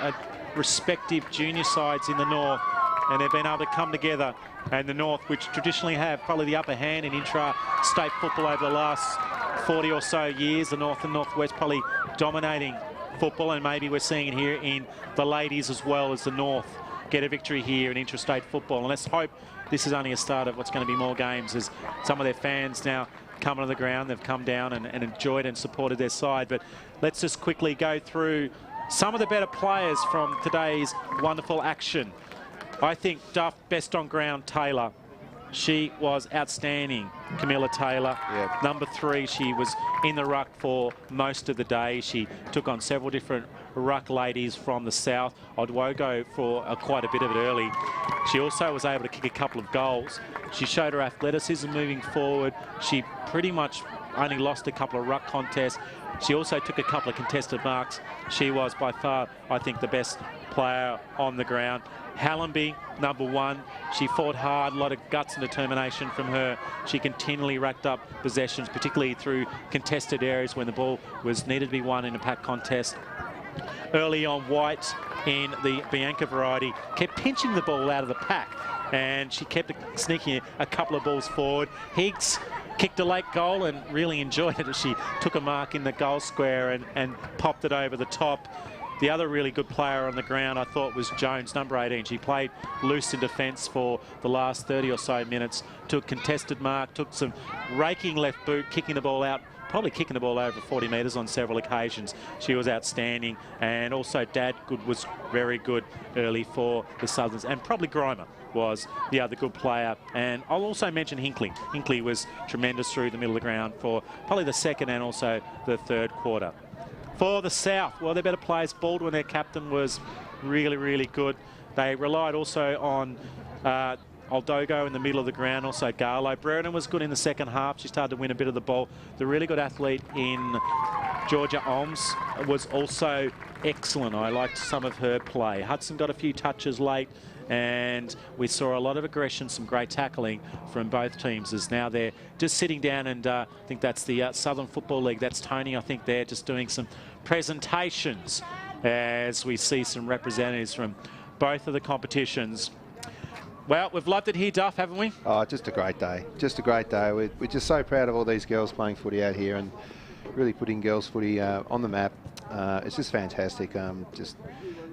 respective junior sides in the North, and they've been able to come together. And the North, which traditionally have probably the upper hand in intra-state football over the last 40 or so years, the North and Northwest probably dominating football, and maybe we're seeing it here in the ladies as well as the North get a victory here in intrastate football. And let's hope this is only a start of what's going to be more games, as some of their fans now come on the ground. They've come down and enjoyed and supported their side. But let's just quickly go through some of the better players from today's wonderful action. I think Duff, best on ground, Taylor. She was outstanding, Camilla Taylor. Yep. Number 3, she was in the ruck for most of the day. She took on several different ruck ladies from the south. Odwogo for quite a bit of it early. She also was able to kick a couple of goals. She showed her athleticism moving forward. She pretty much only lost a couple of ruck contests. She also took a couple of contested marks. She was by far, I think, the best player on the ground. Hallenby, number 1. She fought hard, a lot of guts and determination from her. She continually racked up possessions, particularly through contested areas when the ball was needed to be won in a pack contest. Early on, White in the Bianca variety kept pinching the ball out of the pack, and she kept sneaking a couple of balls forward. Higgs kicked a late goal and really enjoyed it as she took a mark in the goal square and popped it over the top. The other really good player on the ground, I thought, was Jones, number 18. She played loose in defence for the last 30 or so minutes, took contested mark, took some raking left boot, kicking the ball out, probably kicking the ball over 40 metres on several occasions. She was outstanding, and also Dad was very good early for the Southerns, and probably Grimer was the other good player. And I'll also mention Hinkley. Hinkley was tremendous through the middle of the ground for probably the second and also the third quarter. For the South, well, their better players. Baldwin, their captain, was really, really good. They relied also on Aldogo in the middle of the ground, also Garlow. Brereton was good in the second half. She started to win a bit of the ball. The really good athlete in Georgia Oms was also excellent. I liked some of her play. Hudson got a few touches late, and we saw a lot of aggression, some great tackling from both teams as now they're just sitting down, and I think that's the Southern Football League. That's Tony. I think they're just doing some presentations as we see some representatives from both of the competitions. Well, we've loved it here, Duff, haven't we? Oh, just a great day. Just a great day. We're just so proud of all these girls playing footy out here and really putting girls footy on the map. It's just fantastic.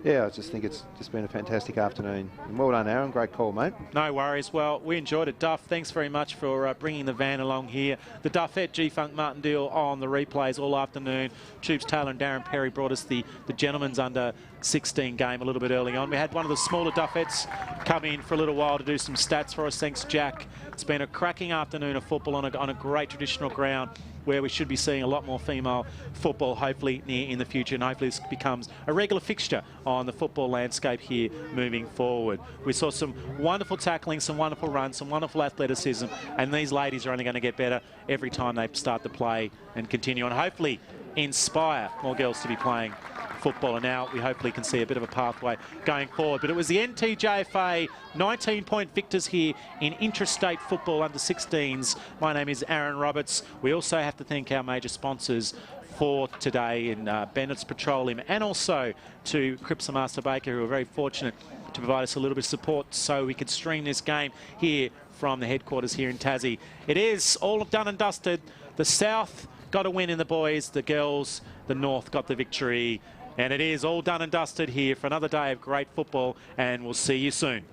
Yeah, I just think it's just been a fantastic afternoon. And well done, Aaron. Great call, mate. No worries. Well, we enjoyed it. Duff, thanks very much for bringing the van along here. The Duffette G-Funk Martindale on the replays all afternoon. Tubes Taylor and Darren Perry brought us the gentlemen's under 16 game a little bit early on. We had one of the smaller Duffettes come in for a little while to do some stats for us. Thanks, Jack. It's been a cracking afternoon of football on a great traditional ground, where we should be seeing a lot more female football hopefully in the future, and hopefully this becomes a regular fixture on the football landscape here moving forward. We saw some wonderful tackling, some wonderful runs, some wonderful athleticism, and these ladies are only going to get better every time they start to play and continue, and hopefully inspire more girls to be playing football. And now we hopefully can see a bit of a pathway going forward. But it was the NTJFA 19-point victors here in intrastate football under 16s. My name is Aaron Roberts. We also have to thank our major sponsors for today in Bennett's Petroleum, and also to Cripps and Master Baker, who are very fortunate to provide us a little bit of support so we could stream this game here from the headquarters here in Tassie. It is all done and dusted. The South got a win in the boys, the girls, the North got the victory. And it is all done and dusted here for another day of great football, and we'll see you soon.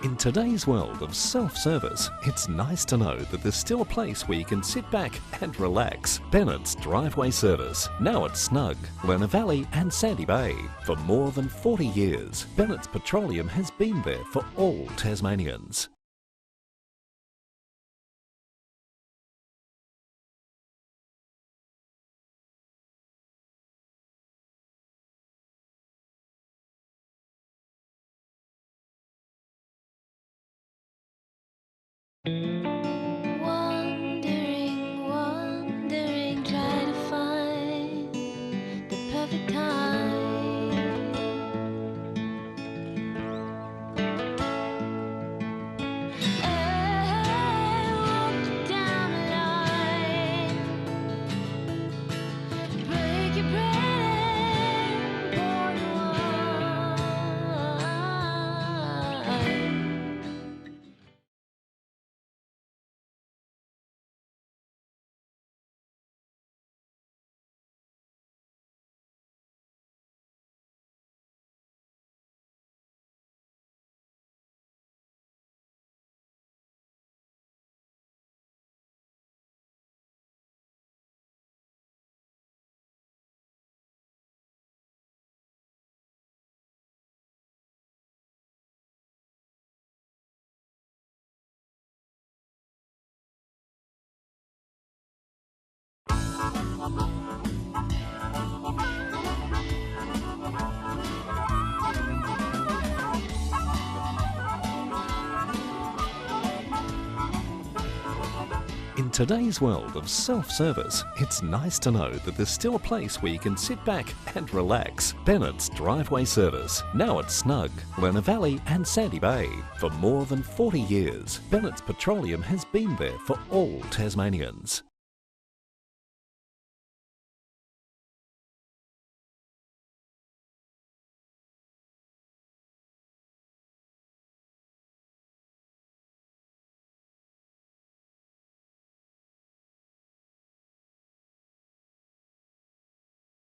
In today's world of self-service, it's nice to know that there's still a place where you can sit back and relax. Bennett's Driveway Service, now at Snug, Lerner Valley and Sandy Bay. For more than 40 years, Bennett's Petroleum has been there for all Tasmanians. In today's world of self-service, it's nice to know that there's still a place where you can sit back and relax. Bennett's Driveway Service, now at Snug, Lerner Valley and Sandy Bay. For more than 40 years, Bennett's Petroleum has been there for all Tasmanians.